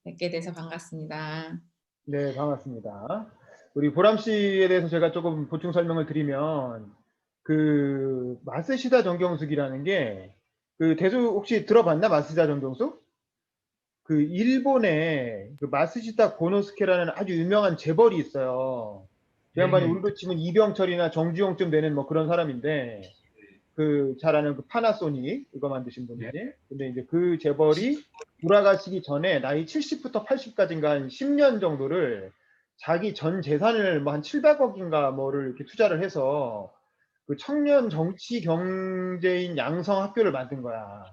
뵙게 돼서 반갑습니다. 네, 반갑습니다. 우리 보람 씨에 대해서 제가 조금 보충 설명을 드리면 그 마쓰시다 정경숙이라는 게 그 대수 혹시 들어봤나? 마쓰시다 정경숙? 그 일본에 그 마쓰시다 고노스케라는 아주 유명한 재벌이 있어요. 그 예, 양반이 예. 우리로 치면 이병철이나 정주영쯤 되는 뭐 그런 사람인데 그 잘 아는 그 파나소닉 이거 만드신 예. 분이지. 근데 이제 그 재벌이 돌아가시기 전에 나이 70부터 80까지인가 한 10년 정도를 자기 전 재산을 뭐 한 700억인가 뭐를 이렇게 투자를 해서 그 청년 정치 경제인 양성 학교를 만든 거야.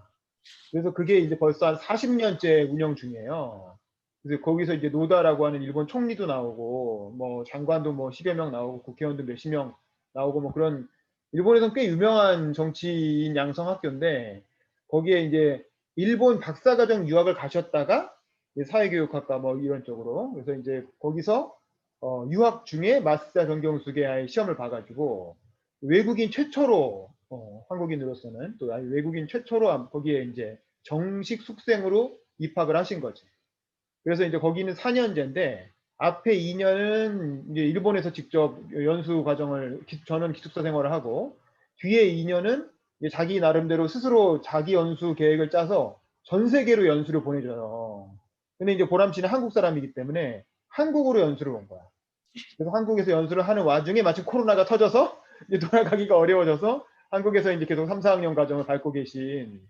그래서 그게 이제 벌써 한 40년째 운영 중이에요. 그래서 거기서 이제 노다라고 하는 일본 총리도 나오고 뭐 장관도 뭐 10여 명 나오고 국회의원도 몇십 명 나오고 뭐 그런 일본에서는 꽤 유명한 정치인 양성 학교인데 거기에 이제 일본 박사과정 유학을 가셨다가 사회교육학과 뭐 이런 쪽으로 그래서 이제 거기서 유학 중에 마스다 정경수계의 시험을 봐가지고 외국인 최초로 한국인으로서는 또 아니 외국인 최초로 거기에 이제 정식 숙생으로 입학을 하신 거지. 그래서 이제 거기는 4년제인데 앞에 2년은 이제 일본에서 직접 연수 과정을 전원 기숙사 생활을 하고 뒤에 2년은 자기 나름대로 스스로 자기 연수 계획을 짜서 전 세계로 연수를 보내줘요. 근데 이제 보람 씨는 한국 사람이기 때문에 한국으로 연수를 온 거야. 그래서 한국에서 연수를 하는 와중에 마침 코로나가 터져서 이제 돌아가기가 어려워져서 한국에서 이제 계속 3, 4학년 과정을 밟고 계신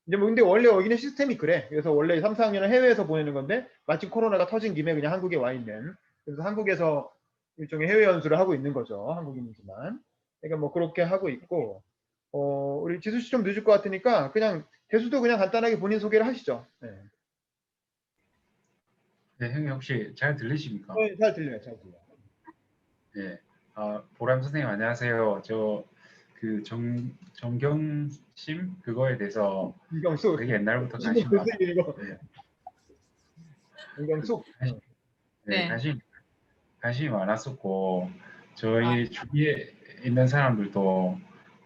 이제 뭐 근데 원래 여기는 시스템이 그래. 그래서 원래 3, 4학년은 해외에서 보내는 건데 마침 코로나가 터진 김에 그냥 한국에 와 있는. 그래서 한국에서 일종의 해외 연수를 하고 있는 거죠. 한국인이지만. 그러니까 뭐 그렇게 하고 있고 우리 지수 씨 좀 늦을 것 같으니까 그냥 대수도 그냥 간단하게 본인 소개를 하시죠. 네, 네, 형님 혹시 잘 들리십니까? 네, 잘 들려요, 잘 들려요. 네. 보람 선생님 안녕하세요. 저 그 정경심 그거에 대해서 김경수. 되게 옛날부터 신분 관심 많. 글쓰기 이거. 네, 김경수. 네, 네. 관심이 많았었고 아, 저희 주위에 있는 사람들도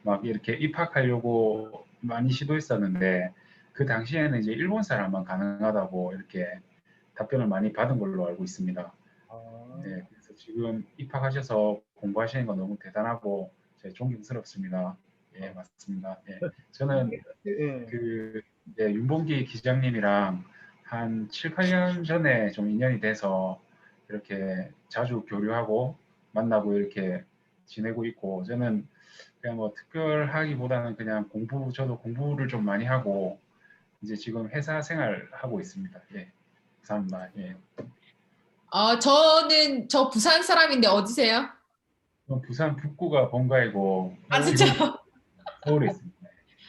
막 이렇게 입학하려고 많이 시도했었는데 그 당시에는 이제 일본 사람만 가능하다고 이렇게 답변을 많이 받은 걸로 알고 있습니다. 아, 네, 그래서 지금 입학하셔서 공부하시는 건 너무 대단하고 존경스럽습니다. 예, 맞습니다. 예, 저는 예. 그 윤봉기 기장님이랑 한 7, 8년 전에 좀 인연이 돼서 이렇게 자주 교류하고 만나고 이렇게 지내고 있고 저는 그냥 뭐 특별하기보다는 그냥 저도 공부를 좀 많이 하고 이제 지금 회사 생활 하고 있습니다. 예, 감사합니다. 예. 저는 부산 사람인데 어디세요? 부산 북구가 본가이고 아, 지금 진짜요? 서울에 있습니다.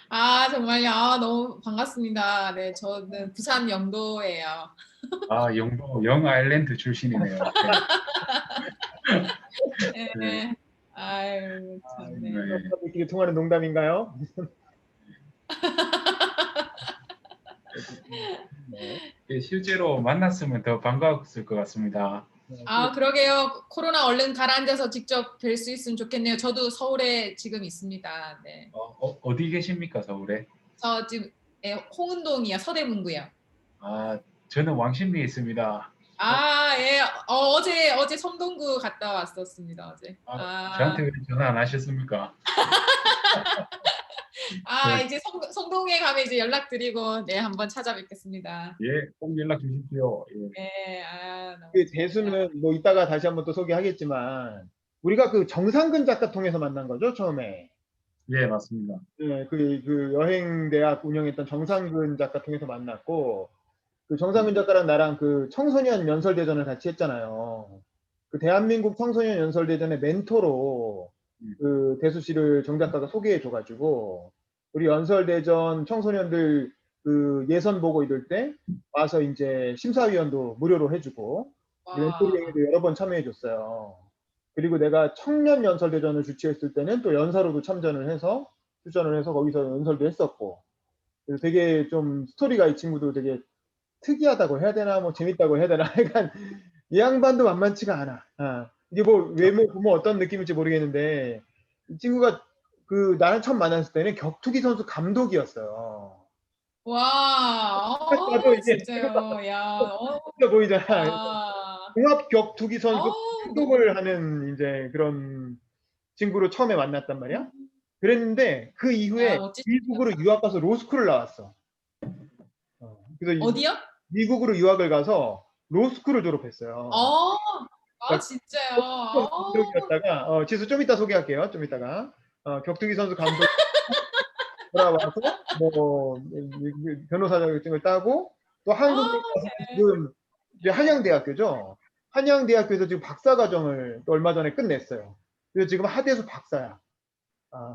아, 정말요? 너무 반갑습니다. 네, 저는 부산 영도예요. 영도 영 아일랜드 출신이네요. 네. 네. 네. 아유, 참, 네. 네. 이렇게 통하는 농담인가요? 네. 실제로 만났으면 더 반가웠을 것 같습니다. 네. 그러게요. 코로나 얼른 가라앉아서 직접 뵐 수 있으면 좋겠네요. 저도 서울에 지금 있습니다. 네. 어디 계십니까, 서울에? 저 지금 홍은동이요. 서대문구요. 저는 왕십리에 있습니다. 예. 어제 성동구 갔다 왔었습니다. 어제. 저한테 왜 전화 안 하셨습니까? 네. 이제 성동에 가면 이제 연락드리고 네, 한번 찾아뵙겠습니다. 예, 꼭 연락 주십시오. 예. 네. 너무 그 좋습니다. 대수는 뭐 이따가 다시 한번 또 소개하겠지만 우리가 그 정상근 작가 통해서 만난 거죠, 처음에. 예, 맞습니다. 네, 그 여행대학 운영했던 정상근 작가 통해서 만났고 그 정상근 작가랑 나랑 그 청소년 연설대전을 같이 했잖아요. 그 대한민국 청소년 연설대전의 멘토로 그 대수 씨를 정 작가가 소개해 줘가지고 우리 연설대전 청소년들 그 예선 보고 이럴 때 와서 이제 심사위원도 무료로 해주고 와. 멘토링에도 여러 번 참여해 줬어요. 그리고 내가 청년 연설대전을 주최했을 때는 또 연사로도 출전을 해서 거기서 연설도 했었고 그래서 되게 좀 스토리가 이 친구도 되게 특이하다고 해야 되나 뭐 재밌다고 해야 되나 약간 이 양반도 만만치가 않아. 이게 뭐 외모 보면 어떤 느낌일지 모르겠는데 이 친구가 그 나랑 처음 만났을 때는 격투기 선수 감독이었어요. 와, 나도 이게 진짜요. 야, 진짜 보이잖아. 아, 종합 격투기 선수 너무, 한국을 하는 이제 그런 친구로 처음에 만났단 말이야. 그랬는데 그 야, 이후에 멋지십니다. 미국으로 유학 가서 로스쿨을 나왔어. 그래서 어디요? 미국으로 유학을 가서 로스쿨을 졸업했어요. 어, 아, 그러니까 진짜요. 감독이었다가 지수 좀 이따 소개할게요. 좀 이따가 격투기 선수 감독 돌아와서 뭐 변호사 자격증을 따고 또 한국에 가서 지금 이제 한양대학교죠. 한양대학교에서 지금 박사과정을 또 얼마 전에 끝냈어요. 그래서 지금 하대에서 박사야.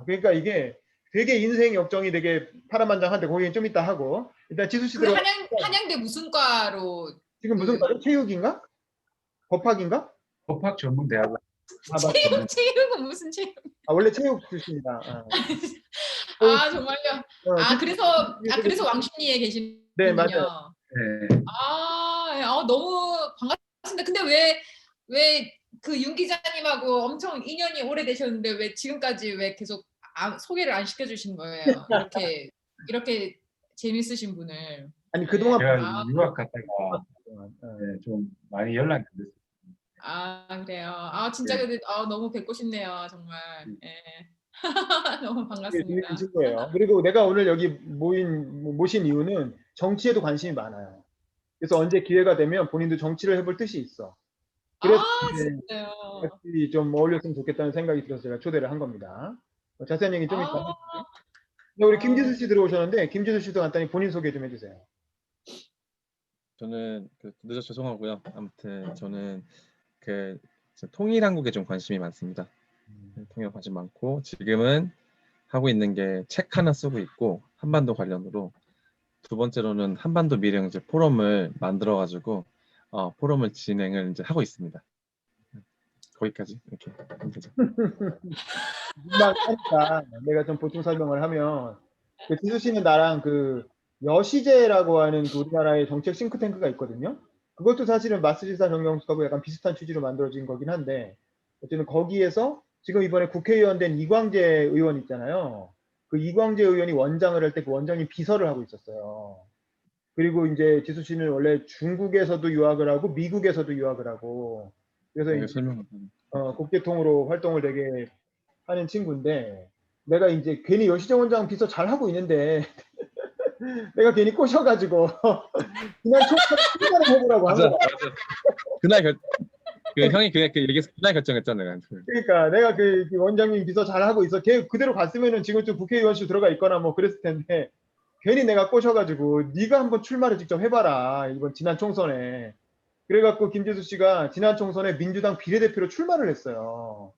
그러니까 이게 되게 인생 역정이 되게 파란만장한데 거기는 좀 이따 하고 일단 지수 씨 그 들어 한양대 무슨 과로 지금 무슨 과죠? 체육인가? 법학인가? 법학 전문대학원. 맞다. 체육은 무슨 체육? 원래 체육 출신이다. 아, 정말요? 그래서 왕십리에 네, 계시는군요. 맞아요. 네. 너무 반갑습니다. 근데 왜 그 윤 기자님하고 엄청 인연이 오래되셨는데 왜 지금까지 왜 계속 소개를 안 시켜주신 거예요? 이렇게 재밌으신 분을. 아니 그동안 제가 유학 갔다가 네. 네, 좀 많이 연락이 안 됐어요. 그래요. 진짜 네. 근데 너무 뵙고 싶네요, 정말. 예. 너무 재밌는 반갑습니다. 친구예요. 그리고 내가 오늘 여기 모신 이유는 정치에도 관심이 많아요. 그래서 언제 기회가 되면 본인도 정치를 해볼 뜻이 있어. 그래서 진짜요. 같이 좀 어울렸으면 좋겠다는 생각이 들어서 제가 초대를 한 겁니다. 자세한 얘기 좀 이따 할게요. 우리 김지수 씨 들어오셨는데 김지수 씨도 간단히 본인 소개 좀 해주세요. 저는 늦어 죄송하고요. 아무튼 저는 통일한국에 좀 관심이 많습니다. 통일 관심 많고 지금은 하고 있는 게 책 하나 쓰고 있고 한반도 관련으로 두 번째로는 한반도 미래경제 포럼을 만들어 가지고 포럼을 진행을 이제 하고 있습니다. 거기까지 이렇게 하면 되죠. 하니까 내가 좀 보충 설명을 하면 지수 씨는 나랑 여시제라고 하는 우리나라의 정책 싱크탱크가 있거든요. 그것도 사실은 마스지사 정경수하고 약간 비슷한 취지로 만들어진 거긴 한데 어쨌든 거기에서 지금 이번에 국회의원 된 이광재 의원 있잖아요. 그 이광재 의원이 원장을 할 때 그 원장님 비서를 하고 있었어요. 그리고 이제 지수 씨는 원래 중국에서도 유학을 하고 미국에서도 유학을 하고 그래서 이제 국제통으로 활동을 되게 하는 친구인데 내가 이제 괜히 여시재 원장 비서 잘 하고 있는데 내가 괜히 꼬셔가지고 그냥 총괄을 해보라고 한 거야. 그날 형이 얘기해서 그날 결정했잖아요. 그러니까 내가 그 원장님 비서 잘 하고 있어. 걔 그대로 갔으면은 지금 좀 국회의원실 들어가 있거나 뭐 그랬을 텐데 괜히 내가 꼬셔가지고 네가 한번 출마를 직접 해봐라 이번 지난 총선에. 그래갖고 김재수 씨가 지난 총선에 민주당 비례대표로 출마를 했어요.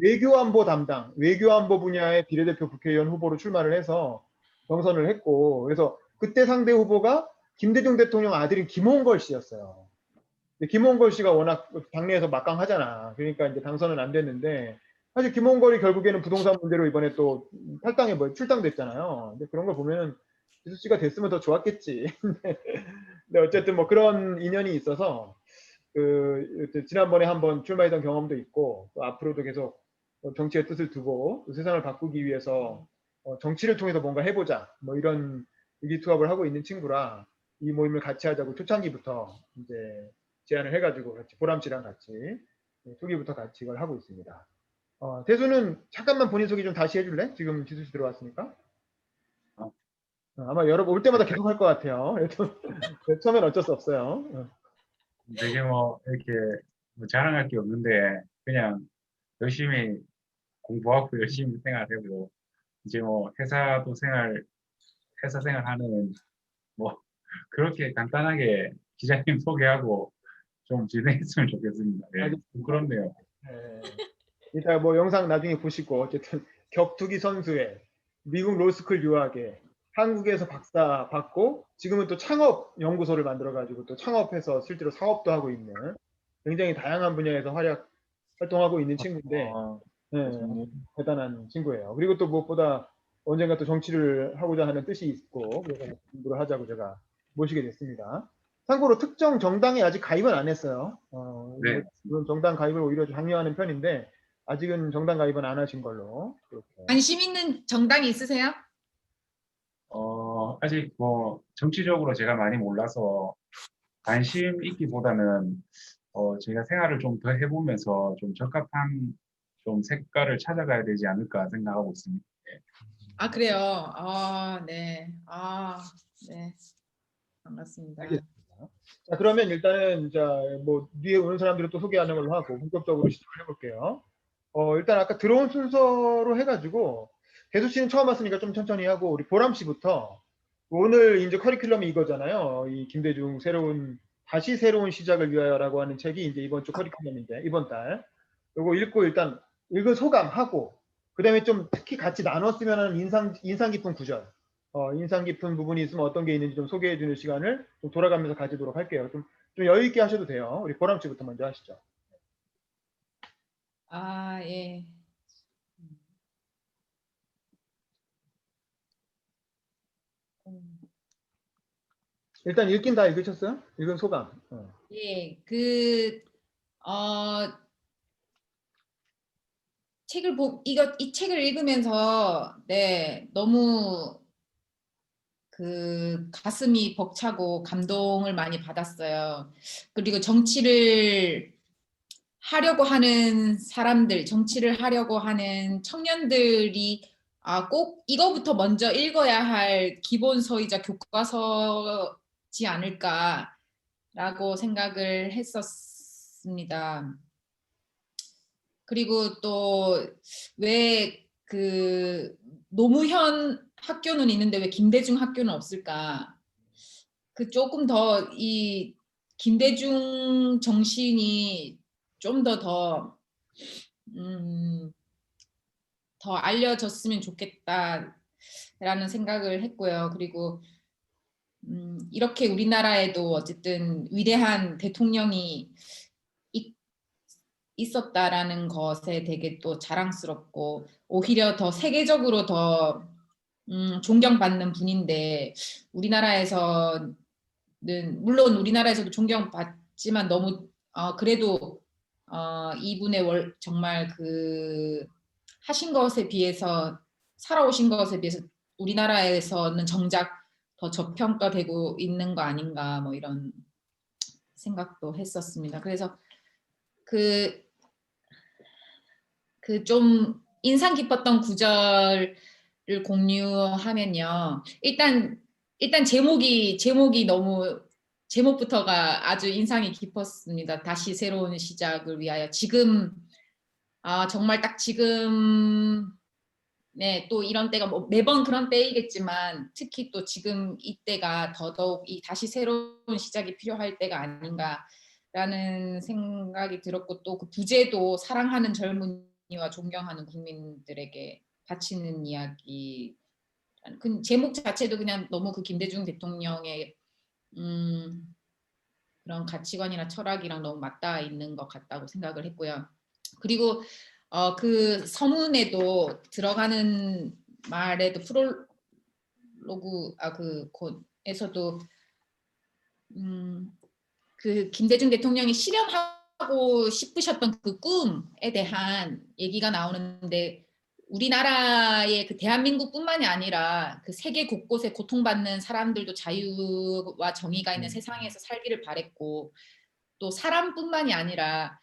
외교안보 담당, 외교안보 분야의 비례대표 국회의원 후보로 출마를 해서 경선을 했고, 그래서 그때 상대 후보가 김대중 대통령 아들인 김홍걸 씨였어요. 근데 김홍걸 씨가 워낙 당내에서 막강하잖아. 그러니까 이제 당선은 안 됐는데, 사실 김홍걸이 결국에는 부동산 문제로 이번에 또 탈당에 출당됐잖아요. 근데 그런 걸 보면은 지수 씨가 됐으면 더 좋았겠지. 근데 어쨌든 뭐 그런 인연이 있어서 지난번에 한번 출마했던 경험도 있고 또 앞으로도 계속 정치의 뜻을 두고 세상을 바꾸기 위해서 정치를 통해서 뭔가 해보자 뭐 이런 의기투합을 하고 있는 친구라 이 모임을 같이 하자고 초창기부터 이제 제안을 해가지고 같이 보람 씨랑 같이 초기부터 같이 이걸 하고 있습니다. 대수는 잠깐만 본인 소개 좀 다시 해줄래? 지금 지수 씨 들어왔으니까. 아마 여러분 올 때마다 계속 할 것 같아요. 처음엔 어쩔 수 없어요. 되게 이렇게 자랑할 게 없는데 그냥 열심히 공부하고 열심히 생활하고 이제 회사 생활하는 그렇게 간단하게 기자님 소개하고 좀 진행했으면 좋겠습니다. 네, 부끄럽네요. 이따 뭐 영상 나중에 보시고 어쨌든 격투기 선수에 미국 로스쿨 유학에 한국에서 박사 받고 지금은 또 창업 연구소를 만들어 가지고 또 창업해서 실제로 사업도 하고 있는 굉장히 다양한 분야에서 활동하고 있는 친구인데 대단한 친구예요. 그리고 또 무엇보다 언젠가 또 정치를 하고자 하는 뜻이 있고 그래서 공부를 하자고 제가 모시게 됐습니다. 참고로 특정 정당에 아직 가입은 안 했어요. 네. 물론 정당 가입을 오히려 강요하는 편인데 아직은 정당 가입은 안 하신 걸로. 그렇게. 관심 있는 정당이 있으세요? 아직 뭐 정치적으로 제가 많이 몰라서 관심 있기보다는 제가 생활을 좀 더 해보면서 좀 적합한 좀 색깔을 찾아가야 되지 않을까 생각하고 있습니다. 아, 그래요. 아, 네. 아, 네. 반갑습니다. 알겠습니다. 자, 그러면 일단은 뭐 뒤에 오는 사람들을 또 소개하는 걸로 하고 본격적으로 시작을 해볼게요. 일단 아까 들어온 순서로 해가지고 대수 씨는 처음 왔으니까 좀 천천히 하고 우리 보람 씨부터 오늘 이제 커리큘럼이 이거잖아요. 이 김대중 다시 새로운 시작을 위하여라고 하는 책이 이제 이번 주 커리큘럼인데 이번 달 요거 읽고 일단 읽은 소감하고 그다음에 좀 특히 같이 나눴으면 하는 인상 깊은 구절 인상 깊은 부분이 있으면 어떤 게 있는지 좀 소개해 주는 시간을 좀 돌아가면서 가지도록 할게요. 좀 여유 있게 하셔도 돼요. 우리 보람 씨부터 먼저 하시죠. 아, 예. 일단 읽긴 다 읽으셨어요? 읽은 소감. 예, 이 책을 읽으면서 네, 너무 가슴이 벅차고 감동을 많이 받았어요. 그리고 정치를 하려고 하는 사람들, 정치를 하려고 하는 청년들이 꼭 이거부터 먼저 읽어야 할 기본서이자 교과서지 않을까라고 생각을 했었습니다. 그리고 또 왜 노무현 학교는 있는데 왜 김대중 학교는 없을까? 조금 더 이 김대중 정신이 좀 더 알려졌으면 좋겠다라는 생각을 했고요. 그리고 이렇게 우리나라에도 어쨌든 위대한 대통령이 있었다라는 것에 되게 또 자랑스럽고 오히려 더 세계적으로 더 존경받는 분인데 우리나라에서는 물론 우리나라에서도 존경받지만 너무 그래도 이분의 정말 하신 것에 비해서 살아오신 것에 비해서 우리나라에서는 정작 더 저평가되고 있는 거 아닌가 뭐 이런 생각도 했었습니다. 그래서 좀 인상 깊었던 구절을 공유하면요. 일단 제목부터가 아주 인상이 깊었습니다. 다시 새로운 시작을 위하여. 지금 정말 딱 지금 네, 또 이런 때가 뭐 매번 그런 때이겠지만 특히 또 지금 이때가 더더욱 이 다시 새로운 시작이 필요할 때가 아닌가라는 생각이 들었고 또 그 부제도 사랑하는 젊은이와 존경하는 국민들에게 바치는 이야기. 그 제목 자체도 그냥 너무 김대중 대통령의 그런 가치관이나 철학이랑 너무 맞닿아 있는 것 같다고 생각을 했고요. 그리고 그 서문에도 들어가는 말에도 프롤로그 그 곳에서도 그 김대중 대통령이 실현하고 싶으셨던 그 꿈에 대한 얘기가 나오는데 우리나라의 대한민국뿐만이 아니라 그 세계 곳곳에 고통받는 사람들도 자유와 정의가 있는 세상에서 살기를 바랬고 또 사람뿐만이 아니라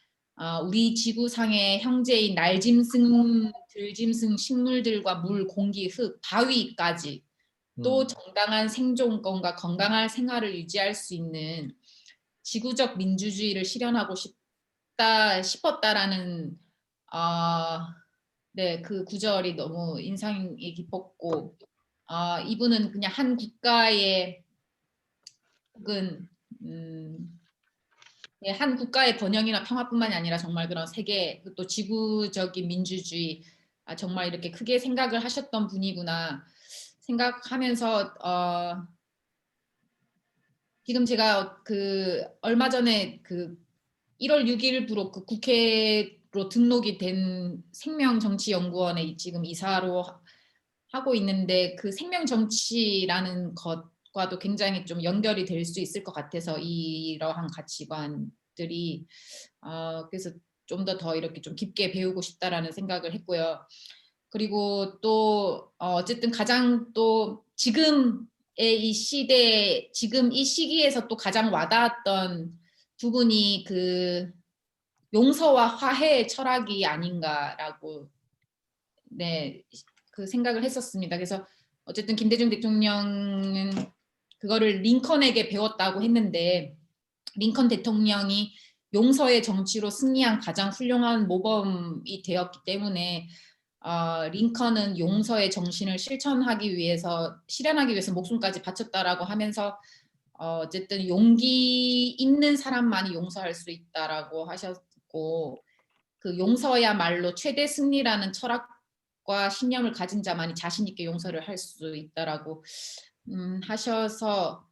우리 지구상의 형제인 날짐승, 들짐승, 식물들과 물, 공기, 흙, 바위까지 또 정당한 생존권과 건강한 생활을 유지할 수 있는 지구적 민주주의를 실현하고 싶었다라는 네, 그 구절이 너무 인상이 깊었고 이분은 그냥 한 국가의 혹은 한 국가의 번영이나 평화뿐만이 아니라 정말 그런 세계 또 지구적인 민주주의 정말 이렇게 크게 생각을 하셨던 분이구나 생각하면서 지금 제가 얼마 전에 1월 6일부로 국회로 등록이 된 생명정치연구원에 지금 이사로 하고 있는데 그 생명정치라는 것과도 굉장히 좀 연결이 될 수 있을 것 같아서 이러한 가치관들이 그래서 좀 더 이렇게 좀 깊게 배우고 싶다라는 생각을 했고요. 그리고 또 어쨌든 가장 또 지금의 이 시대 지금 이 시기에서 또 가장 와닿았던 부분이 그 용서와 화해의 철학이 아닌가라고 네, 그 생각을 했었습니다. 그래서 어쨌든 김대중 대통령은 그거를 링컨에게 배웠다고 했는데 링컨 대통령이 용서의 정치로 승리한 가장 훌륭한 모범이 되었기 때문에 링컨은 용서의 정신을 실현하기 위해서 목숨까지 바쳤다라고 하면서 어쨌든 용기 있는 사람만이 용서할 수 있다라고 하셨고 그 용서야말로 최대 승리라는 철학과 신념을 가진 자만이 자신 있게 용서를 할 수 있다라고 하셔서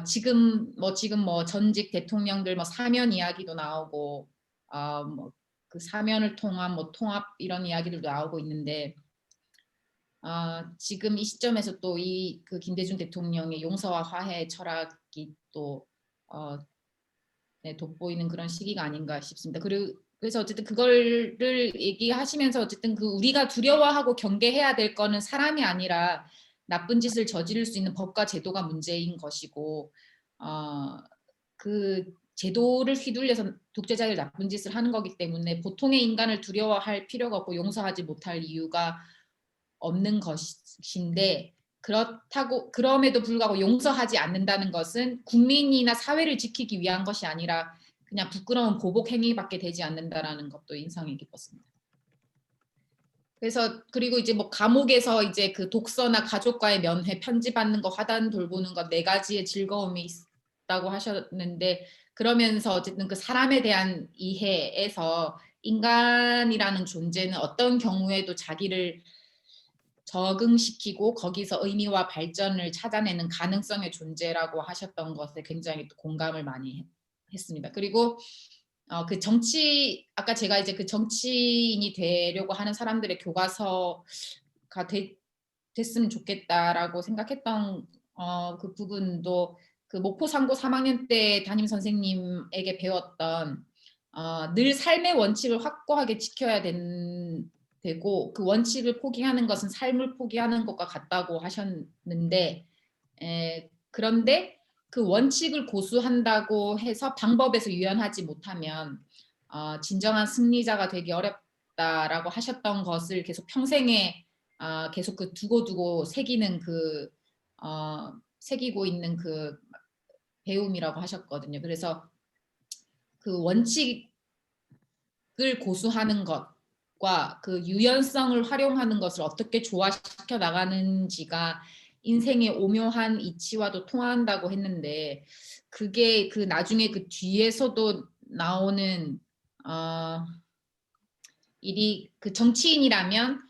지금 전직 대통령들 사면 이야기도 나오고 뭐 그 사면을 통한 통합 이런 이야기들도 나오고 있는데 지금 이 시점에서 또 그 김대중 대통령의 용서와 화해 철학이 또 네, 돋보이는 그런 시기가 아닌가 싶습니다. 그래서 어쨌든 그거를 얘기하시면서 어쨌든 그 우리가 두려워하고 경계해야 될 거는 사람이 아니라 나쁜 짓을 저지를 수 있는 법과 제도가 문제인 것이고 그 제도를 휘둘려서 독재자들 나쁜 짓을 하는 거기 때문에 보통의 인간을 두려워할 필요가 없고 용서하지 못할 이유가 없는 것인데 그럼에도 불구하고 용서하지 않는다는 것은 국민이나 사회를 지키기 위한 것이 아니라 그냥 부끄러운 보복 행위밖에 되지 않는다라는 것도 인상이 깊었습니다. 그래서 그리고 이제 감옥에서 이제 그 독서나 가족과의 면회, 편지 받는 거, 화단 돌보는 것 4가지의 즐거움이 있다고 하셨는데 그러면서 어쨌든 그 사람에 대한 이해에서 인간이라는 존재는 어떤 경우에도 자기를 적응시키고 거기서 의미와 발전을 찾아내는 가능성의 존재라고 하셨던 것에 굉장히 공감을 많이 했습니다. 그리고 그 아까 제가 이제 그 정치인이 되려고 하는 사람들의 교과서가 됐으면 좋겠다라고 생각했던 그 부분도 그 목포 상고 3학년 때 담임 선생님에게 배웠던 늘 삶의 원칙을 확고하게 지켜야 되고 그 원칙을 포기하는 것은 삶을 포기하는 것과 같다고 하셨는데 그런데 그 원칙을 고수한다고 해서 방법에서 유연하지 못하면 진정한 승리자가 되기 어렵다라고 하셨던 것을 계속 평생에 계속 그 두고두고 새기고 있는 그 배움이라고 하셨거든요. 그래서 그 원칙을 고수하는 것과 그 유연성을 활용하는 것을 어떻게 조화시켜 나가는지가 인생의 오묘한 이치와도 통한다고 했는데 그게 그 나중에 그 뒤에서도 나오는 일이 그 정치인이라면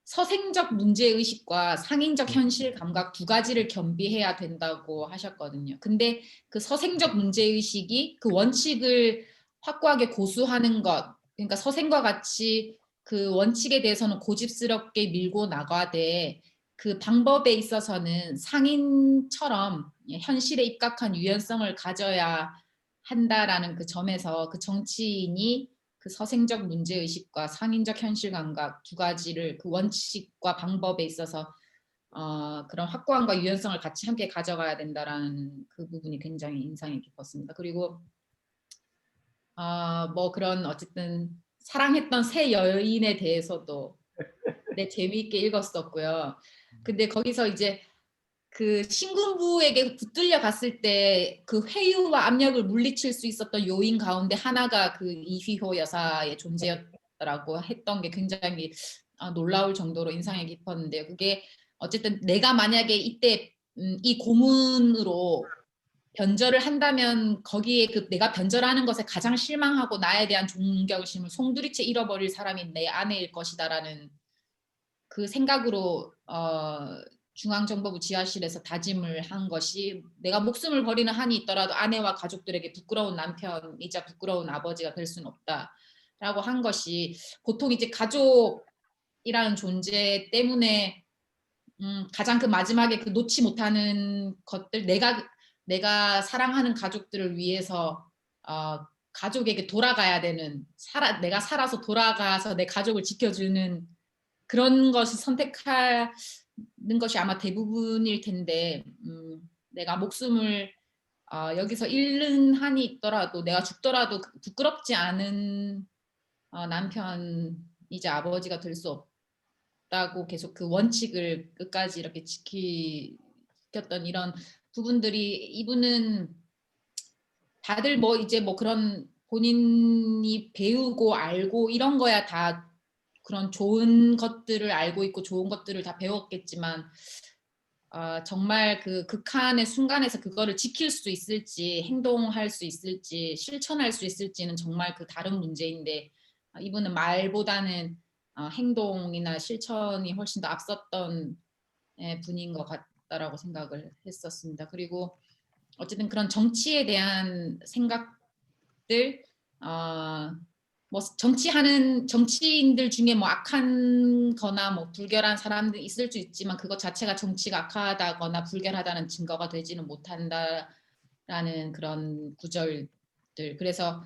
서생적 문제의식과 상인적 현실 감각 2가지를 겸비해야 된다고 하셨거든요. 근데 그 서생적 문제의식이 그 원칙을 확고하게 고수하는 것, 그러니까 서생과 같이 그 원칙에 대해서는 고집스럽게 밀고 나가되 그 방법에 있어서는 상인처럼 현실에 입각한 유연성을 가져야 한다라는 그 점에서 그 정치인이 그 서생적 문제의식과 상인적 현실 감각 2가지를 그 원칙과 방법에 있어서 그런 확고함과 유연성을 같이 함께 가져가야 된다라는 그 부분이 굉장히 인상이 깊었습니다. 그리고 그런 어쨌든 사랑했던 새 여인에 대해서도 재미있게 읽었었고요. 근데 거기서 이제 그 신군부에게 붙들려 갔을 때 그 회유와 압력을 물리칠 수 있었던 요인 가운데 하나가 그 이휘호 여사의 존재였다라고 했던 게 굉장히 놀라울 정도로 인상이 깊었는데요. 그게 어쨌든 내가 만약에 이때 이 고문으로 변절을 한다면 거기에 그 내가 변절하는 것에 가장 실망하고 나에 대한 존경심을 송두리째 잃어버릴 사람이 내 아내일 것이다라는 그 생각으로 중앙정보부 지하실에서 다짐을 한 것이 내가 목숨을 버리는 한이 있더라도 아내와 가족들에게 부끄러운 남편이자 부끄러운 아버지가 될 수는 없다라고 한 것이 보통 이제 가족이라는 존재 때문에 가장 그 마지막에 그 놓지 못하는 것들 내가 사랑하는 가족들을 위해서 가족에게 돌아가야 되는 내가 살아서 돌아가서 내 가족을 지켜주는 그런 것을 선택하는 것이 아마 대부분일 텐데 내가 목숨을 여기서 잃는 한이 있더라도 내가 죽더라도 부끄럽지 않은 남편이자 아버지가 될 수 없다고 계속 그 원칙을 끝까지 이렇게 지켰던 이런 부분들이 이분은 다들 뭐 이제 뭐 그런 본인이 배우고 알고 이런 거야 다 그런 좋은 것들을 알고 있고 좋은 것들을 다 배웠겠지만 정말 그 극한의 순간에서 그거를 지킬 수 있을지 행동할 수 있을지 실천할 수 있을지는 정말 그 다른 문제인데 이분은 말보다는 행동이나 실천이 훨씬 더 앞섰던 분인 것 같다라고 생각을 했었습니다. 그리고 어쨌든 그런 정치에 대한 생각들 뭐 정치하는 정치인들 중에 뭐 악한 거나 뭐 불결한 사람들 있을 수 있지만 그것 자체가 정치가 악하다거나 불결하다는 증거가 되지는 못한다라는 그런 구절들. 그래서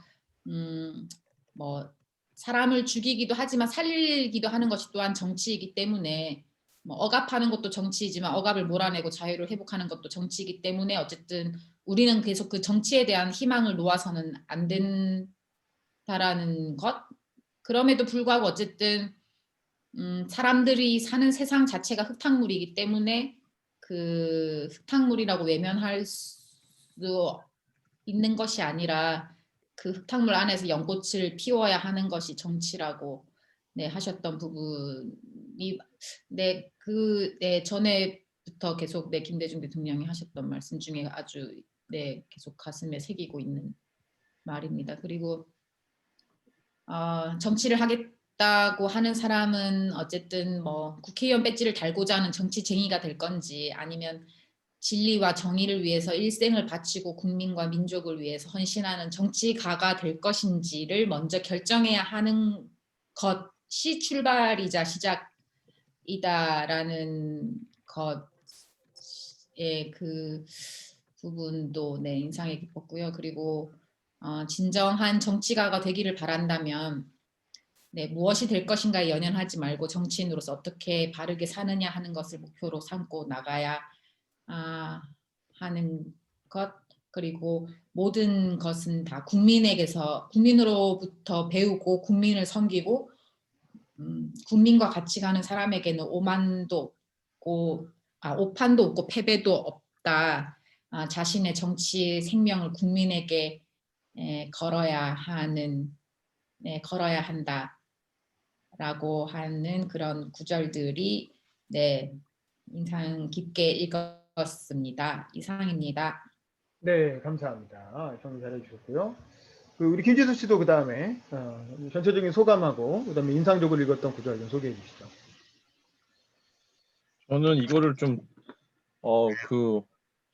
뭐 사람을 죽이기도 하지만 살리기도 하는 것이 또한 정치이기 때문에 뭐 억압하는 것도 정치이지만 억압을 몰아내고 자유를 회복하는 것도 정치이기 때문에 어쨌든 우리는 계속 그 정치에 대한 희망을 놓아서는 안 된다라는 것. 그럼에도 불구하고 어쨌든 사람들이 사는 세상 자체가 흙탕물이기 때문에 그 흙탕물이라고 외면할 수 있는 것이 아니라 그 흙탕물 안에서 연꽃을 피워야 하는 것이 정치라고 하셨던 부분이 전에부터 계속 김대중 대통령이 하셨던 말씀 중에 아주 계속 가슴에 새기고 있는 말입니다. 그리고 정치를 하겠다고 하는 사람은 어쨌든 뭐 국회의원 배지를 달고자 하는 정치쟁이가 될 건지 아니면 진리와 정의를 위해서 일생을 바치고 국민과 민족을 위해서 헌신하는 정치가가 될 것인지를 먼저 결정해야 하는 것이 출발이자 시작이다라는 것의 그 부분도 인상이 깊었고요. 그리고 진정한 정치가가 되기를 바란다면 무엇이 될 것인가에 연연하지 말고 정치인으로서 어떻게 바르게 사느냐 하는 것을 목표로 삼고 나가야 하는 것. 그리고 모든 것은 다 국민으로부터 배우고 국민을 섬기고 국민과 같이 가는 사람에게는 오판도 없고 패배도 없다. 자신의 정치 생명을 국민에게 걸어야 한다라고 하는 그런 구절들이 인상 깊게 읽었습니다. 이상입니다. 네, 감사합니다. 정리 잘해주셨고요. 우리 김지수 씨도 그 다음에 전체적인 소감하고 그 다음에 인상적으로 읽었던 구절 좀 소개해 주시죠. 저는 이거를 좀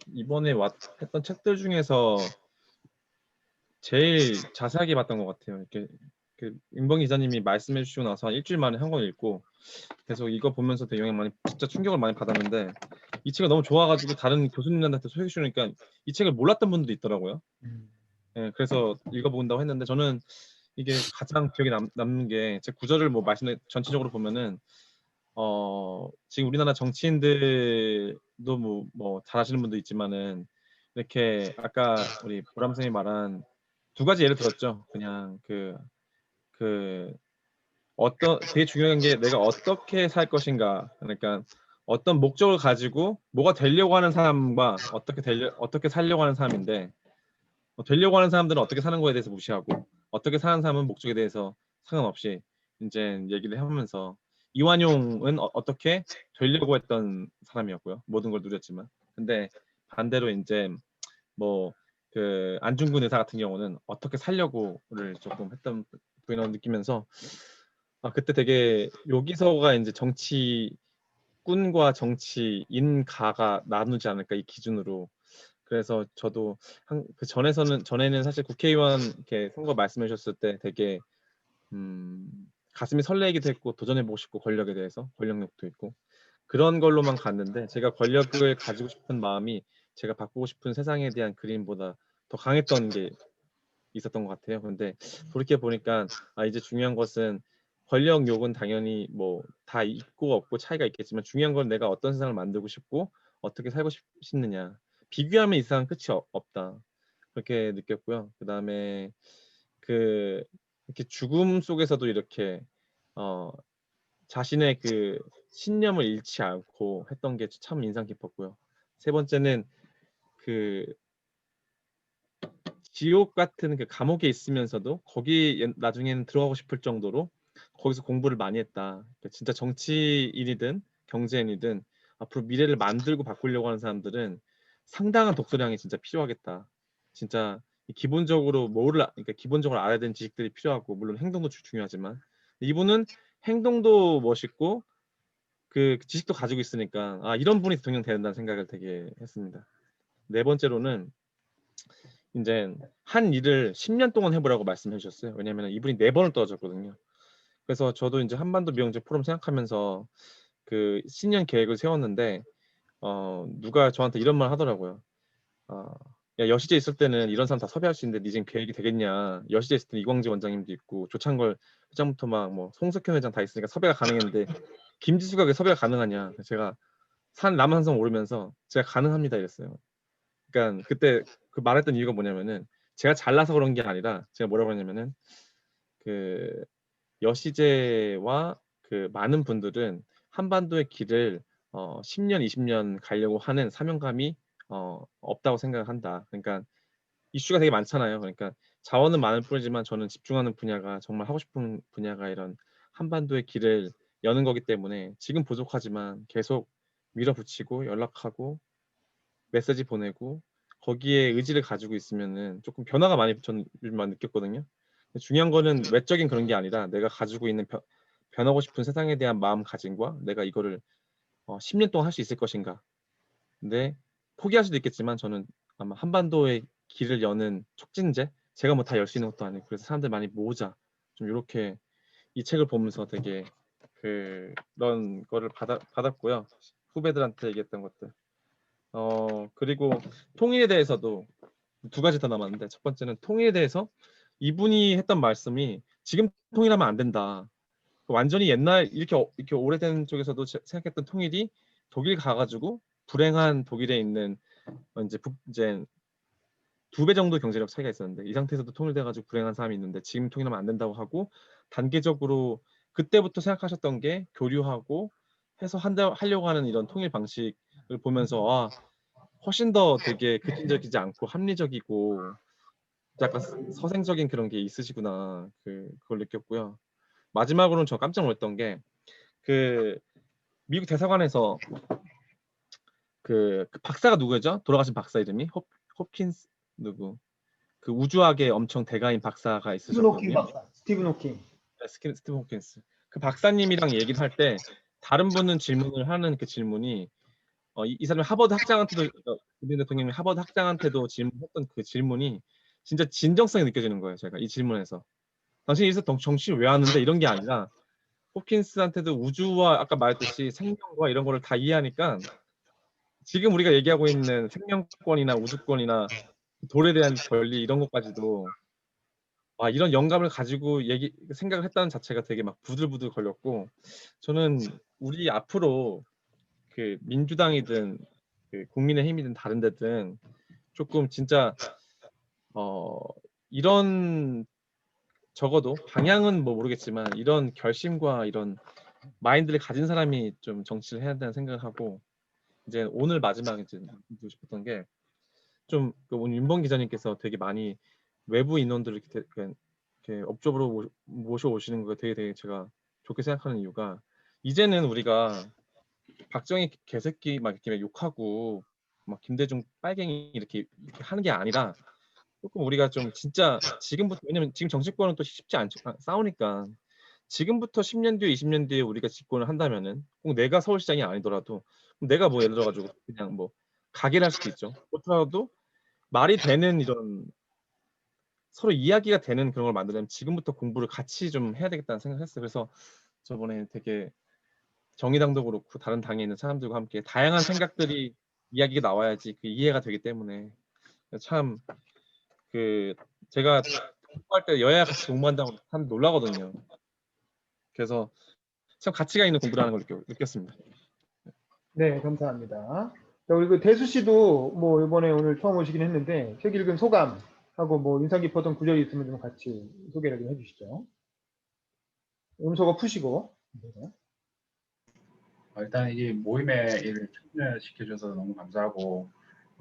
이번에 했던 책들 중에서 제일 자세하게 봤던 것 같아요. 이렇게 임봉 기자님이 말씀해 주시고 나서 한 일주일 만에 한 권 읽고 계속 이거 보면서 되게 진짜 충격을 많이 받았는데 이 책이 너무 좋아가지고 다른 교수님들한테 소개해 주니까 이 책을 몰랐던 분들도 있더라고요. 그래서 읽어본다고 했는데 저는 이게 가장 기억에 남는 게 제 구절을 뭐 전체적으로 보면은 지금 우리나라 정치인들도 뭐 잘하시는 분도 있지만은 이렇게 아까 우리 보람 선생님이 말한 두 가지 예를 들었죠. 그냥 되게 중요한 게 내가 어떻게 살 것인가. 그러니까 어떤 목적을 가지고 뭐가 되려고 하는 사람과 어떻게 살려고 하는 사람인데 되려고 하는 사람들은 어떻게 사는 거에 대해서 무시하고 어떻게 사는 사람은 목적에 대해서 상관없이 이제 얘기를 하면서 이완용은 어떻게 되려고 했던 사람이었고요. 모든 걸 누렸지만. 근데 반대로 이제 뭐 안중근 의사 같은 경우는 어떻게 살려고를 조금 했던 부인을 느끼면서 그때 되게 여기서가 이제 정치꾼과 정치인가가 나누지 않을까 이 기준으로. 그래서 저도 전에는 사실 국회의원 이렇게 선거 말씀해 주셨을 때 되게 가슴이 설레기도 했고 도전해보고 싶고 권력에 대해서 권력욕도 있고 그런 걸로만 갔는데 제가 권력을 가지고 싶은 마음이 제가 바꾸고 싶은 세상에 대한 그림보다 더 강했던 게 있었던 것 같아요. 근데 돌이켜 보니까 이제 중요한 것은 권력욕은 당연히 뭐 다 있고 없고 차이가 있겠지만 중요한 건 내가 어떤 세상을 만들고 싶고 어떻게 살고 싶느냐. 비교하면 이 세상은 끝이 없다. 그렇게 느꼈고요. 그다음에 그 이렇게 죽음 속에서도 이렇게 자신의 그 신념을 잃지 않고 했던 게 참 인상 깊었고요. 세 번째는 그 지옥 같은 그 감옥에 있으면서도 거기 나중에는 들어가고 싶을 정도로 거기서 공부를 많이 했다. 그러니까 진짜 정치인이든 경제인이든 앞으로 미래를 만들고 바꾸려고 하는 사람들은 상당한 독서량이 진짜 필요하겠다. 진짜 기본적으로 그러니까 기본적으로 알아야 되는 지식들이 필요하고 물론 행동도 중요하지만 이분은 행동도 멋있고 그 지식도 가지고 있으니까 이런 분이 대통령 된다는 생각을 되게 했습니다. 네 번째로는 이제 한 일을 10년 동안 해보라고 말씀해 주셨어요. 왜냐하면 이분이 4번을 떨어졌거든요. 그래서 저도 이제 한반도 미용제 포럼 생각하면서 그 신년 계획을 세웠는데 누가 저한테 이런 말 하더라고요. 야, 여시제 있을 때는 이런 사람 다 섭외할 수 있는데 네 지금 계획이 되겠냐. 여시제 있을 때는 이광재 원장님도 있고 조창걸 회장부터 막 뭐 송석현 회장 다 있으니까 섭외가 가능했는데 김지수가 왜 섭외가 가능하냐. 제가 남한산 오르면서 제가 가능합니다 이랬어요. 그러니까 그때 그 말했던 이유가 뭐냐면은 제가 잘나서 그런 게 아니라 제가 뭐라고 했냐면은 그 여시제와 그 많은 분들은 한반도의 길을 10년, 20년 가려고 하는 사명감이 없다고 생각한다. 그러니까 이슈가 되게 많잖아요. 그러니까 자원은 많을 뿐이지만 저는 집중하는 분야가 정말 하고 싶은 분야가 이런 한반도의 길을 여는 거기 때문에 지금 부족하지만 계속 밀어붙이고 연락하고 메시지 보내고 거기에 의지를 가지고 있으면은 조금 변화가 많이 저는 요즘만 느꼈거든요. 중요한 거는 외적인 그런 게 아니라 내가 가지고 있는 변하고 싶은 세상에 대한 마음가짐과 내가 이거를 10년 동안 할 수 있을 것인가. 근데 포기할 수도 있겠지만 저는 아마 한반도의 길을 여는 촉진제 제가 뭐 다 열 수 있는 것도 아니고 그래서 사람들 많이 모으자 좀 이렇게 이 책을 보면서 되게 그런 거를 받았고요. 후배들한테 얘기했던 것들. 그리고 통일에 대해서도 두 가지 더 남았는데 첫 번째는 통일에 대해서 이분이 했던 말씀이 지금 통일하면 안 된다. 완전히 옛날 이렇게 오래된 쪽에서도 생각했던 통일이 독일 가가지고 불행한 독일에 있는 이제 2배 정도 경제력 차이가 있었는데 이 상태에서도 통일돼가지고 불행한 사람이 있는데 지금 통일하면 안 된다고 하고 단계적으로 그때부터 생각하셨던 게 교류하고 해서 하려고 하는 이런 통일 방식을 보면서 훨씬 더 되게 급진적이지 않고 합리적이고 약간 서생적인 그런 게 있으시구나 그걸 느꼈고요. 마지막으로는 저 깜짝 놀랐던 게 그 미국 대사관에서 그 박사가 누구죠? 돌아가신 박사 이름이 홉킨스 누구? 그 우주학의 엄청 대가인 박사가 스티븐 호킹 있으셨거든요. 박사. 스티븐 호킹. 네, 스티븐 호킨스. 그 박사님이랑 얘기를 할 때 다른 분은 질문을 하는 그 질문이 이 사람이 하버드 학장한테도 문재인 대통령이 하버드 학장한테도 질문했던 그 질문이 진짜 진정성이 느껴지는 거예요. 제가 이 질문에서 당신이 여기서 정치를 왜 하는데 이런 게 아니라 호킨스한테도 우주와 아까 말했듯이 생명과 이런 거를 다 이해하니까 지금 우리가 얘기하고 있는 생명권이나 우주권이나 돌에 대한 권리 이런 것까지도 이런 영감을 가지고 생각을 했다는 자체가 되게 막 부들부들 걸렸고 저는 우리 앞으로 그 민주당이든 그 국민의힘이든 다른 데든 조금 진짜 이런 적어도 방향은 뭐 모르겠지만 이런 결심과 이런 마인드를 가진 사람이 좀 정치를 해야 된다는 생각을 하고 이제 오늘 마지막에 이제 드리고 싶었던 게 좀 오늘 윤봉 기자님께서 되게 많이 외부 인원들을 이렇게 업적으로 모셔오시는 거 되게 제가 좋게 생각하는 이유가 이제는 우리가 박정희 개새끼 막 이렇게 욕하고 막 김대중 빨갱이 이렇게 하는 게 아니라 조금 우리가 좀 진짜 지금부터 왜냐면 지금 정치권은 또 쉽지 않죠. 싸우니까 지금부터 10년 뒤에 20년 뒤에 우리가 집권을 한다면은 꼭 내가 서울시장이 아니더라도 내가 뭐 예를 들어가지고 그냥 뭐 가게를 할 수도 있죠. 그렇더라도 말이 되는 이런 서로 이야기가 되는 그런 걸 만들려면 지금부터 공부를 같이 좀 해야 되겠다는 생각을 했어요. 그래서 저번에 되게 정의당도 그렇고 다른 당에 있는 사람들과 함께 다양한 생각들이 이야기가 나와야지 그 이해가 되기 때문에 참 그 제가 공부할 때 여야 같이 공부한다고 참 놀라거든요. 그래서 참 가치가 있는 공부라는 걸 느꼈습니다. 네, 감사합니다. 자, 우리 그 대수 씨도 뭐 이번에 오늘 처음 오시긴 했는데 책 읽은 소감하고 뭐 인상 깊었던 구절이 있으면 좀 같이 소개를 좀 해주시죠. 음소거 푸시고. 네. 일단 이게 모임에 이를 참여시켜줘서 너무 감사하고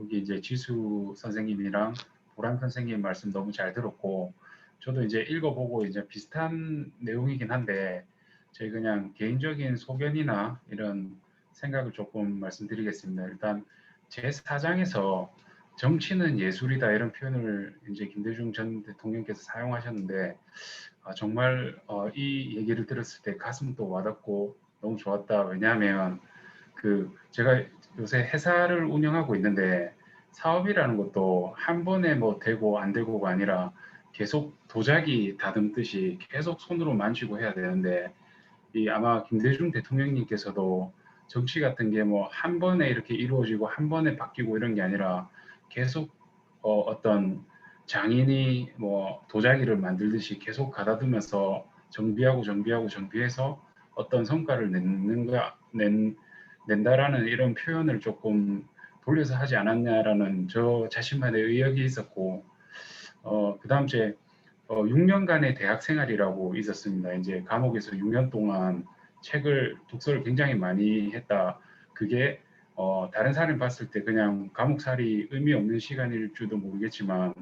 여기 이제 지수 선생님이랑 보람 선생님 말씀 너무 잘 들었고 저도 이제 읽어보고 이제 비슷한 내용이긴 한데 제 그냥 개인적인 소견이나 이런 생각을 조금 말씀드리겠습니다. 일단 제 사장에서 정치는 예술이다 이런 표현을 이제 김대중 전 대통령께서 사용하셨는데 정말 이 얘기를 들었을 때 가슴도 와닿고 너무 좋았다. 왜냐하면 그 제가 요새 회사를 운영하고 있는데 사업이라는 것도 한 번에 뭐 되고 안 되고가 아니라 계속 도자기 다듬듯이 계속 손으로 만지고 해야 되는데 이 아마 김대중 대통령님께서도 정치 같은 게 뭐 한 번에 이렇게 이루어지고 한 번에 바뀌고 이런 게 아니라 계속 어떤 장인이 뭐 도자기를 만들듯이 계속 가다듬면서 정비해서 어떤 성과를 낸다라는 이런 표현을 조금 돌려서 하지 않았냐라는 저 자신만의 의역이 있었고 그 다음 주에 6년간의 대학 생활이라고 있었습니다. 이제 감옥에서 6년 동안 독서를 굉장히 많이 했다. 그게 다른 사람이 봤을 때 그냥 감옥살이 의미 없는 시간일 줄도 모르겠지만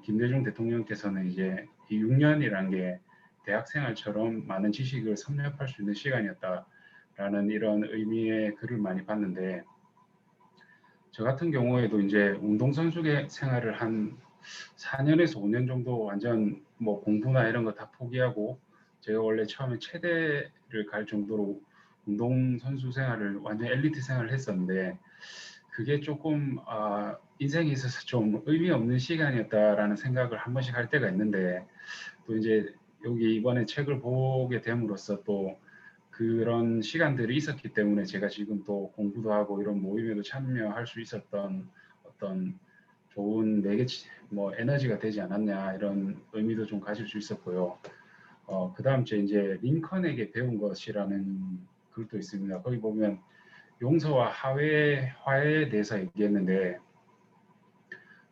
김대중 대통령께서는 이제 이 6년이라는 게 대학 생활처럼 많은 지식을 섭렵할 수 있는 시간이었다라는 이런 의미의 글을 많이 봤는데 저 같은 경우에도 이제 운동선수 생활을 한 4년에서 5년 정도 완전 뭐 공부나 이런 거 다 포기하고 제가 원래 처음에 체대를 갈 정도로 운동선수 생활을 완전 엘리트 생활을 했었는데 그게 조금 인생에 있어서 좀 의미 없는 시간이었다라는 생각을 한 번씩 할 때가 있는데 또 이제 여기 이번에 책을 보게 됨으로써 또 그런 시간들이 있었기 때문에 제가 지금 또 공부도 하고 이런 모임에도 참여할 수 있었던 어떤 좋은 뭐 에너지가 되지 않았냐 이런 의미도 좀 가질 수 있었고요. 그 다음 주에 이제 링컨에게 배운 것이라는 글도 있습니다. 거기 보면 용서와 화해에 대해서 얘기했는데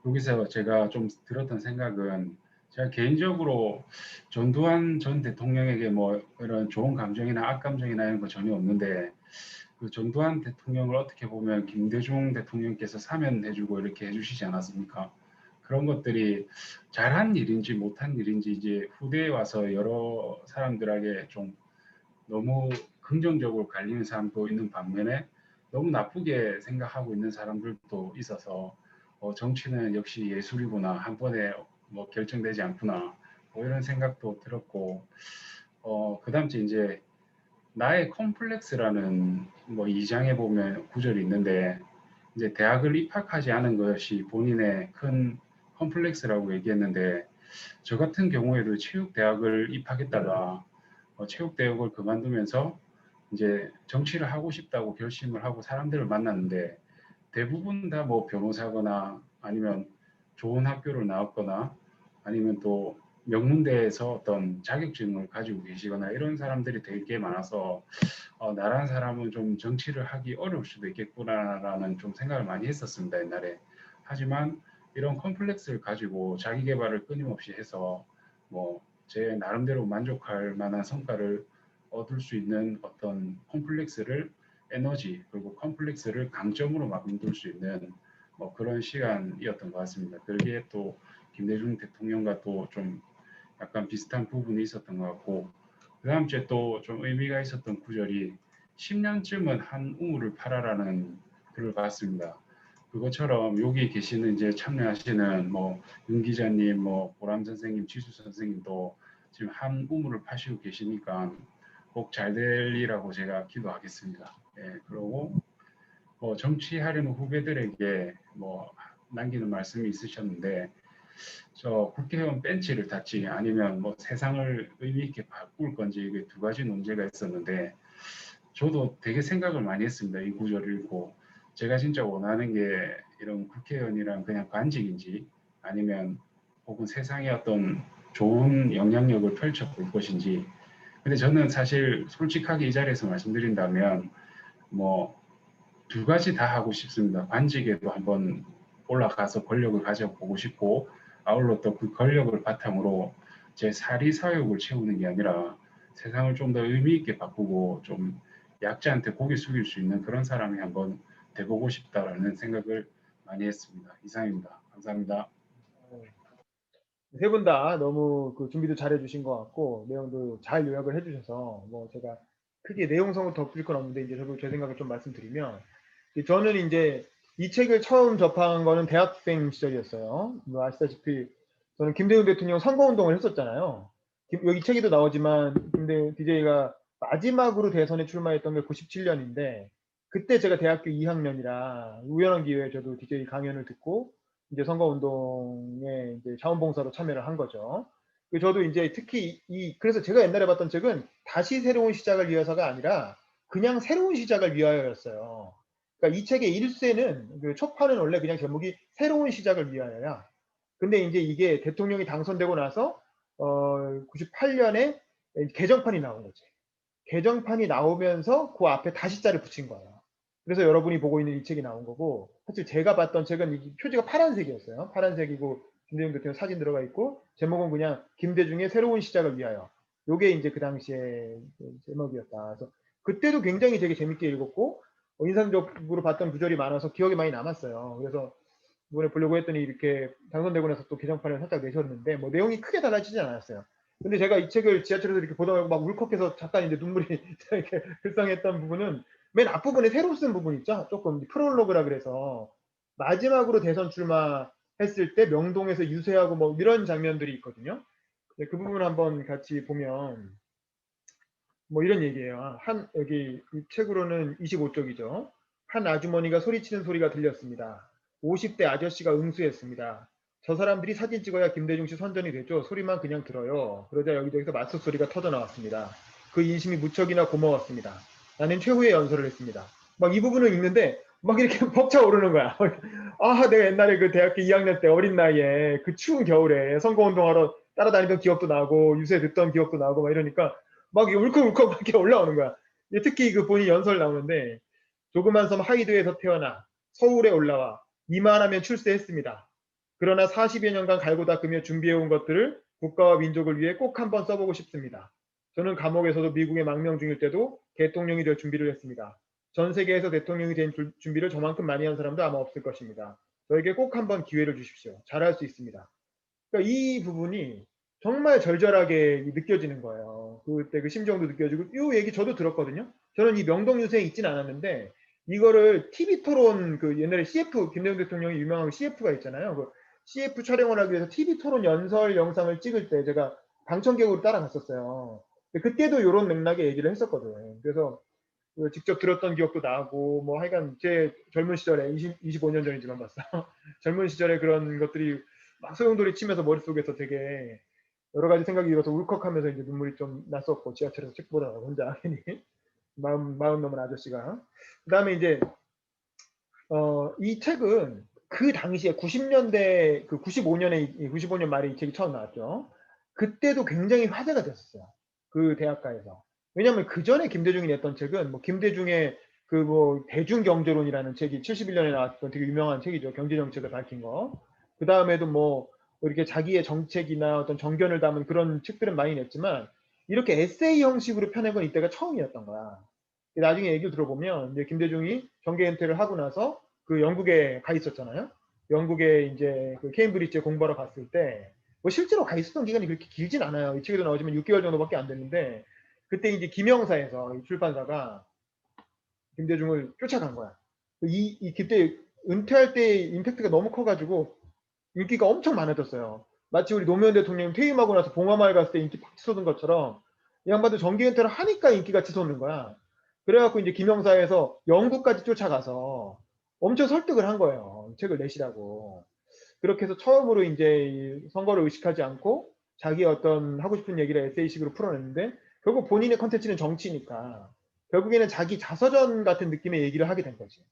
여기서 제가 좀 들었던 생각은 제가 개인적으로 전두환 전 대통령에게 뭐 이런 좋은 감정이나 악감정이나 이런 거 전혀 없는데 그 전두환 대통령을 어떻게 보면 김대중 대통령께서 사면해주고 이렇게 해주시지 않았습니까? 그런 것들이 잘한 일인지 못한 일인지 이제 후대에 와서 여러 사람들에게 좀 너무 긍정적으로 갈리는 사람도 있는 반면에 너무 나쁘게 생각하고 있는 사람들도 있어서 정치는 역시 예술이구나 한 번에 뭐 결정되지 않구나 뭐 이런 생각도 들었고 그다음 주 이제 나의 컴플렉스라는 뭐 2장에 보면 구절이 있는데 이제 대학을 입학하지 않은 것이 본인의 큰 컴플렉스라고 얘기했는데 저 같은 경우에도 체육대학을 입학했다가 체육대학을 그만두면서 이제 정치를 하고 싶다고 결심을 하고 사람들을 만났는데 대부분 다 뭐 변호사거나 아니면 좋은 학교를 나왔거나 아니면 또 명문대에서 어떤 자격증을 가지고 계시거나 이런 사람들이 되게 많아서 나라는 사람은 좀 정치를 하기 어려울 수도 있겠구나라는 좀 생각을 많이 했었습니다 옛날에. 하지만 이런 컴플렉스를 가지고 자기 개발을 끊임없이 해서 뭐 제 나름대로 만족할 만한 성과를 얻을 수 있는 어떤 컴플렉스를 에너지 그리고 컴플렉스를 강점으로 만들 수 있는 뭐 그런 시간이었던 것 같습니다. 그게 또 김대중 대통령과 또 좀 약간 비슷한 부분이 있었던 것 같고 그 다음 주에 또 좀 의미가 있었던 구절이 10년쯤은 한 우물을 팔아라는 글을 봤습니다. 그것처럼 여기 계시는 이제 참여하시는 뭐 윤 기자님, 뭐 보람 선생님, 지수 선생님도 지금 한 우물을 파시고 계시니까 꼭 잘 되리라고 제가 기도하겠습니다. 예, 그리고 정치하려는 후배들에게 뭐 남기는 말씀이 있으셨는데 저 국회의원 벤치를 탈지 아니면 뭐 세상을 의미 있게 바꿀 건지 이게 두 가지 논제가 있었는데 저도 되게 생각을 많이 했습니다. 이 구절을 읽고 제가 진짜 원하는 게 이런 국회의원이랑 그냥 관직인지 아니면 혹은 세상에 어떤 좋은 영향력을 펼쳐볼 것인지 근데 저는 사실 솔직하게 이 자리에서 말씀드린다면 뭐 두 가지 다 하고 싶습니다. 관직에도 한번 올라가서 권력을 가져보고 싶고 아울러 또 그 권력을 바탕으로 제 사리 사욕을 채우는 게 아니라 세상을 좀 더 의미 있게 바꾸고 좀 약자한테 고개 숙일 수 있는 그런 사람이 한번 돼보고 싶다라는 생각을 많이 했습니다. 이상입니다. 감사합니다. 세 분 다 너무 그 준비도 잘 해주신 것 같고 내용도 잘 요약을 해주셔서 뭐 제가 크게 내용성을 덧붙일 건 없는데 이제 저도 제 생각을 좀 말씀드리면 저는 이제 이 책을 처음 접한 거는 대학생 시절이었어요. 뭐 아시다시피 저는 김대중 대통령 선거운동을 했었잖아요. 여기 책에도 나오지만 김대중 DJ가 마지막으로 대선에 출마했던 게 97년인데 그때 제가 대학교 2학년이라 우연한 기회에 저도 DJ 강연을 듣고 이제 선거운동에 이제 자원봉사로 참여를 한 거죠. 저도 이제 특히 그래서 제가 옛날에 봤던 책은 다시 새로운 시작을 위해서가 아니라 그냥 새로운 시작을 위하여였어요. 그러니까 이 책의 1쇄는 그 초판은 원래 그냥 제목이 새로운 시작을 위하여야. 근데 이제 이게 대통령이 당선되고 나서 98년에 개정판이 나온 거지. 개정판이 나오면서 그 앞에 다시자를 붙인 거예요. 그래서 여러분이 보고 있는 이 책이 나온 거고 사실 제가 봤던 책은 이 표지가 파란색이었어요. 파란색이고 김대중 대통령 사진 들어가 있고 제목은 그냥 김대중의 새로운 시작을 위하여. 요게 이제 그 당시에 제목이었다. 그래서 그때도 굉장히 되게 재밌게 읽었고 인상적으로 봤던 구절이 많아서 기억에 많이 남았어요. 그래서 이번에 보려고 했더니 이렇게 당선되고 나서 또 개정판을 살짝 내셨는데 뭐 내용이 크게 달라지지 않았어요. 근데 제가 이 책을 지하철에서 이렇게 보다 막 울컥해서 잠깐 이제 눈물이 이렇게 글썽했던 부분은 맨 앞부분에 새로 쓴 부분 있죠. 조금 프롤로그라 그래서 마지막으로 대선 출마했을 때 명동에서 유세하고 뭐 이런 장면들이 있거든요. 그 부분 한번 같이 보면 뭐 이런 얘기예요. 여기 이 책으로는 25쪽이죠. 한 아주머니가 소리치는 소리가 들렸습니다. 50대 아저씨가 응수했습니다. 저 사람들이 사진 찍어야 김대중 씨 선전이 되죠. 소리만 그냥 들어요. 그러자 여기저기서 맞서 소리가 터져 나왔습니다. 그 인심이 무척이나 고마웠습니다. 나는 최후의 연설을 했습니다. 막 이 부분을 읽는데 막 이렇게 벅차오르는 거야. 아, 내가 옛날에 그 대학교 2학년 때 어린 나이에 그 추운 겨울에 선거운동하러 따라다니던 기억도 나고 유세 듣던 기억도 나고 막 이러니까 막 울컥울컥 이렇게 올라오는 거야. 특히 그 본인 연설 나오는데 조그만 섬 하이드에서 태어나 서울에 올라와 이만하면 출세했습니다. 그러나 40여 년간 갈고 닦으며 준비해온 것들을 국가와 민족을 위해 꼭 한번 써보고 싶습니다. 저는 감옥에서도 미국에 망명 중일 때도 대통령이 될 준비를 했습니다. 전 세계에서 대통령이 된 준비를 저만큼 많이 한 사람도 아마 없을 것입니다. 저에게 꼭 한번 기회를 주십시오. 잘할 수 있습니다. 그러니까 이 부분이 정말 절절하게 느껴지는 거예요. 그때 그 심정도 느껴지고 이 얘기 저도 들었거든요. 저는 이 명동 유세에 있진 않았는데 이거를 TV 토론 그 옛날에 CF 김대중 대통령이 유명한 CF가 있잖아요. 그 CF 촬영을 하기 위해서 TV 토론 연설 영상을 찍을 때 제가 방청객으로 따라갔었어요. 그때도 이런 맥락의 얘기를 했었거든요. 그래서 직접 들었던 기억도 나고 뭐 하여간 제 젊은 시절에 25년 전이지만 봤어. 젊은 시절에 그런 것들이 막 소용돌이 치면서 머릿속에서 되게 여러 가지 생각이 들어서 울컥하면서 이제 눈물이 좀 났었고 지하철에서 책 보다가 혼자 괜히 마음 넘은 아저씨가. 그다음에 이제 이 책은 그 당시에 90년대 그 95년 말에 이 책이 처음 나왔죠. 그때도 굉장히 화제가 됐었어요. 그 대학가에서. 왜냐하면 그 전에 김대중이 냈던 책은 뭐 김대중의 그 뭐 대중경제론이라는 책이 71년에 나왔던 되게 유명한 책이죠. 경제정책을 밝힌 거. 그 다음에도 뭐 이렇게 자기의 정책이나 어떤 정견을 담은 그런 책들은 많이 냈지만 이렇게 에세이 형식으로 펴낸 건 이때가 처음이었던 거야. 나중에 얘기를 들어보면 이제 김대중이 정계 은퇴를 하고 나서 그 영국에 가 있었잖아요. 영국에 이제 그 케임브리지에 공부하러 갔을 때 뭐 실제로 가 있었던 기간이 그렇게 길진 않아요. 이 책에도 나오지만 6개월 정도밖에 안 됐는데 그때 이제 김영사에서 출판사가 김대중을 쫓아간 거야. 그때 은퇴할 때 임팩트가 너무 커가지고 인기가 엄청 많아졌어요. 마치 우리 노무현 대통령 퇴임하고 나서 봉화마을 갔을 때 인기 팍 치솟은 것처럼 이 양반도 정계 은퇴를 하니까 인기가 치솟는 거야. 그래갖고 이제 김영사에서 영국까지 쫓아가서 엄청 설득을 한 거예요. 책을 내시라고. 그렇게 해서 처음으로 이제 선거를 의식하지 않고 자기 어떤 하고 싶은 얘기를 에세이식으로 풀어냈는데 결국 본인의 컨텐츠는 정치니까 결국에는 자기 자서전 같은 느낌의 얘기를 하게 된 거지.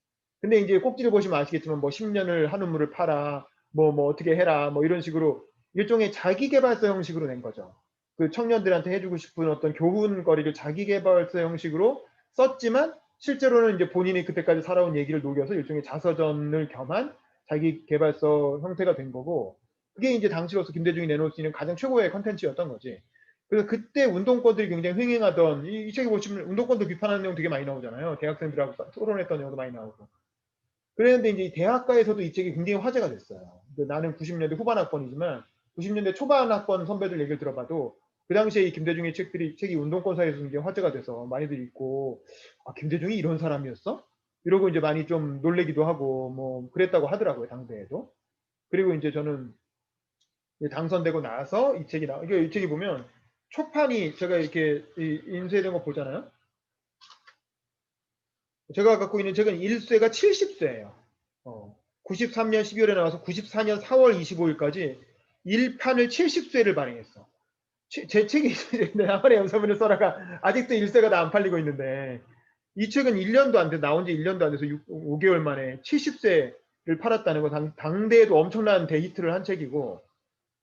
근데 이제 꼭지를 보시면 아시겠지만 뭐 10년을 한우물을 팔아 뭐 어떻게 해라 뭐 이런 식으로 일종의 자기개발서 형식으로 낸 거죠. 그 청년들한테 해주고 싶은 어떤 교훈거리를 자기계발서 형식으로 썼지만 실제로는 이제 본인이 그때까지 살아온 얘기를 녹여서 일종의 자서전을 겸한 자기계발서 형태가 된 거고, 그게 이제 당시로서 김대중이 내놓을 수 있는 가장 최고의 컨텐츠였던 거지. 그래서 그때 운동권들이 굉장히 횡행하던 이 책에 보시면 운동권도 비판하는 내용 되게 많이 나오잖아요. 대학생들하고 토론했던 내용도 많이 나오고. 그랬는데 이제 대학가에서도 이 책이 굉장히 화제가 됐어요. 나는 90년대 후반 학번이지만 90년대 초반 학번 선배들 얘기를 들어봐도 그 당시에 이 김대중의 책이 운동권 사이에서 굉장히 화제가 돼서 많이들 읽고, 아, 김대중이 이런 사람이었어? 이러고 이제 많이 좀 놀래기도 하고 뭐 그랬다고 하더라고요, 당대에도. 그리고 이제 저는 당선되고 나서 이 책이 이 책이 보면 초판이 제가 이렇게 인쇄된 거 보잖아요. 제가 갖고 있는 책은 1쇄가 70쇄예요. 93년 12월에 나와서 94년 4월 25일까지 1판을 70쇄를 발행했어. 제 책이 나만의 연서문을 써라가 아직도 1쇄가 다 안 팔리고 있는데, 이 책은 1년도 안 돼, 나온 지 1년도 안 돼서 5개월 만에 70쇄를 팔았다는 거, 당대에도 엄청난 대히트를 한 책이고,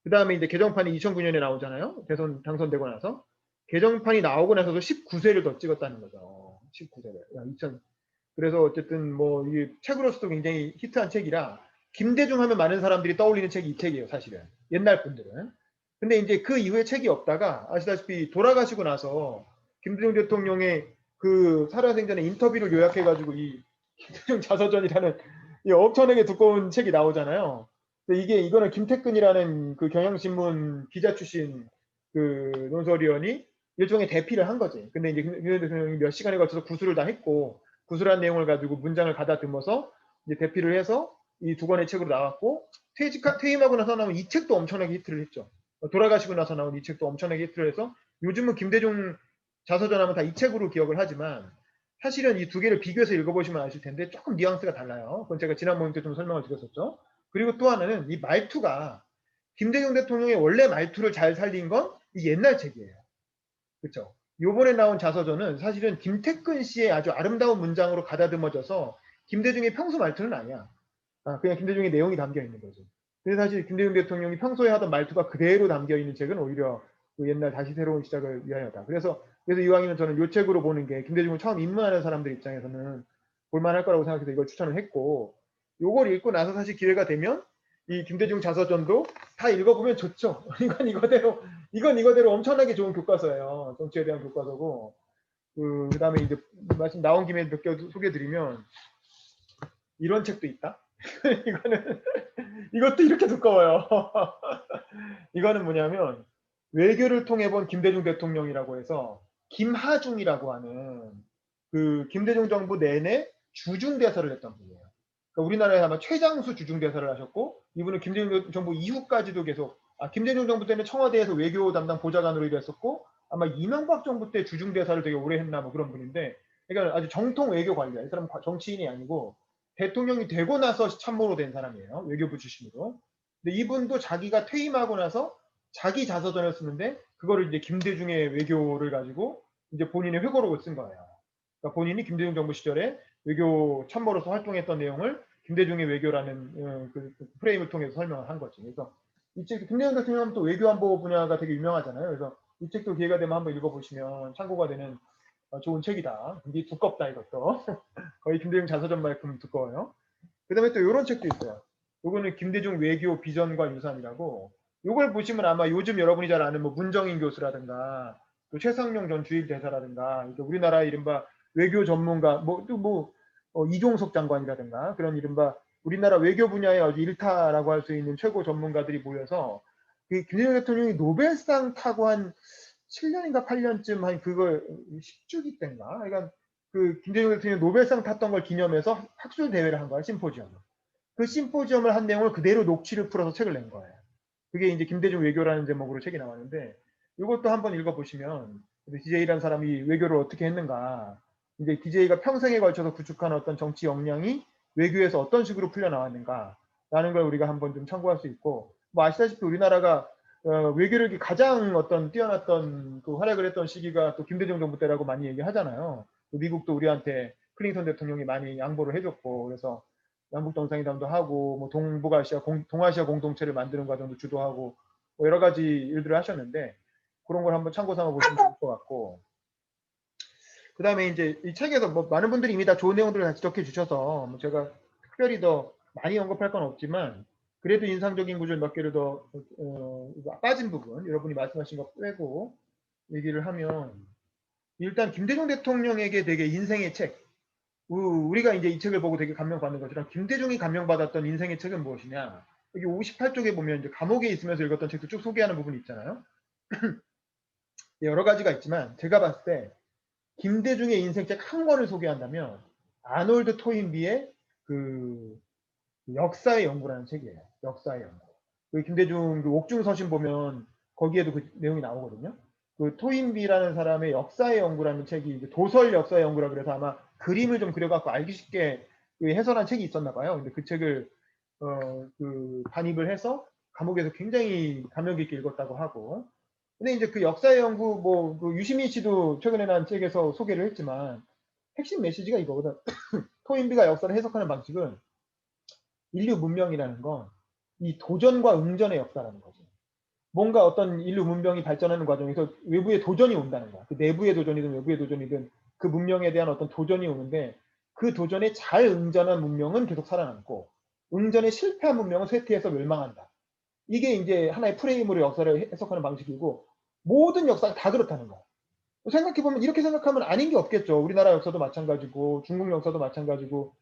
그 다음에 이제 개정판이 2009년에 나오잖아요. 대선 당선되고 나서. 개정판이 나오고 나서도 19쇄를 더 찍었다는 거죠. 19쇄를. 그래서 어쨌든 뭐 이 책으로서도 굉장히 히트한 책이라 김대중 하면 많은 사람들이 떠올리는 책이 이 책이에요, 사실은. 옛날 분들은. 근데 이제 그 이후에 책이 없다가 아시다시피 돌아가시고 나서 김대중 대통령의 그 살아생전에 인터뷰를 요약해가지고 이 김대중 자서전이라는 이 엄청나게 두꺼운 책이 나오잖아요. 근데 이거는 김태근이라는 그 경향신문 기자 출신 그 논설위원이 일종의 대피를 한 거지. 근데 이제 김대중 대통령이 몇 시간에 걸쳐서 구술을 다 했고, 구술한 내용을 가지고 문장을 가다듬어서 이제 대피를 해서 이 두 권의 책으로 나왔고, 퇴임하고 나서 나온 이 책도 엄청나게 히트를 했죠. 돌아가시고 나서 나온 이 책도 엄청나게 히트를 해서 요즘은 김대중 자서전하면 다 이 책으로 기억을 하지만 사실은 이 두 개를 비교해서 읽어보시면 아실 텐데 조금 뉘앙스가 달라요. 그건 제가 지난 모임 때 좀 설명을 드렸었죠. 그리고 또 하나는 이 말투가 김대중 대통령의 원래 말투를 잘 살린 건 이 옛날 책이에요. 그렇죠? 요번에 나온 자서전은 사실은 김태근 씨의 아주 아름다운 문장으로 가다듬어져서 김대중의 평소 말투는 아니야. 그냥 김대중의 내용이 담겨 있는 거죠. 그래서 사실 김대중 대통령이 평소에 하던 말투가 그대로 담겨 있는 책은 오히려 그 옛날 다시 새로운 시작을 위하여다. 그래서 이왕이면 저는 이 책으로 보는 게 김대중을 처음 입문하는 사람들 입장에서는 볼만할 거라고 생각해서 이걸 추천을 했고, 요걸 읽고 나서 사실 기회가 되면 이 김대중 자서전도 다 읽어보면 좋죠. 이건 이거대로 엄청나게 좋은 교과서예요. 정치에 대한 교과서고, 그 다음에 이제 말씀 나온 김에 몇 개 소개해드리면 이런 책도 있다. 이것도 이렇게 두꺼워요. 이거는 뭐냐면 외교를 통해 본 김대중 대통령이라고 해서 김하중이라고 하는 그 김대중 정부 내내 주중대사를 했던 분이에요. 그러니까 우리나라에 아마 최장수 주중대사를 하셨고, 이분은 김대중 정부 이후까지도 계속 김대중 정부 때는 청와대에서 외교 담당 보좌관으로 일했었고, 아마 이명박 정부 때 주중대사를 되게 오래 했나 뭐 그런 분인데, 그러니까 아주 정통 외교 관리야. 이 사람은 정치인이 아니고 대통령이 되고 나서 참모로 된 사람이에요. 외교부 출신으로. 근데 이분도 자기가 퇴임하고 나서 자기 자서전을 쓰는데 그거를 이제 김대중의 외교를 가지고 이제 본인의 회고록을 쓴 거예요. 그러니까 본인이 김대중 정부 시절에 외교 참모로서 활동했던 내용을 김대중의 외교라는 그 프레임을 통해서 설명을 한 거지. 그래서 이 책, 김대중 대통령은 또 외교안보 분야가 되게 유명하잖아요. 그래서 이 책도 기회가 되면 한번 읽어보시면 참고가 되는 좋은 책이다. 굉장히 두껍다, 이것도. 거의 김대중 자서전만큼 두꺼워요. 그 다음에 또 이런 책도 있어요. 요거는 김대중 외교 비전과 유산이라고. 요걸 보시면 아마 요즘 여러분이 잘 아는 뭐 문정인 교수라든가 또 최상용 전 주일대사라든가 우리나라 이른바 외교 전문가 이종석 장관이라든가 그런 이른바 우리나라 외교 분야의 아주 일타라고 할 수 있는 최고 전문가들이 모여서 그 김대중 대통령이 노벨상 타고 한 7년인가 8년쯤 한 그걸 10주기 때인가? 그러니까 그 김대중 대통령이 노벨상 탔던 걸 기념해서 학술 대회를 한 거야, 심포지엄을. 그 심포지엄을 한 내용을 그대로 녹취를 풀어서 책을 낸 거예요. 그게 이제 김대중 외교라는 제목으로 책이 나왔는데, 이것도 한번 읽어보시면 DJ라는 사람이 외교를 어떻게 했는가, 이제 DJ가 평생에 걸쳐서 구축한 어떤 정치 역량이 외교에서 어떤 식으로 풀려나왔는가라는 걸 우리가 한번 좀 참고할 수 있고, 뭐 아시다시피 우리나라가 외교력이 가장 어떤 뛰어났던 그 활약을 했던 시기가 또 김대중 정부 때라고 많이 얘기하잖아요. 미국도 우리한테 클린턴 대통령이 많이 양보를 해줬고, 그래서 남북 정상회담도 하고, 뭐 동아시아 공동체를 만드는 과정도 주도하고, 뭐 여러 가지 일들을 하셨는데, 그런 걸 한번 참고 삼아 보시면 좋을 것 같고, 그 다음에 이제 이 책에서 뭐 많은 분들이 이미 다 좋은 내용들을 다 지적해 주셔서 뭐 제가 특별히 더 많이 언급할 건 없지만, 그래도 인상적인 구절 몇 개를 더 빠진 부분, 여러분이 말씀하신 거 빼고 얘기를 하면, 일단 김대중 대통령에게 되게 인생의 책, 우리가 이제 이 책을 보고 되게 감명받는 것처럼 김대중이 감명받았던 인생의 책은 무엇이냐, 여기 58쪽에 보면 이제 감옥에 있으면서 읽었던 책도 쭉 소개하는 부분이 있잖아요. 여러 가지가 있지만 제가 봤을 때 김대중의 인생책 한 권을 소개한다면 아놀드 토인비의 그 역사의 연구라는 책이에요. 역사의 연구. 그 김대중 그 옥중서신 보면 거기에도 그 내용이 나오거든요. 그 토인비라는 사람의 역사의 연구라는 책이 도설 역사의 연구라 그래서 아마 그림을 좀 그려갖고 알기 쉽게 해설한 책이 있었나 봐요. 근데 그 책을 그 반입을 해서 감옥에서 굉장히 감명 깊게 읽었다고 하고. 근데 이제 그 역사의 연구 뭐 그 유시민 씨도 최근에 난 책에서 소개를 했지만 핵심 메시지가 이거거든. 토인비가 역사를 해석하는 방식은 인류 문명이라는 건 이 도전과 응전의 역사라는 거죠. 뭔가 어떤 인류 문명이 발전하는 과정에서 외부의 도전이 온다는 거야. 그 내부의 도전이든 외부의 도전이든 그 문명에 대한 어떤 도전이 오는데 그 도전에 잘 응전한 문명은 계속 살아남고 응전에 실패한 문명은 쇠퇴해서 멸망한다. 이게 이제 하나의 프레임으로 역사를 해석하는 방식이고 모든 역사가 다 그렇다는 거야. 생각해보면 이렇게 생각하면 아닌 게 없겠죠. 우리나라 역사도 마찬가지고 중국 역사도 마찬가지고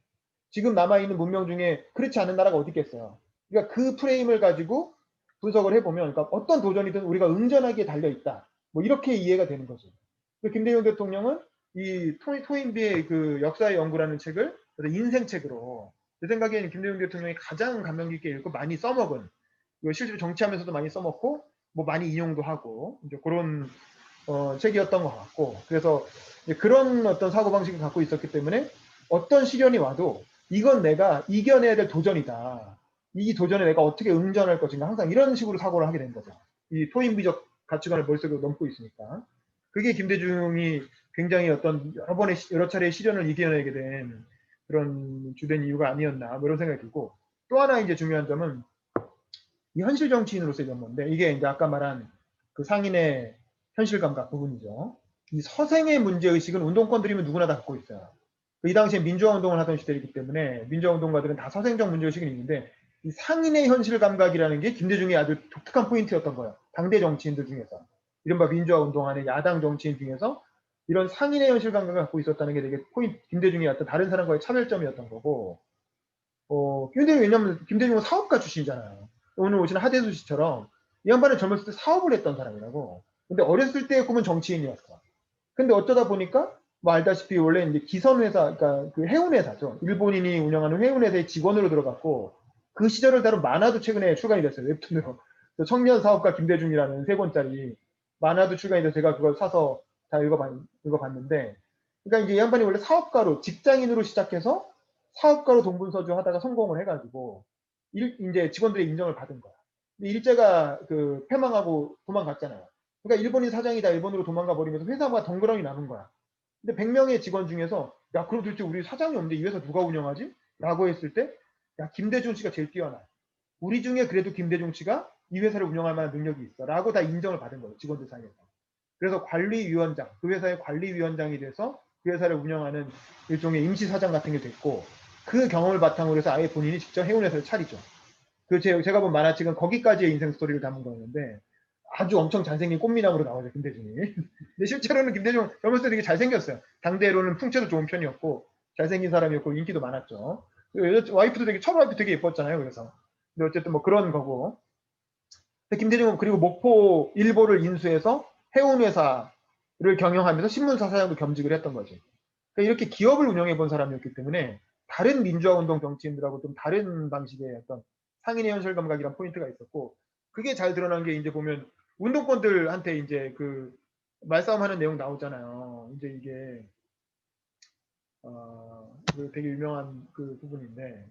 지금 남아있는 문명 중에 그렇지 않은 나라가 어디 있겠어요. 그러니까 그 프레임을 가지고 분석을 해보면 그러니까 어떤 도전이든 우리가 응전하기에 달려있다. 뭐 이렇게 이해가 되는 거죠. 김대중 대통령은 이 토인비의 그 역사의 연구라는 책을 인생책으로 제 생각에는 김대중 대통령이 가장 감명 깊게 읽고 많이 써먹은 실제로 정치하면서도 많이 써먹고 뭐 많이 인용도 하고 이제 그런 책이었던 것 같고 그래서 그런 어떤 사고방식을 갖고 있었기 때문에 어떤 시련이 와도 이건 내가 이겨내야 될 도전이다. 이 도전에 내가 어떻게 응전할 것인가 항상 이런 식으로 사고를 하게 된 거죠. 이 토인비적 가치관을 머릿속에 넘고 있으니까. 그게 김대중이 굉장히 어떤 여러 차례의 시련을 이겨내게 된 그런 주된 이유가 아니었나 뭐 이런 생각이 들고 또 하나 이제 중요한 점은 이 현실 정치인으로서의 면모인데 이게 이제 아까 말한 그 상인의 현실 감각 부분이죠. 이 서생의 문제의식은 운동권들이면 누구나 다 갖고 있어요. 이 당시에 민주화 운동을 하던 시대이기 때문에 민주화 운동가들은 다 서생적 문제의식이 있는데 이 상인의 현실 감각이라는 게 김대중의 아주 독특한 포인트였던 거예요. 당대 정치인들 중에서. 이른바 민주화 운동하는 야당 정치인 중에서 이런 상인의 현실 감각을 갖고 있었다는 게 되게 김대중의 어떤 다른 사람과의 차별점이었던 거고 근데 왜냐면 김대중은 사업가 출신이잖아요. 오늘 오시는 하대수 씨처럼 이 양반은 젊었을 때 사업을 했던 사람이라고. 근데 어렸을 때의 꿈은 정치인이었어. 근데 어쩌다 보니까 뭐 알다시피 원래 이제 기선회사, 그러니까 그 해운회사죠. 일본인이 운영하는 해운회사의 직원으로 들어갔고 그 시절을 다룬 만화도 최근에 출간이 됐어요. 웹툰으로. 청년 사업가 김대중이라는 3권짜리 만화도 출간이 돼서 제가 그걸 사서 다 읽어봤는데 그러니까 이제 이 양반이 원래 사업가로 직장인으로 시작해서 사업가로 동분서주 하다가 성공을 해가지고 이제 직원들의 인정을 받은 거야. 근데 일제가 그 패망하고 도망갔잖아요. 그러니까 일본인 사장이 다 일본으로 도망가 버리면서 회사가 덩그러니 남은 거야. 근데 100명의 직원 중에서 야 그럼 도대체 우리 사장이 없는데 이 회사 누가 운영하지? 라고 했을 때 야 김대중 씨가 제일 뛰어나. 우리 중에 그래도 김대중 씨가 이 회사를 운영할 만한 능력이 있어. 라고 다 인정을 받은 거예요. 직원들 사이에서. 그래서 관리위원장, 그 회사의 관리위원장이 돼서 그 회사를 운영하는 일종의 임시사장 같은 게 됐고 그 경험을 바탕으로 해서 아예 본인이 직접 해운회사를 차리죠. 그 제가 본 만화책은 거기까지의 인생 스토리를 담은 거였는데 아주 엄청 잘생긴 꽃미남으로 나오죠 김대중이. 근데 실제로는 김대중 젊었을 때 되게 잘생겼어요. 당대로는 풍채도 좋은 편이었고 잘생긴 사람이었고 인기도 많았죠. 와이프도 되게 첫 와이프 되게 예뻤잖아요. 그래서 근데 어쨌든 뭐 그런 거고. 근데 김대중은 그리고 목포 일보를 인수해서 해운회사를 경영하면서 신문사 사장도 겸직을 했던 거지. 그러니까 이렇게 기업을 운영해 본 사람이었기 때문에 다른 민주화운동 정치인들하고 좀 다른 방식의 어떤 상인의 현실 감각이란 포인트가 있었고 그게 잘 드러난 게 이제 보면 운동권들한테 이제 그 말싸움하는 내용 나오잖아요. 이제 이게 그 되게 유명한 그 부분인데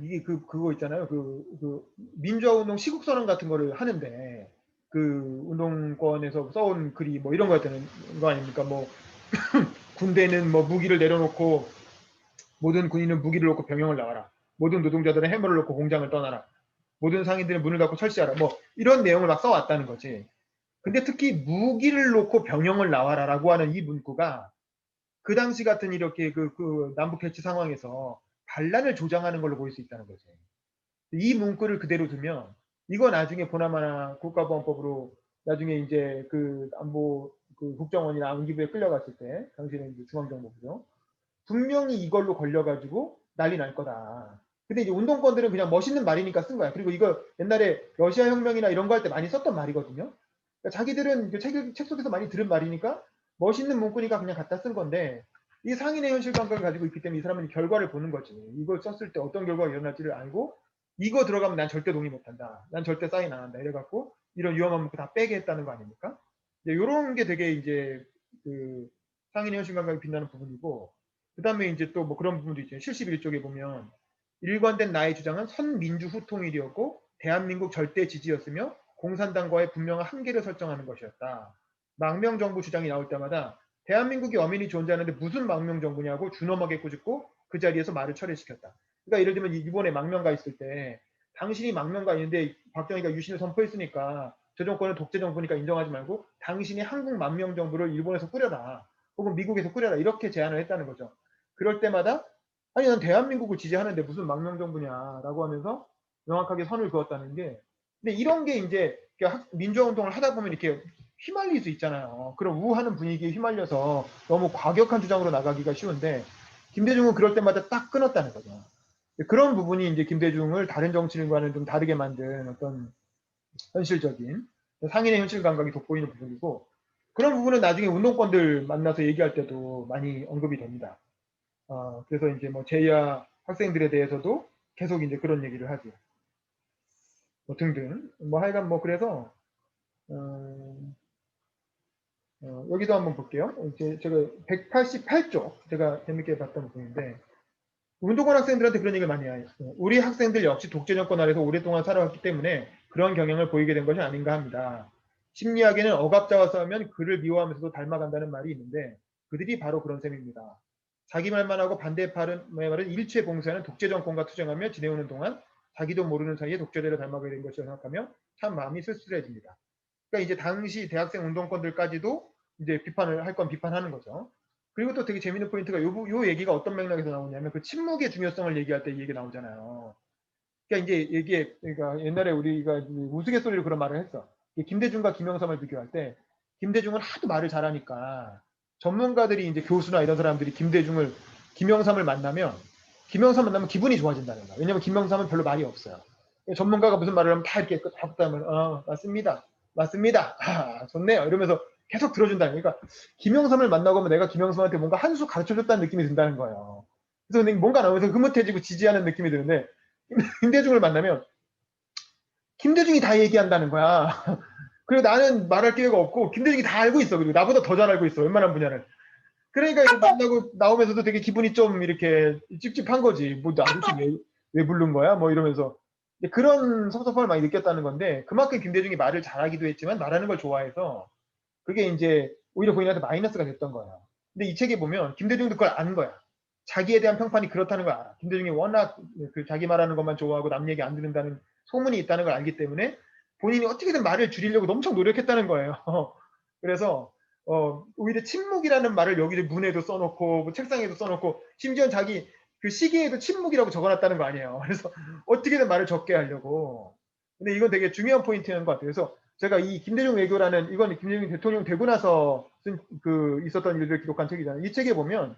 이게 그거 있잖아요. 그 민주화운동 시국선언 같은 거를 하는데 그 운동권에서 써온 글이 뭐 이런 거였다는 거 아닙니까? 뭐 군대는 뭐 무기를 내려놓고 모든 군인은 무기를 놓고 병영을 나가라. 모든 노동자들은 해머를 놓고 공장을 떠나라. 모든 상인들은 문을 닫고 철시하라. 뭐 이런 내용을 막 써왔다는 거지. 근데 특히 무기를 놓고 병영을 나와라라고 하는 이 문구가 그 당시 같은 이렇게 그 남북 해치 상황에서 반란을 조장하는 걸로 보일 수 있다는 거지. 이 문구를 그대로 두면 이거 나중에 보나마나 국가보안법으로 나중에 이제 그 안보 그 국정원이나 안기부에 끌려갔을 때 당시에는 이제 중앙정보부죠. 분명히 이걸로 걸려가지고 난리 날 거다. 근데 이제 운동권들은 그냥 멋있는 말이니까 쓴 거야. 그리고 이거 옛날에 러시아 혁명이나 이런 거 할 때 많이 썼던 말이거든요. 그러니까 자기들은 책 속에서 많이 들은 말이니까 멋있는 문구니까 그냥 갖다 쓴 건데 이 상인의 현실 감각을 가지고 있기 때문에 이 사람은 결과를 보는 거지. 이걸 썼을 때 어떤 결과가 일어날지를 알고 이거 들어가면 난 절대 동의 못한다. 난 절대 사인 안 한다. 이래갖고 이런 위험한 문구 다 빼게 했다는 거 아닙니까? 이런 게 되게 이제 그 상인의 현실 감각이 빛나는 부분이고 그 다음에 이제 또 뭐 그런 부분도 있죠. 71쪽에 보면 일관된 나의 주장은 선민주 후통일이었고 대한민국 절대 지지였으며 공산당과의 분명한 한계를 설정하는 것이었다. 망명정부 주장이 나올 때마다 대한민국이 엄연히 존재하는데 무슨 망명정부냐고 준엄하게 꾸짖고 그 자리에서 말을 철회시켰다. 그러니까 예를 들면 이번에 망명가 있을 때 당신이 망명가 있는데 박정희가 유신을 선포했으니까 저 정권은 독재정부니까 인정하지 말고 당신이 한국 망명정부를 일본에서 꾸려라. 혹은 미국에서 꾸려라. 이렇게 제안을 했다는 거죠. 그럴 때마다 아니 난 대한민국을 지지하는데 무슨 망명정부냐라고 하면서 명확하게 선을 그었다는 게 근데 이런 게 이제 민주화운동을 하다 보면 이렇게 휘말릴 수 있잖아요. 그런 우하는 분위기에 휘말려서 너무 과격한 주장으로 나가기가 쉬운데 김대중은 그럴 때마다 딱 끊었다는 거죠. 그런 부분이 이제 김대중을 다른 정치인과는 좀 다르게 만든 어떤 현실적인 상인의 현실 감각이 돋보이는 부분이고 그런 부분은 나중에 운동권들 만나서 얘기할 때도 많이 언급이 됩니다. 그래서 이제 뭐 제야 학생들에 대해서도 계속 이제 그런 얘기를 하죠. 뭐 등등. 뭐 하여간 뭐 그래서 여기도 한번 볼게요. 이제 제가 188쪽 제가 재밌게 봤던 부분인데 운동권 학생들한테 그런 얘기를 많이 해요. 우리 학생들 역시 독재 정권 아래서 오랫동안 살아왔기 때문에 그런 경향을 보이게 된 것이 아닌가 합니다. 심리학에는 억압자와 싸우면 그를 미워하면서도 닮아간다는 말이 있는데 그들이 바로 그런 셈입니다. 자기 말만 하고 반대말은 일체 봉쇄하는 독재 정권과 투쟁하며 지내오는 동안 자기도 모르는 사이에 독재자를 닮아가게 된 것이라고 생각하며 참 마음이 쓸쓸해집니다. 그러니까 이제 당시 대학생 운동권들까지도 이제 비판을 할 건 비판하는 거죠. 그리고 또 되게 재밌는 포인트가 요 얘기가 어떤 맥락에서 나오냐면 그 침묵의 중요성을 얘기할 때 이 얘기 나오잖아요. 그러니까 이제 이게 그러니까 옛날에 우리가 우스갯소리로 그런 말을 했어. 김대중과 김영삼을 비교할 때 김대중은 하도 말을 잘하니까 전문가들이 이제 교수나 이런 사람들이 김영삼을 만나면 기분이 좋아진다는 거야. 왜냐면 김영삼은 별로 말이 없어요. 전문가가 무슨 말을 하면 다 이렇게 하면 맞습니다. 맞습니다. 좋네요. 이러면서 계속 들어준다는 거야. 그러니까 김영삼을 만나고 하면 내가 김영삼한테 뭔가 한 수 가르쳐줬다는 느낌이 든다는 거예요. 그래서 뭔가 나오면서 흐뭇해지고 지지하는 느낌이 드는데 김대중을 만나면 김대중이 다 얘기한다는 거야. 그리고 나는 말할 기회가 없고 김대중이 다 알고 있어. 그리고 나보다 더 잘 알고 있어. 웬만한 분야를. 그러니까 이거 만나고 나오면서도 되게 기분이 좀 이렇게 찝찝한 거지. 뭐 아저씨 왜 부른 거야? 뭐 이러면서 그런 섭섭함을 많이 느꼈다는 건데 그만큼 김대중이 말을 잘하기도 했지만 말하는 걸 좋아해서 그게 이제 오히려 본인한테 마이너스가 됐던 거예요. 근데 이 책에 보면 김대중도 그걸 아는 거야. 자기에 대한 평판이 그렇다는 걸 알아. 김대중이 워낙 그 자기 말하는 것만 좋아하고 남 얘기 안 듣는다는 소문이 있다는 걸 알기 때문에 본인이 어떻게든 말을 줄이려고 엄청 노력했다는 거예요. 그래서 오히려 침묵이라는 말을 여기를 문에도 써놓고 뭐 책상에도 써놓고 심지어 자기 그 시계에도 침묵이라고 적어놨다는 거 아니에요. 그래서 어떻게든 말을 적게 하려고. 근데 이건 되게 중요한 포인트인 것 같아요. 그래서 제가 이 김대중 외교라는 이건 김대중 대통령 되고 나서 있었던 일들을 기록한 책이잖아요. 이 책에 보면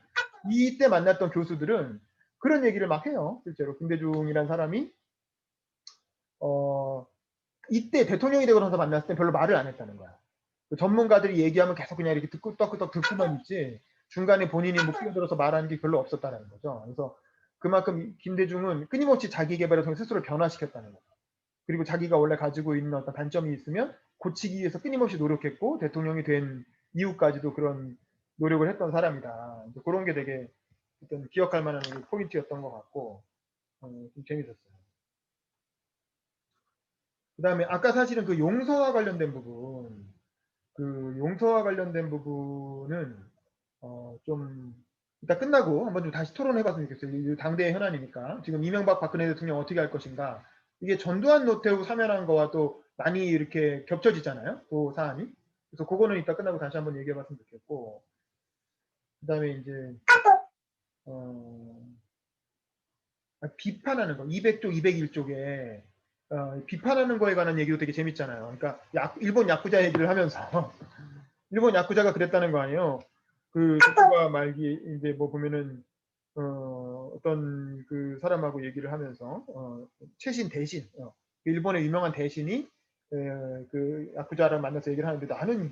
이때 만났던 교수들은 그런 얘기를 막 해요. 실제로 김대중이라는 사람이 이때 대통령이 되고 나서 만났을 때 별로 말을 안 했다는 거야. 전문가들이 얘기하면 계속 그냥 이렇게 끄떡끄떡 듣고만 있지 중간에 본인이 뭐 끼어들어서 말하는 게 별로 없었다는 거죠. 그래서 그만큼 김대중은 끊임없이 자기 개발을 통해 스스로 변화시켰다는 거죠. 그리고 자기가 원래 가지고 있는 어떤 단점이 있으면 고치기 위해서 끊임없이 노력했고 대통령이 된 이후까지도 그런 노력을 했던 사람이다. 그런 게 되게 어떤 기억할 만한 포인트였던 것 같고 좀 재밌었어요. 그 다음에 아까 사실은 그 용서와 관련된 부분은 좀 이따 끝나고 한번 좀 다시 토론해봤으면 좋겠어요. 당대의 현안이니까 지금 이명박 박근혜 대통령 어떻게 할 것인가 이게 전두환 노태우 사면한 거와 또 많이 이렇게 겹쳐지잖아요. 그 사안이. 그래서 그거는 이따 끝나고 다시 한번 얘기해봤으면 좋겠고, 그다음에 이제 비판하는 거 200조, 201쪽에 비판하는 거에 관한 얘기도 되게 재밌잖아요. 그러니까 일본 야쿠자 얘기를 하면서 일본 야쿠자가 그랬다는 거 아니에요. 그 도쿠가 말기 이제 뭐 보면은 어떤 그 사람하고 얘기를 하면서 최신 대신 일본의 유명한 대신이 그 야쿠자를 만나서 얘기를 하는데 나는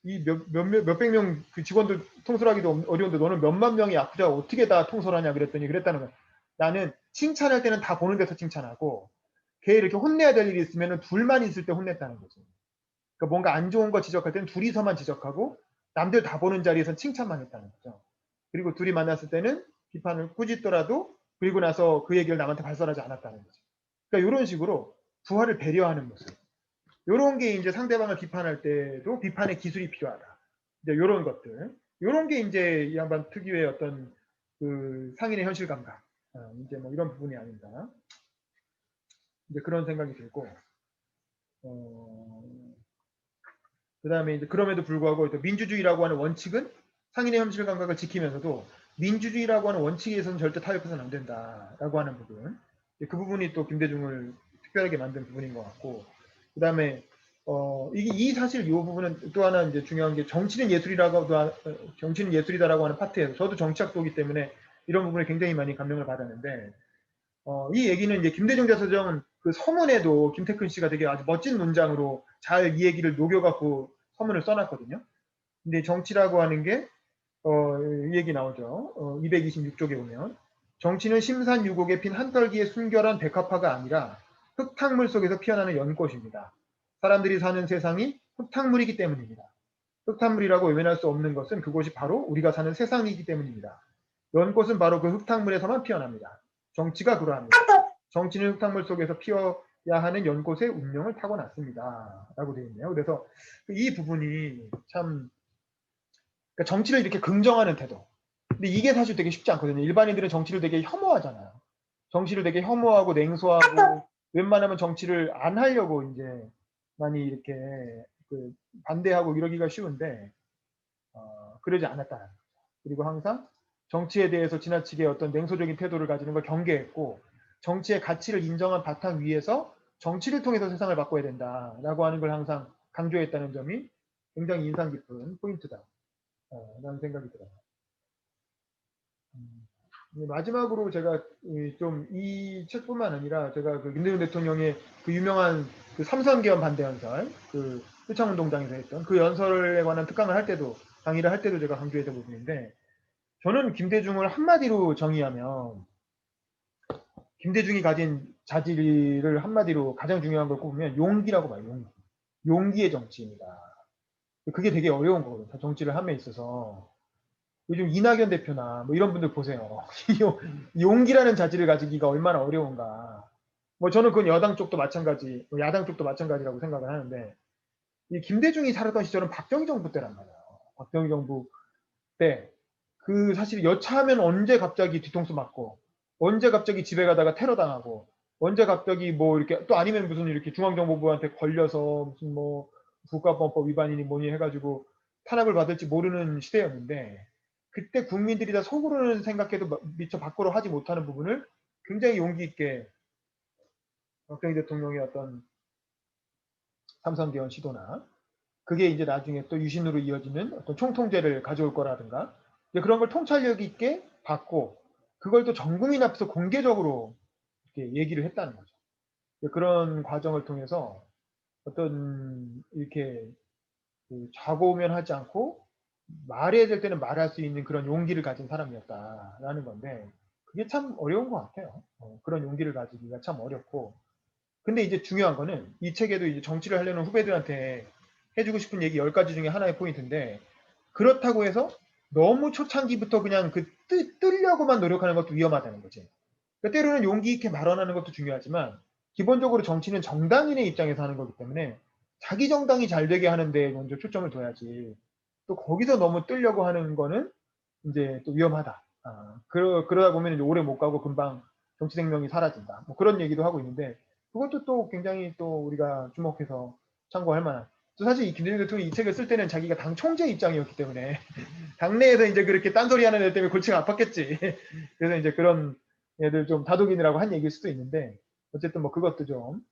이 몇백 명 그 직원들 통솔하기도 어려운데 너는 몇만 명의 야쿠자가 어떻게 다 통솔하냐 그랬더니 그랬다는 거야. 나는 칭찬할 때는 다 보는 데서 칭찬하고 걔 이렇게 혼내야 될 일이 있으면 둘만 있을 때 혼냈다는 거죠. 그러니까 뭔가 안 좋은 거 지적할 때는 둘이서만 지적하고 남들 다 보는 자리에서 칭찬만 했다는 거죠. 그리고 둘이 만났을 때는 비판을 꾸짖더라도 그리고 나서 그 얘기를 남한테 발설하지 않았다는 거죠. 그러니까 이런 식으로 부하를 배려하는 모습. 이런 게 이제 상대방을 비판할 때도 비판의 기술이 필요하다. 이제 이런 것들. 이런 게 이제 이 양반 특유의 어떤 그 상인의 현실 감각. 이제 뭐 이런 부분이 아닌가. 이제 그런 생각이 들고, 그 다음에 이제 그럼에도 불구하고 또 민주주의라고 하는 원칙은 상인의 현실 감각을 지키면서도 민주주의라고 하는 원칙에서는 절대 타협해서는 안 된다라고 하는 부분. 그 부분이 또 김대중을 특별하게 만든 부분인 것 같고, 그 다음에 이 사실 이 부분은 또 하나 이제 중요한 게 정치는 예술이다라고 하는 파트에서 저도 정치학도기 때문에 이런 부분에 굉장히 많이 감명을 받았는데 이 얘기는 이제 김대중 자서전 그 서문에도 김태근 씨가 되게 아주 멋진 문장으로 잘 이 얘기를 녹여갖고 서문을 써놨거든요. 근데 정치라고 하는 게 이 얘기 나오죠. 226쪽에 보면 정치는 심산유곡에 핀 한떨기의 순결한 백합화가 아니라 흙탕물 속에서 피어나는 연꽃입니다. 사람들이 사는 세상이 흙탕물이기 때문입니다. 흙탕물이라고 외면할 수 없는 것은 그곳이 바로 우리가 사는 세상이기 때문입니다. 연꽃은 바로 그 흙탕물에서만 피어납니다. 정치가 그러합니다. 정치는 흙탕물 속에서 피어야 하는 연꽃의 운명을 타고났습니다. 라고 되어 있네요. 그래서 이 부분이 참 그러니까 정치를 이렇게 긍정하는 태도. 근데 이게 사실 되게 쉽지 않거든요. 일반인들은 정치를 되게 혐오하잖아요. 정치를 되게 혐오하고 냉소하고 웬만하면 정치를 안 하려고 이제 많이 이렇게 그 반대하고 이러기가 쉬운데 그러지 않았다는 거죠. 그리고 항상 정치에 대해서 지나치게 어떤 냉소적인 태도를 가지는 걸 경계했고 정치의 가치를 인정한 바탕 위에서 정치를 통해서 세상을 바꿔야 된다라고 하는 걸 항상 강조했다는 점이 굉장히 인상 깊은 포인트다. 라는 생각이 들어요. 마지막으로 제가 좀 이 책뿐만 아니라 제가 그 김대중 대통령의 그 유명한 그 삼선개헌 반대 연설, 그 표창운동장에서 했던 그 연설에 관한 특강을 할 때도 강의를 할 때도 제가 강조했던 부분인데 저는 김대중을 한마디로 정의하면 김대중이 가진 자질을 한마디로 가장 중요한 걸 꼽으면 용기라고 봐요. 용기. 용기의 정치입니다. 그게 되게 어려운 거거든요. 정치를 함에 있어서. 요즘 이낙연 대표나 뭐 이런 분들 보세요. 용기라는 자질을 가지기가 얼마나 어려운가. 뭐 저는 그건 여당 쪽도 마찬가지, 야당 쪽도 마찬가지라고 생각을 하는데 이 김대중이 살았던 시절은 박정희 정부 때란 말이에요. 박정희 정부 때 그 사실 여차하면 언제 갑자기 뒤통수 맞고 언제 갑자기 집에 가다가 테러 당하고 언제 갑자기 뭐 이렇게 또 아니면 무슨 이렇게 중앙정보부한테 걸려서 무슨 뭐 국가보안법 위반이니 뭐니 해가지고 탄압을 받을지 모르는 시대였는데 그때 국민들이 다 속으로는 생각해도 미처 밖으로 하지 못하는 부분을 굉장히 용기 있게 박정희 대통령의 어떤 삼선개헌 시도나 그게 이제 나중에 또 유신으로 이어지는 어떤 총통제를 가져올 거라든가 그런 걸 통찰력 있게 받고 그걸 또 전 국민 앞에서 공개적으로 이렇게 얘기를 했다는 거죠. 그런 과정을 통해서 어떤 이렇게 좌고우면하지 않고 말해야 될 때는 말할 수 있는 그런 용기를 가진 사람이었다라는 건데 그게 참 어려운 것 같아요. 그런 용기를 가지기가 참 어렵고 근데 이제 중요한 거는 이 책에도 이제 정치를 하려는 후배들한테 해주고 싶은 얘기 10가지 중에 하나의 포인트인데 그렇다고 해서 너무 초창기부터 그냥 그 뜨려고만 노력하는 것도 위험하다는 거지. 그러니까 때로는 용기 있게 발언하는 것도 중요하지만 기본적으로 정치는 정당인의 입장에서 하는 거기 때문에 자기 정당이 잘 되게 하는데 먼저 초점을 둬야지. 또 거기서 너무 뜨려고 하는 거는 이제 또 위험하다. 그러다 보면 이제 오래 못 가고 금방 정치 생명이 사라진다. 뭐 그런 얘기도 하고 있는데 그것도 또 굉장히 또 우리가 주목해서 참고할 만한. 또 사실 이 김대중 대통령이 이 책을 쓸 때는 자기가 당 총재 입장이었기 때문에 당내에서 이제 그렇게 딴소리 하는 애 때문에 골치가 아팠겠지. 그래서 이제 그런 애들 좀 다독이느라고 한 얘기일 수도 있는데 어쨌든 뭐 그것도 좀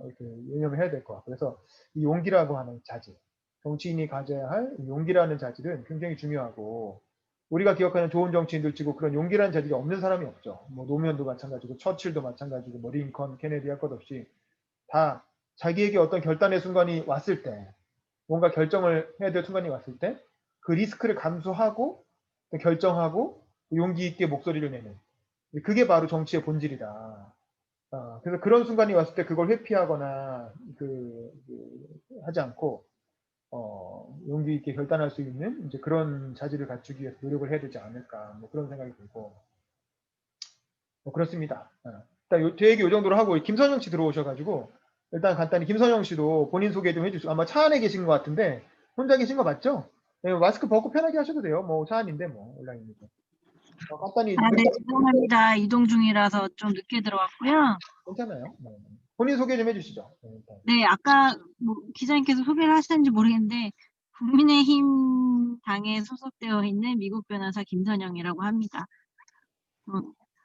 이렇게 유념을 해야 될 것 같고. 그래서 이 용기라고 하는 자질, 정치인이 가져야 할 용기라는 자질은 굉장히 중요하고, 우리가 기억하는 좋은 정치인들 치고 그런 용기라는 자질이 없는 사람이 없죠. 뭐 노무현도 마찬가지고 처칠도 마찬가지고 뭐 링컨, 케네디 할 것 없이 다 자기에게 어떤 결단의 순간이 왔을 때, 뭔가 결정을 해야 될 순간이 왔을 때 그 리스크를 감수하고 결정하고 용기 있게 목소리를 내는, 그게 바로 정치의 본질이다. 그래서 그런 순간이 왔을 때 그걸 회피하거나 하지 않고 용기 있게 결단할 수 있는 이제 그런 자질을 갖추기 위해서 노력을 해야 되지 않을까, 뭐 그런 생각이 들고, 뭐 그렇습니다. 일단 제 얘기 이 정도로 하고 김선영 씨 들어오셔가지고 일단 간단히 김선영 씨도 본인 소개 좀 해주시고, 아마 차 안에 계신 것 같은데 혼자 계신 거 맞죠? 네, 마스크 벗고 편하게 하셔도 돼요. 뭐 차 안인데 뭐 온라인이니까. 간단히 네, 죄송합니다. 이동 중이라서 좀 늦게 들어왔고요. 괜찮아요. 네. 본인 소개 좀 해주시죠. 네, 일단. 네, 아까 뭐 기자님께서 소개를 하셨는지 모르겠는데 국민의힘 당에 소속되어 있는 미국 변호사 김선영이라고 합니다.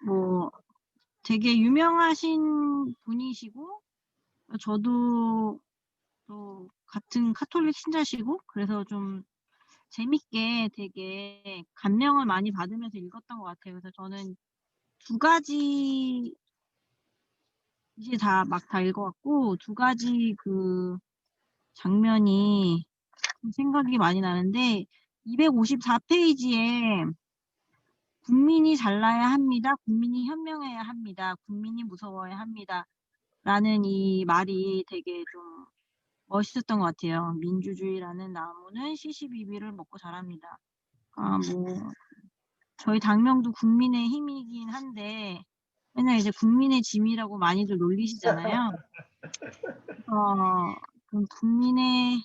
뭐 되게 유명하신 분이시고 저도 또 같은 카톨릭 신자시고 그래서 좀 재밌게 되게 감명을 많이 받으면서 읽었던 것 같아요. 그래서 저는 두 가지 이제 다 막 다 읽어갖고 두 가지 그 장면이 생각이 많이 나는데 254페이지에 국민이 잘나야 합니다. 국민이 현명해야 합니다. 국민이 무서워야 합니다. 라는 이 말이 되게 좀 멋있었던 것 같아요. 민주주의라는 나무는 시시비비를 먹고 자랍니다. 뭐 저희 당명도 국민의 힘이긴 한데 맨날 이제 국민의 짐이라고 많이들 놀리시잖아요. 그럼 국민의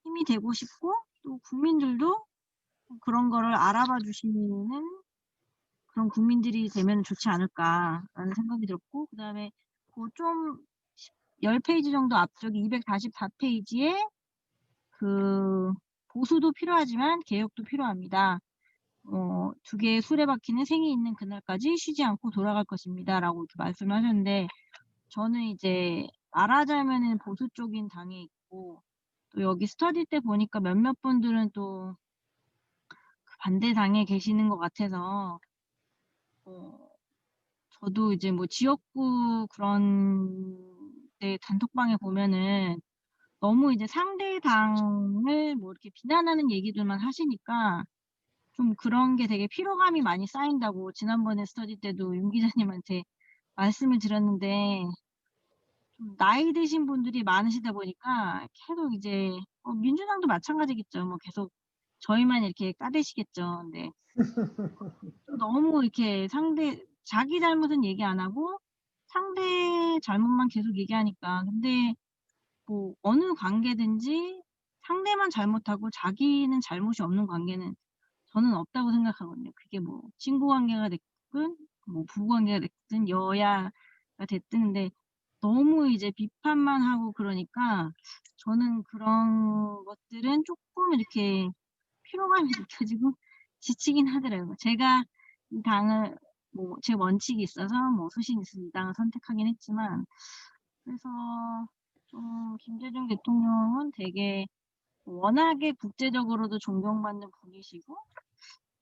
힘이 되고 싶고 또 국민들도 그런 거를 알아봐 주시는 그런 국민들이 되면 좋지 않을까라는 생각이 들었고, 그 다음에 그 좀 10페이지 정도 앞쪽에 244페이지에 그 보수도 필요하지만 개혁도 필요합니다. 두 개의 수레바퀴는 생이 있는 그날까지 쉬지 않고 돌아갈 것입니다. 라고 이렇게 말씀을 하셨는데, 저는 이제 말하자면은 보수 쪽인 당에 있고, 또 여기 스터디 때 보니까 몇몇 분들은 또 그 반대 당에 계시는 것 같아서, 저도 이제 뭐 지역구 그런 데 단톡방에 보면은 너무 이제 상대 당을 뭐 이렇게 비난하는 얘기들만 하시니까 좀 그런 게 되게 피로감이 많이 쌓인다고 지난번에 스터디 때도 윤 기자님한테 말씀을 드렸는데, 좀 나이 드신 분들이 많으시다 보니까 계속 이제 민주당도 마찬가지겠죠. 뭐 계속 저희만 이렇게 까대시겠죠. 근데 좀 너무 이렇게 자기 잘못은 얘기 안 하고 상대 잘못만 계속 얘기하니까. 근데 뭐 어느 관계든지 상대만 잘못하고 자기는 잘못이 없는 관계는 저는 없다고 생각하거든요. 그게 뭐 친구 관계가 됐든 뭐 부부 관계가 됐든 여야가 됐든. 근데 너무 이제 비판만 하고 그러니까 저는 그런 것들은 조금 이렇게 피로감이 느껴지고 지치긴 하더라고요. 제가 이 당을 뭐 제 원칙이 있어서 뭐 소신 있어서 이 당을 선택하긴 했지만, 그래서 좀 김대중 대통령은 되게 워낙에 국제적으로도 존경받는 분이시고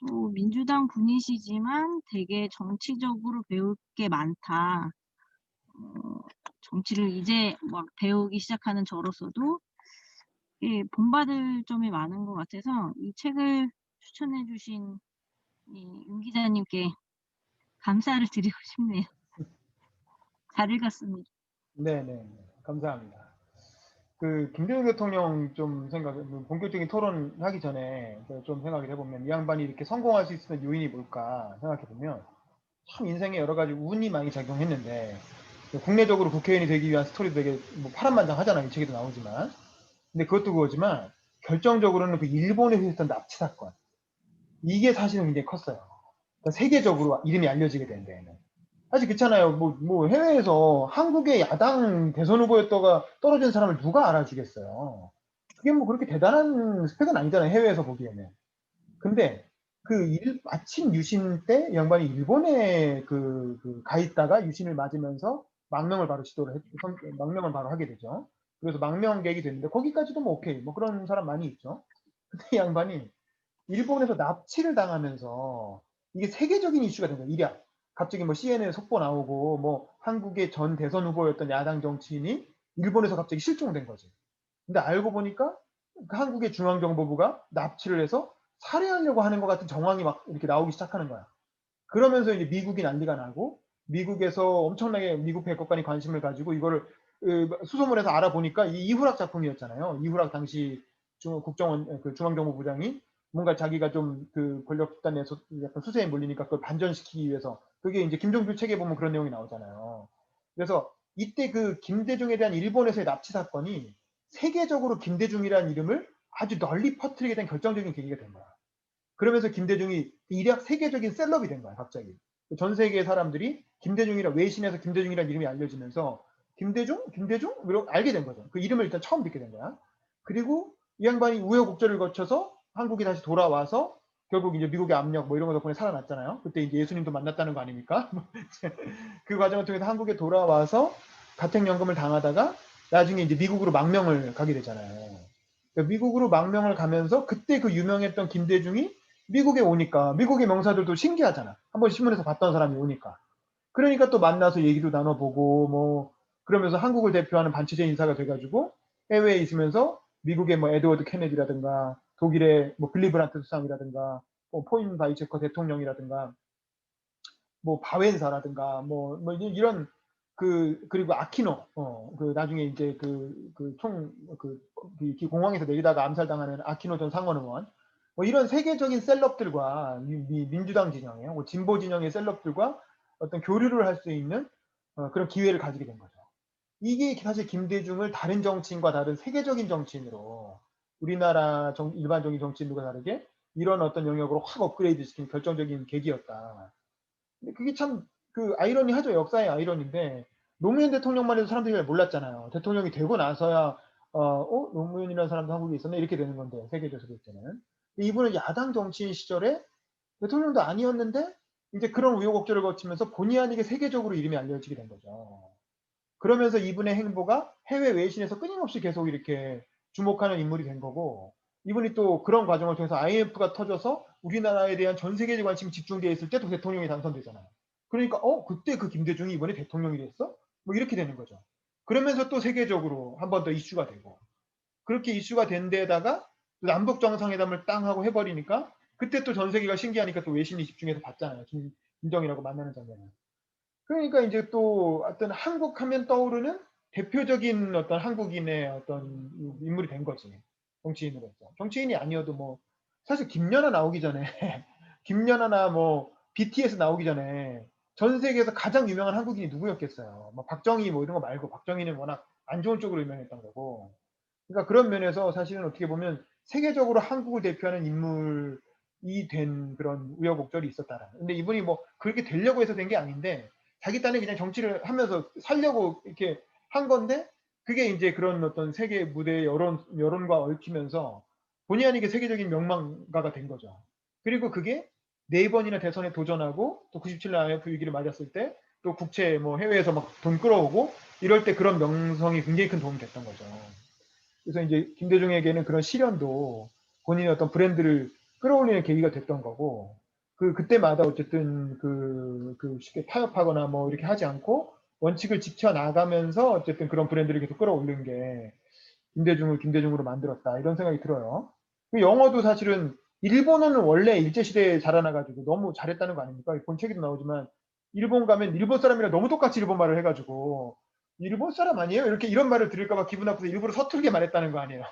또 민주당 분이시지만 되게 정치적으로 배울 게 많다. 정치를 이제 막 배우기 시작하는 저로서도 본받을 점이 많은 것 같아서 이 책을 추천해 주신 윤 기자님께 감사를 드리고 싶네요. 잘 읽었습니다. 네네, 감사합니다. 그 김대중 대통령 좀 본격적인 토론 하기 전에 좀 생각을 해보면, 이 양반이 이렇게 성공할 수 있었던 요인이 뭘까 생각해보면 참 인생에 여러 가지 운이 많이 작용했는데, 국내적으로 국회의원이 되기 위한 스토리도 되게 뭐 파란만장하잖아요. 이 책에도 나오지만. 근데 그것도 그거지만 결정적으로는 그 일본에서 있었던 납치 사건, 이게 사실은 굉장히 컸어요. 그러니까 세계적으로 이름이 알려지게 된 데에는. 사실 그렇잖아요. 뭐 해외에서 한국의 야당 대선 후보였다가 떨어진 사람을 누가 알아주겠어요. 그게 뭐 그렇게 대단한 스펙은 아니잖아요. 해외에서 보기에는. 근데 마침 유신 때 이 양반이 일본에 가 있다가 유신을 맞으면서 망명을 바로 망명을 바로 하게 되죠. 그래서 망명객이 됐는데 거기까지도 뭐 오케이. 뭐 그런 사람 많이 있죠. 근데 이 양반이 일본에서 납치를 당하면서 이게 세계적인 이슈가 된 거예요. 일약 갑자기 뭐 CNN 속보 나오고 뭐 한국의 전 대선 후보였던 야당 정치인이 일본에서 갑자기 실종된 거지. 근데 알고 보니까 그 한국의 중앙정보부가 납치를 해서 살해하려고 하는 것 같은 정황이 막 이렇게 나오기 시작하는 거야. 그러면서 이제 미국이 난리가 나고 미국에서 엄청나게 미국 백악관이 관심을 가지고 이거를 수소문해서 알아보니까 이 이후락 작품이었잖아요. 이후락 당시 국정원 중앙정보부장이 뭔가 자기가 좀 권력 집단에서 약간 수세에 몰리니까 그걸 반전시키기 위해서 그게 이제 김종필 책에 보면 그런 내용이 나오잖아요. 그래서 이때 김대중에 대한 일본에서의 납치 사건이 세계적으로 김대중이라는 이름을 아주 널리 퍼뜨리게 된 결정적인 계기가 된 거야. 그러면서 김대중이 일약 세계적인 셀럽이 된 거야, 갑자기. 전 세계 사람들이 외신에서 김대중이라는 이름이 알려지면서 김대중? 이러고 알게 된 거죠. 그 이름을 일단 처음 듣게 된 거야. 그리고 이 양반이 우여곡절을 거쳐서 한국에 다시 돌아와서 결국 이제 미국의 압력 뭐 이런 거 덕분에 살아났잖아요. 그때 이제 예수님도 만났다는 거 아닙니까? 그 과정을 통해서 한국에 돌아와서 가택연금을 당하다가 나중에 이제 미국으로 망명을 가게 되잖아요. 그러니까 미국으로 망명을 가면서 그때 그 유명했던 김대중이 미국에 오니까 미국의 명사들도 신기하잖아. 한번 신문에서 봤던 사람이 오니까. 그러니까 또 만나서 얘기도 나눠보고 뭐 그러면서 한국을 대표하는 반체제 인사가 돼가지고 해외에 있으면서 미국의 뭐 에드워드 케네디라든가 독일의 뭐 빌리브란트 수상이라든가 뭐 포인 바이체커 대통령이라든가 뭐 바웬사라든가 뭐 이런 그리고 아키노 나중에 이제 공항에서 내리다가 암살당하는 아키노 전 상원 의원 뭐 이런 세계적인 셀럽들과 민주당 진영의 뭐 진보 진영의 셀럽들과 어떤 교류를 할 수 있는 그런 기회를 가지게 된 거죠. 이게 사실 김대중을 다른 정치인과 다른 세계적인 정치인으로 우리나라 일반적인 정치인들과 다르게 이런 어떤 영역으로 확 업그레이드 시킨 결정적인 계기였다. 근데 그게 참 아이러니하죠. 역사의 아이러니인데 노무현 대통령만 해도 사람들이 잘 몰랐잖아요. 대통령이 되고 나서야 노무현이라는 사람도 한국에 있었네 이렇게 되는 건데 세계적으로 볼 때는 이분은 야당 정치인 시절에 대통령도 아니었는데 이제 그런 우여곡절을 거치면서 본의 아니게 세계적으로 이름이 알려지게 된 거죠. 그러면서 이분의 행보가 해외 외신에서 끊임없이 계속 이렇게 주목하는 인물이 된 거고 이분이 또 그런 과정을 통해서 IMF가 터져서 우리나라에 대한 전 세계적 관심이 집중되어 있을 때 또 대통령이 당선되잖아요. 그러니까 그때 그 김대중이 이번에 대통령이 됐어? 뭐 이렇게 되는 거죠. 그러면서 또 세계적으로 한 번 더 이슈가 되고 그렇게 이슈가 된 데에다가 남북 정상회담을 땅 하고 해버리니까 그때 또 전 세계가 신기하니까 또 외신이 집중해서 봤잖아요. 김정일하고 만나는 장면을. 그러니까 이제 또 어떤 한국 하면 떠오르는 대표적인 어떤 한국인의 어떤 인물이 된 거지. 정치인으로서. 정치인이 아니어도 뭐 사실 김연아 나오기 전에 김연아나 뭐 BTS 나오기 전에 전 세계에서 가장 유명한 한국인이 누구였겠어요. 뭐 박정희 뭐 이런 거 말고 박정희는 워낙 안 좋은 쪽으로 유명했던 거고. 그러니까 그런 면에서 사실은 어떻게 보면 세계적으로 한국을 대표하는 인물이 된 그런 우여곡절이 있었다라는. 근데 이분이 뭐 그렇게 되려고 해서 된 게 아닌데 자기 딴에 그냥 정치를 하면서 살려고 이렇게 한 건데 그게 이제 그런 어떤 세계 무대의 여론과 얽히면서 본의 아니게 세계적인 명망가가 된 거죠. 그리고 그게 4번이나 대선에 도전하고 또 97년 IMF 위기를 맞았을 때 또 국채 뭐 해외에서 막 돈 끌어오고 이럴 때 그런 명성이 굉장히 큰 도움이 됐던 거죠. 그래서 이제 김대중에게는 그런 시련도 본인의 어떤 브랜드를 끌어올리는 계기가 됐던 거고 그때마다 어쨌든 쉽게 타협하거나 뭐 이렇게 하지 않고 원칙을 지켜나가면서 어쨌든 그런 브랜드를 계속 끌어올리는 게 김대중을 김대중으로 만들었다 이런 생각이 들어요. 영어도 사실은 일본어는 원래 일제시대에 자라나가지고 너무 잘했다는 거 아닙니까? 본 책에도 나오지만 일본 가면 일본 사람이랑 너무 똑같이 일본 말을 해가지고 일본 사람 아니에요? 이렇게 이런 말을 들을까봐 기분 나빠서 일부러 서툴게 말했다는 거 아니에요.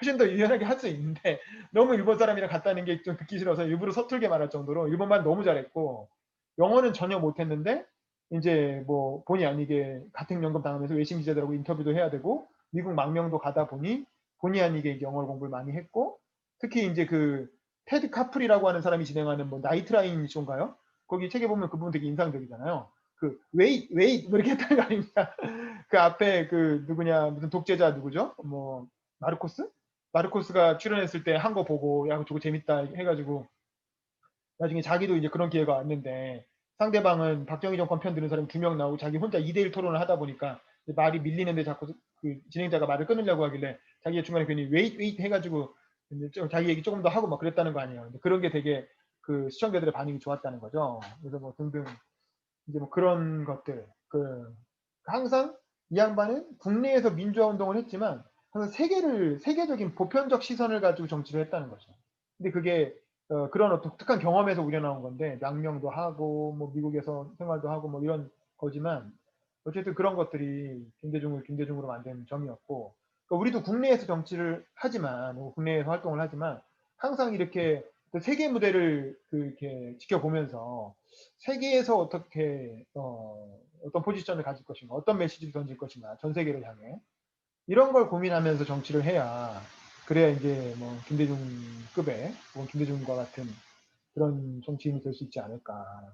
훨씬 더 유연하게 할 수 있는데 너무 일본 사람이랑 같다는 게 좀 듣기 싫어서 일부러 서툴게 말할 정도로 일본말 너무 잘했고 영어는 전혀 못했는데 이제 뭐 본의 아니게 가택연금 당하면서 외신 기자들하고 인터뷰도 해야 되고 미국 망명도 가다 보니 본의 아니게 영어 공부를 많이 했고 특히 이제 테드 카프리라고 하는 사람이 진행하는 뭐 나이트라인 쇼인가요? 거기 책에 보면 그 부분 되게 인상적이잖아요. 그 웨이 뭐 이렇게 했다는 거 아닙니까? 그 앞에 그 누구냐 무슨 독재자 누구죠? 뭐 마르코스가 출연했을 때 한 거 보고 야 저거 재밌다 해가지고 나중에 자기도 이제 그런 기회가 왔는데 상대방은 박정희 정권 편 드는 사람이 2명 나오고 자기 혼자 2대1 토론을 하다 보니까 말이 밀리는데 자꾸 그 진행자가 말을 끊으려고 하길래 자기가 중간에 괜히 웨이트 해가지고 자기 얘기 조금 더 하고 막 그랬다는 거 아니에요. 근데 그런 게 되게 그 시청자들의 반응이 좋았다는 거죠. 그래서 뭐 등등 이제 뭐 그런 것들 항상 이 양반은 국내에서 민주화 운동을 했지만 항상 세계적인 보편적 시선을 가지고 정치를 했다는 거죠. 근데 그게 그런 독특한 경험에서 우려나온 건데 망명도 하고 뭐 미국에서 생활도 하고 뭐 이런 거지만 어쨌든 그런 것들이 김대중으로 만든 점이었고 그러니까 우리도 국내에서 정치를 하지만 국내에서 활동을 하지만 항상 이렇게 세계 무대를 이렇게 지켜보면서 세계에서 어떻게 어떤 포지션을 가질 것인가, 어떤 메시지를 던질 것인가, 전 세계를 향해 이런 걸 고민하면서 정치를 해야 그래야 이제 뭐 김대중급의 혹은 김대중과 같은 그런 정치인이 될 수 있지 않을까.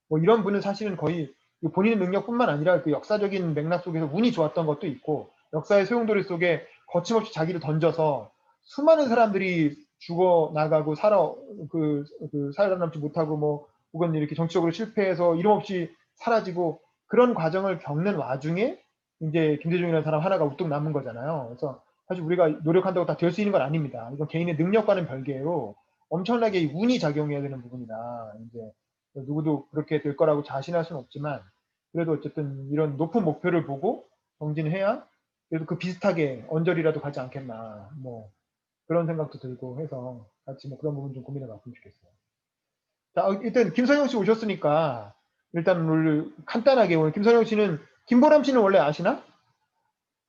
뭐 이런 분은 사실은 거의 본인의 능력뿐만 아니라 그 역사적인 맥락 속에서 운이 좋았던 것도 있고 역사의 소용돌이 속에 거침없이 자기를 던져서 수많은 사람들이 죽어 나가고 살아남지 못하고 뭐 혹은 이렇게 정치적으로 실패해서 이름 없이 사라지고 그런 과정을 겪는 와중에 이제 김대중이라는 사람 하나가 우뚝 남은 거잖아요. 그래서 사실 우리가 노력한다고 다 될 수 있는 건 아닙니다. 이건 개인의 능력과는 별개로 엄청나게 운이 작용해야 되는 부분이다. 이제 누구도 그렇게 될 거라고 자신할 수는 없지만 그래도 어쨌든 이런 높은 목표를 보고 정진해야 그래도 그 비슷하게 언저리라도 가지 않겠나. 뭐 그런 생각도 들고 해서 같이 뭐 그런 부분 좀 고민해 봤으면 좋겠어요. 자, 일단 김선영 씨 오셨으니까 일단 오늘 간단하게 오늘 김선영 씨는 김보람 씨는 원래 아시나?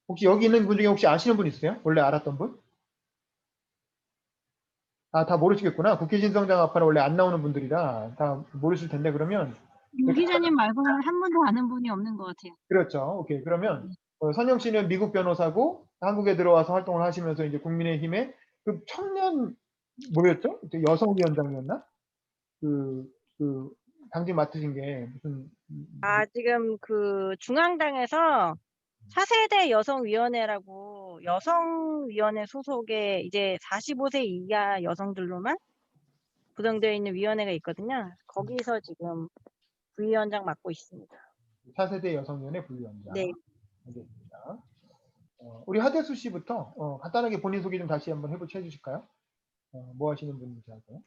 혹시 여기 있는 분 중에 혹시 아시는 분 있으세요? 원래 알았던 분? 아, 다 모르시겠구나. 국회 신성장 앞화는 원래 안 나오는 분들이라 다 모르실 텐데 그러면 윤 기자님 말고는 한 분도 아는 분이 없는 것 같아요. 그렇죠. 오케이. 그러면 선영 씨는 미국 변호사고 한국에 들어와서 활동을 하시면서 이제 국민의힘의 그 청년 뭐였죠? 여성위원장이었나? 그 당직 맡으신 게 무슨 지금 그 중앙당에서 차세대 여성위원회라고 여성위원회 소속의 이제 45세 이하 여성들로만 구성되어 있는 위원회가 있거든요. 거기서 지금 부위원장 맡고 있습니다. 차세대 여성위원회 부위원장. 네. 알겠습니다. 우리 하대수 씨부터 간단하게 본인 소개 좀 다시 한번 해주실까요? 뭐 하시는 분인지 하고.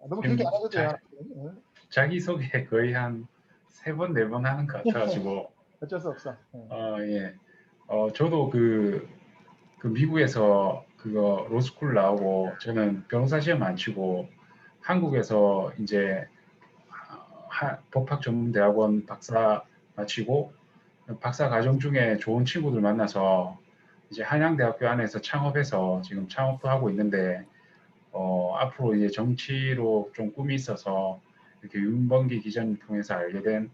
너무 길게 안 하셔도 돼요. 자기소개 거의 한 3번, 4번 하는 것 같아가지고 어쩔 수 없어. 예. 저도 그 미국에서 그거 로스쿨 나오고 저는 변호사 시험 안 치고 한국에서 이제 법학전문대학원 박사 마치고 박사 과정 중에 좋은 친구들 만나서 이제 한양대학교 안에서 창업해서 지금 창업도 하고 있는데 앞으로 이제 정치로 좀 꿈이 있어서 이렇게 윤범기 기자님 통해서 알게 된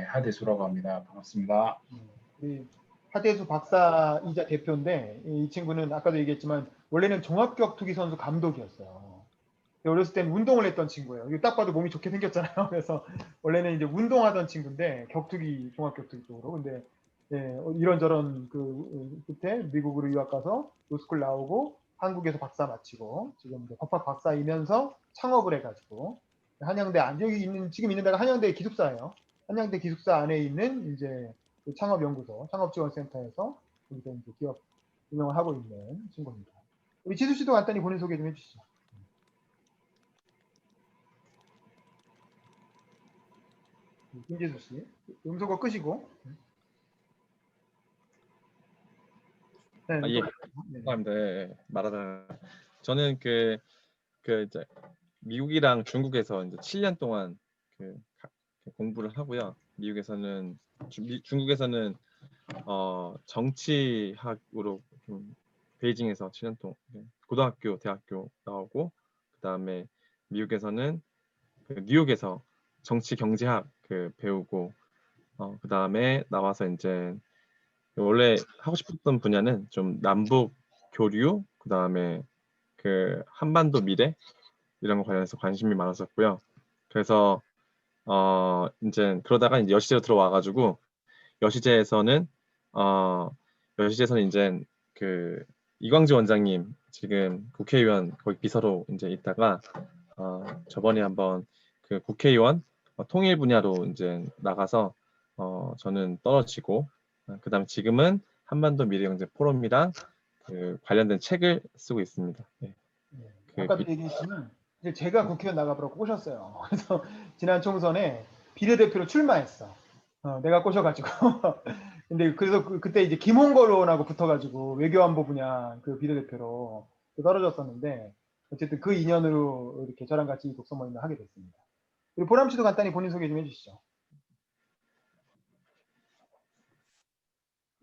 하대수라고 합니다. 반갑습니다. 우리 하대수 박사이자 대표인데 이 친구는 아까도 얘기했지만 원래는 종합격투기 선수 감독이었어요. 어렸을 땐 운동을 했던 친구예요. 이거 딱 봐도 몸이 좋게 생겼잖아요. 그래서 원래는 이제 운동하던 친구인데 종합격투기 쪽으로. 근데 이런저런 끝에 미국으로 유학 가서 로스쿨 나오고 한국에서 박사 마치고 지금 이제 법학 박사이면서 창업을 해가지고 한양대 지금 있는 데가 한양대 기숙사예요. 한양대 기숙사 안에 있는 이제 그 창업연구소, 창업지원센터에서 거기서 이제 기업 운영을 하고 있는 친구입니다. 우리 지수 씨도 간단히 본인 소개 좀 해주시죠. 김재수 씨, 음소거 끄시고. 네, 예, 감사합니다. 말하자. 저는 이제 미국이랑 중국에서 이제 7년 동안 공부를 하고요. 중국에서는 정치학으로 베이징에서 7년 동안 고등학교, 대학교 나오고 그다음에 미국에서는 뉴욕에서 정치 경제학 배우고 그다음에 나와서 이제 원래 하고 싶었던 분야는 좀 남북 교류 그다음에 한반도 미래 이런 거 관련해서 관심이 많았었고요. 그래서 이제 그러다가 이제 여시제로 들어와가지고 여시제에서는 이제 그 이광주 원장님 지금 국회의원 거기 비서로 이제 있다가 저번에 한번 그 국회의원 통일 분야로 이제 나가서 저는 떨어지고 그다음 지금은 한반도 미래경제 포럼이랑 그 관련된 책을 쓰고 있습니다. 네. 아까도 얘기했지만 이제 제가 국회의원 나가보라고 꼬셨어요. 그래서 지난 총선에 비례대표로 출마했어. 내가 꼬셔가지고. 근데 그래서 그때 이제 김홍걸 의원하고 붙어가지고 외교안보 분야 그 비례대표로 떨어졌었는데 어쨌든 그 인연으로 이렇게 저랑 같이 독서 모임을 하게 됐습니다. 그리고 보람 씨도 간단히 본인 소개 좀 해주시죠.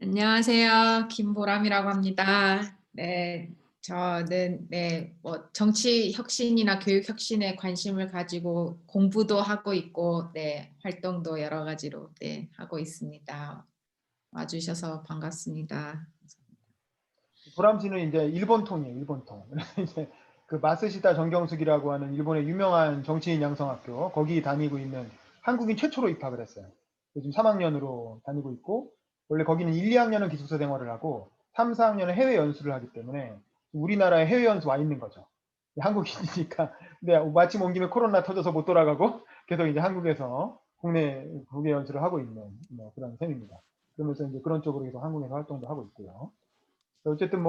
안녕하세요. 김보람이라고 합니다. 네, 저는 뭐 정치 혁신이나 교육 혁신에 관심을 가지고 공부도 하고 있고, 활동도 여러 가지로 하고 있습니다. 와주셔서 반갑습니다. 보람 씨는 이제 일본통이에요, 일본통. 이제 그 마스시다 정경숙이라고 하는 일본의 유명한 정치인 양성학교 거기 다니고 있는 한국인 최초로 입학을 했어요. 요즘 3학년으로 다니고 있고 원래 거기는 1, 2학년은 기숙사 생활을 하고 3, 4학년은 해외 연수를 하기 때문에 우리나라에 해외 연수 와 있는 거죠. 한국인이니까. 근데 마침 온 김에 코로나 터져서 못 돌아가고 계속 이제 한국에서 국내 연수를 하고 있는 그런 셈입니다. 그러면서 이제 그런 쪽으로 계속 한국에서 활동도 하고 있고요. 어쨌든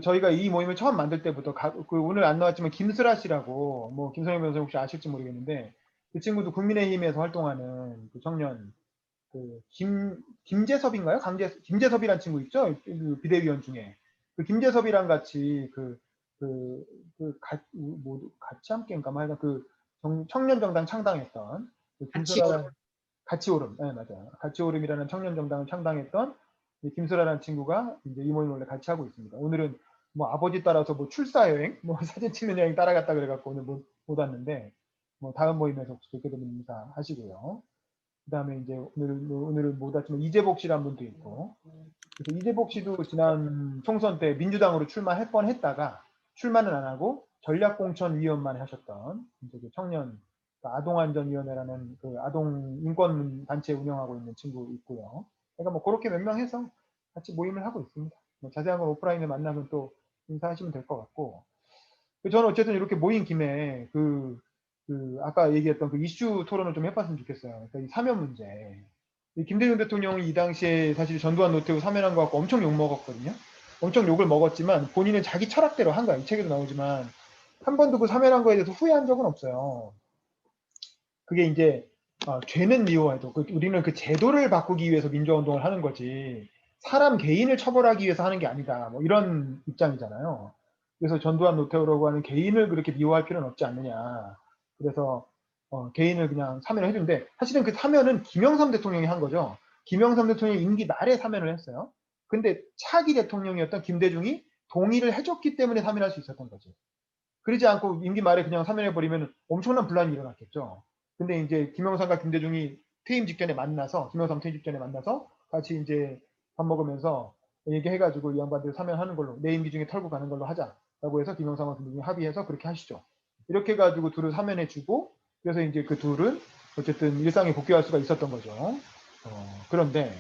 저희가 이 모임을 처음 만들 때부터 오늘 안 나왔지만 김슬아 씨라고 김성현 변호사 혹시 아실지 모르겠는데 그 친구도 국민의힘에서 활동하는 그 청년 김재섭인가요? 김재섭이란 친구 있죠? 그 비대위원 중에 그 김재섭이랑 같이 같이 함께인가 말이야 그 청년 정당 창당했던 그 김슬아라는 같이오름, 네, 맞아요. 같이오름이라는 청년 정당을 창당했던 김슬아라는 친구가 이제 이 모임을 원래 같이 하고 있습니다. 오늘은 아버지 따라서 출사 여행, 사진 찍는 여행 따라갔다 그래갖고 오늘 못 왔는데 다음 모임에서 혹시 뵙게 되면 인사하시고요. 그다음에 이제 오늘은 못 왔지만 이재복 씨라는 분도 있고, 그래서 이재복 씨도 지난 총선 때 민주당으로 출마할 뻔했다가 출마는 안 하고 전략공천위원만 하셨던 이제 그 청년 아동안전위원회라는 그 아동 인권 단체 운영하고 있는 친구 있고요. 그러니까 그렇게 몇 명 해서 같이 모임을 하고 있습니다. 자세한 건 오프라인에 만나면 또 인사하시면 될 것 같고, 저는 어쨌든 이렇게 모인 김에 아까 얘기했던 그 이슈 토론을 좀 해봤으면 좋겠어요. 그러니까 이 사면 문제. 김대중 대통령이 이 당시에 사실 전두환 노태우 사면한 거 갖고 엄청 욕 먹었거든요. 엄청 욕을 먹었지만 본인은 자기 철학대로 한 거야. 이 책에도 나오지만 한 번도 그 사면한 거에 대해서 후회한 적은 없어요. 그게 이제 죄는 미워해도 우리는 그 제도를 바꾸기 위해서 민주화운동을 하는 거지 사람 개인을 처벌하기 위해서 하는 게 아니다. 이런 입장이잖아요. 그래서 전두환 노태우라고 하는 개인을 그렇게 미워할 필요는 없지 않느냐. 그래서 개인을 그냥 사면을 해주는데 사실은 그 사면은 김영삼 대통령이 한 거죠. 김영삼 대통령이 임기 말에 사면을 했어요. 근데 차기 대통령이었던 김대중이 동의를 해줬기 때문에 사면할 수 있었던 거지. 그러지 않고 임기 말에 그냥 사면해버리면 엄청난 분란이 일어났겠죠. 근데 이제 김영삼과 김대중이 김영삼 퇴임 직전에 만나서 같이 이제 밥 먹으면서 얘기해가지고 이 양반들 사면하는 걸로 내 임기 중에 털고 가는 걸로 하자라고 해서 김영삼과 김대중이 합의해서 그렇게 하시죠. 이렇게 해가지고 둘을 사면해주고 그래서 이제 그 둘은 어쨌든 일상에 복귀할 수가 있었던 거죠. 그런데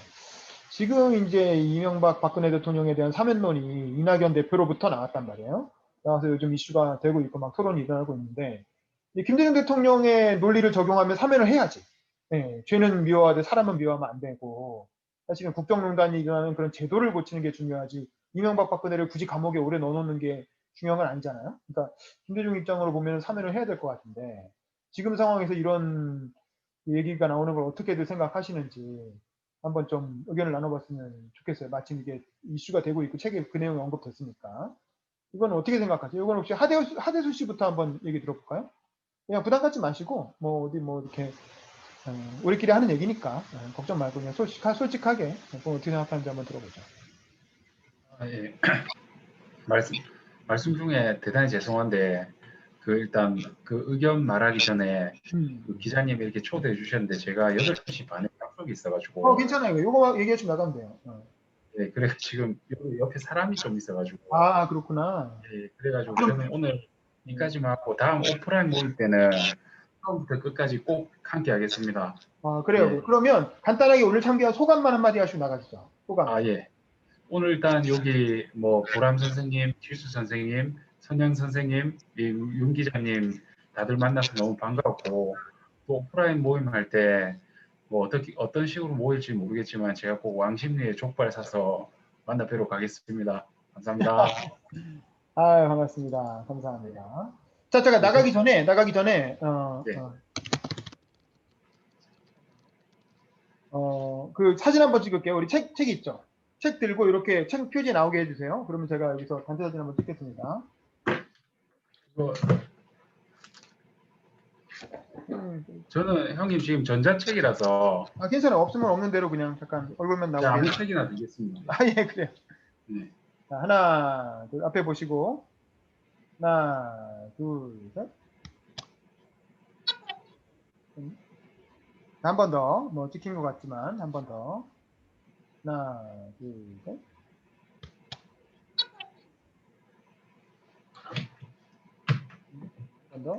지금 이제 이명박 박근혜 대통령에 대한 사면론이 이낙연 대표로부터 나왔단 말이에요. 나와서 요즘 이슈가 되고 있고 막 토론이 일어나고 있는데 김대중 대통령의 논리를 적용하면 사면을 해야지. 네, 죄는 미워하되 사람은 미워하면 안 되고 사실은 국정농단이 일어나는 그런 제도를 고치는 게 중요하지 이명박 박근혜를 굳이 감옥에 오래 넣어놓는 게 중요한 건 아니잖아요. 그러니까 김대중 입장으로 보면 사면을 해야 될 것 같은데 지금 상황에서 이런 얘기가 나오는 걸 어떻게들 생각하시는지 한번 좀 의견을 나눠봤으면 좋겠어요. 마침 이게 이슈가 되고 있고 책에 그 내용이 언급됐으니까. 이건 어떻게 생각하세요? 이건 혹시 하대수 씨부터 한번 얘기 들어볼까요? 그냥 부담 갖지 마시고 이렇게 우리끼리 하는 얘기니까 걱정 말고 그냥 솔직하게 어떻게 생각하는지 한번 들어보죠. 예. 말씀 중에 대단히 죄송한데 일단 그 의견 말하기 전에 그 기자님이 이렇게 초대해 주셨는데 제가 8시 반에 약속이 있어가지고 괜찮아요. 이거 얘기해주면 나가면 돼요. 네, 그래서 지금 옆에 사람이 좀 있어가지고 그렇구나. 네, 그래가지고 저는 오늘 여기까지만 하고 다음 오프라인 모임 때는 처음부터 끝까지 꼭 함께 하겠습니다. 아, 그래요. 예. 그러면 간단하게 오늘 참가한 소감만 한마디 하시고 나가시죠. 소감. 아, 예. 오늘 일단 여기 뭐 보람 선생님, 칠수 선생님, 선영 선생님, 윤 기자님 다들 만나서 너무 반가웠고 또 오프라인 모임할 때 뭐 어떤 식으로 모일지 모르겠지만 제가 꼭 왕십리에 족발 사서 만나 뵈러 가겠습니다. 감사합니다. 아, 반갑습니다. 감사합니다. 자, 제가 나가기 전에 네. 그 사진 한번 찍을게요. 우리 책이 있죠? 책 들고 이렇게 책 표지 나오게 해주세요. 그러면 제가 여기서 단체 사진 한번 찍겠습니다. 그거 저는 형님 지금 전자책이라서 아, 괜찮아요. 없으면 없는 대로 그냥 잠깐 얼굴만 나오게. 아무 책이나 되겠습니다. 아, 예, 그래요. 네. 자, 하나, 둘, 앞에 보시고. 하나, 둘, 셋. 한 번 더. 뭐 찍힌 것 같지만 한 번 더. 하나, 둘, 셋. 한 번 더.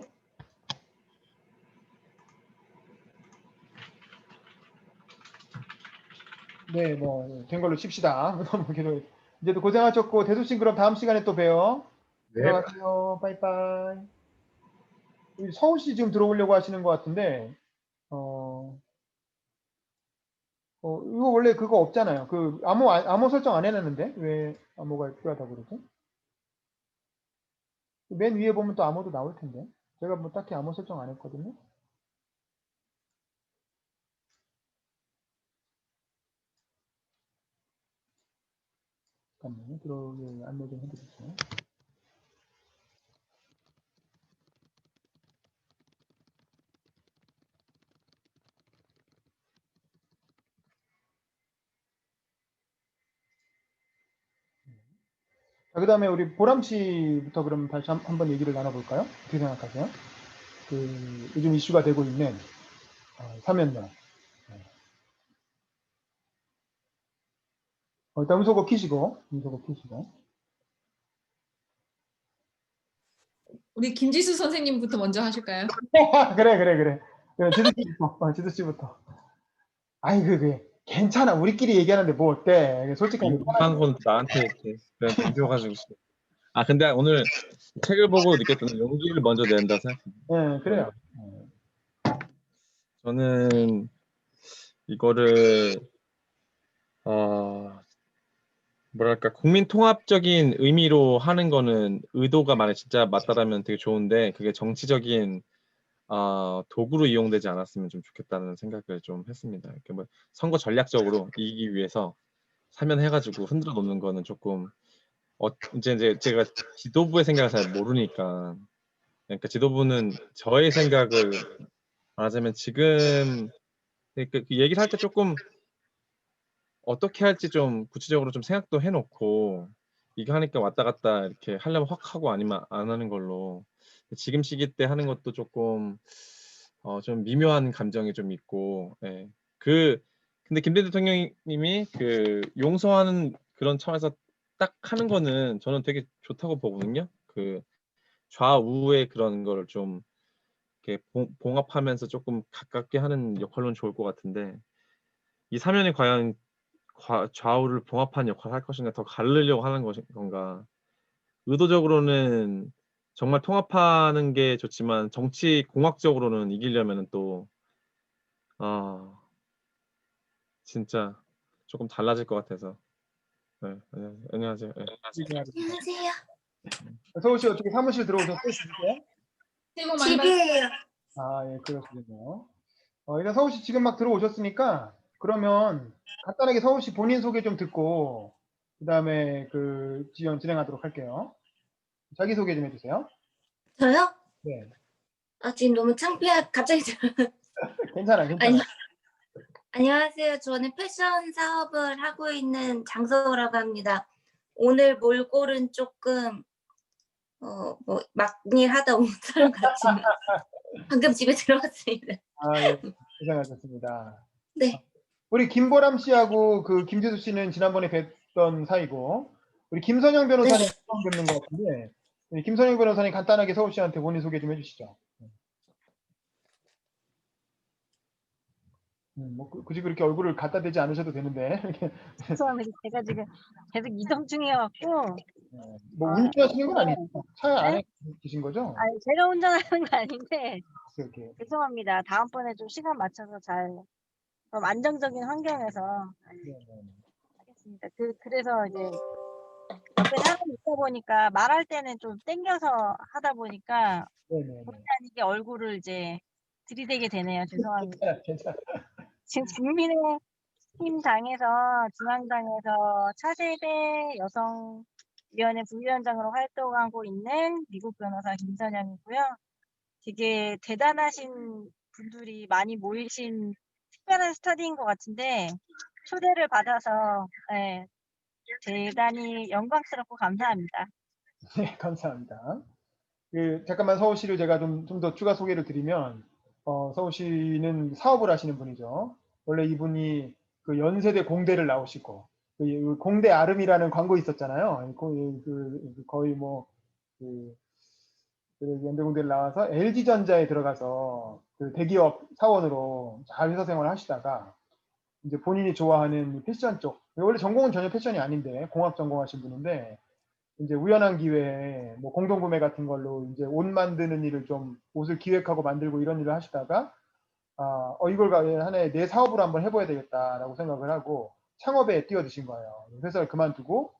네, 뭐 된 걸로 칩시다. 너무 계속 이제도 고생하셨고 대수씨 그럼 다음 시간에 또 봬요. 네. 들어가세요. 빠이빠이. 우리 서울씨 지금 들어오려고 하시는 것 같은데 이거 원래 그거 없잖아요. 그 암호 설정 안 해놨는데 왜 암호가 필요하다고 그러지? 맨 위에 보면 또 암호도 나올 텐데 제가 뭐 딱히 암호 설정 안 했거든요. 잠깐만요. 들어오게 안내 좀 해드릴게요. 자, 그 다음에 우리 보람 씨부터 그럼 다시 한번 얘기를 나눠볼까요? 어떻게 생각하세요? 그 요즘 이슈가 되고 있는 사면령. 일단 음소거 키시고. 우리 김지수 선생님부터 먼저 하실까요? 그래. 지수 씨부터. 아이, 그게 괜찮아. 우리끼리 얘기하는데 뭐 어때? 솔직하게. 한 건 나한테 이렇게 그냥 비벼가지고. 아 근데 오늘 책을 보고 느꼈던 용기를 먼저 낸다 생각합니다. 네, 그래요. 저는 이거를 뭐랄까 국민 통합적인 의미로 하는 거는 의도가 만약 진짜 맞다라면 되게 좋은데 그게 정치적인 도구로 이용되지 않았으면 좀 좋겠다는 생각을 좀 했습니다. 이렇게 뭐 선거 전략적으로 이기기 위해서 사면해가지고 흔들어 놓는 거는 조금 이제 제가 지도부의 생각을 잘 모르니까 그러니까 지도부는 저의 생각을 말하자면 지금 그 얘기를 할 때 조금 어떻게 할지 좀 구체적으로 좀 생각도 해놓고 이거 하니까 왔다 갔다 이렇게 하려면 확 하고 아니면 안 하는 걸로 지금 시기 때 하는 것도 조금 좀 미묘한 감정이 좀 있고 예. 근데 김대중 대통령님이 그 용서하는 그런 차원에서 딱 하는 거는 저는 되게 좋다고 보거든요. 그 좌우의 그런 거를 좀 이렇게 봉합하면서 조금 가깝게 하는 역할로는 좋을 것 같은데 이 사면이 과연 좌우를 봉합한 역할을 할 것인가 더 가르려고 하는 건가 의도적으로는 정말 통합하는 게 좋지만 정치 공학적으로는 이기려면 또 진짜 조금 달라질 것 같아서 네, 안녕하세요. 네. 안녕하세요. 서울씨 어떻게 사무실 들어오셨어요? 새해 복 많이 받으세요. 집이에요. 아, 예, 그러시군요. 일단 서울씨 지금 막 들어오셨으니까 그러면 간단하게 서울씨 본인 소개 좀 듣고 그 다음에 그 진행하도록 할게요. 자기소개 좀 해주세요. 저요? 네. 지금 너무 갑자기 괜찮아. 아니, 안녕하세요. 저는 패션 사업을 하고 있는 장서우라고 합니다. 오늘 몰골은 조금 뭐 막일 하다 온 사람 같지만 방금 집에 들어왔습니다. 예, 고생하셨습니다. 네. 우리 김보람 씨하고 그 김재수 씨는 지난번에 뵀던 사이고 우리 김선영 변호사님 처음 뵙는 것 같은데 김선영 변호사님 간단하게 서울 씨한테 본인 소개 좀 해주시죠. 뭐 굳이 그렇게 얼굴을 갖다 대지 않으셔도 되는데 이렇게 죄송합니다. 제가 지금 계속 이동 중이어갖고. 뭐 아, 운전하시는 건 네. 아니죠? 차 네? 안에 계신 거죠? 아니, 제가 운전하는 거 아닌데, 이렇게. 죄송합니다. 다음번에 좀 시간 맞춰서 좀 안정적인 환경에서 네, 하겠습니다. 그래서 이제 옆에 사람이 있다 보니까 말할 때는 좀 땡겨서 하다 보니까 네, 네, 네. 본의 아니게 얼굴을 이제 들이대게 되네요. 죄송합니다. 괜찮아. 지금 국민의힘 당에서 중앙당에서 차세대 여성위원회 부위원장으로 활동하고 있는 미국 변호사 김선영이고요. 되게 대단하신 분들이 많이 모이신 특별한 스터디인 것 같은데 초대를 받아서 네, 대단히 영광스럽고 감사합니다. 네, 감사합니다. 잠깐만 서울시를 제가 좀 더 추가 소개를 드리면, 서울시는 사업을 하시는 분이죠. 원래 이분이 그 연세대 공대를 나오시고, 그 공대 아름이라는 광고 있었잖아요. 거의 뭐, 그 연대공대를 나와서 LG전자에 들어가서 그 대기업 사원으로 잘 회사 생활을 하시다가, 이제 본인이 좋아하는 패션 쪽, 원래 전공은 전혀 패션이 아닌데, 공학 전공하신 분인데, 이제 우연한 기회에 뭐 공동구매 같은 걸로 이제 옷 만드는 일을 좀 옷을 기획하고 만들고 이런 일을 하시다가 이걸 하나의 내 사업으로 한번 해봐야 되겠다라고 생각을 하고 창업에 뛰어드신 거예요. 회사를 그만두고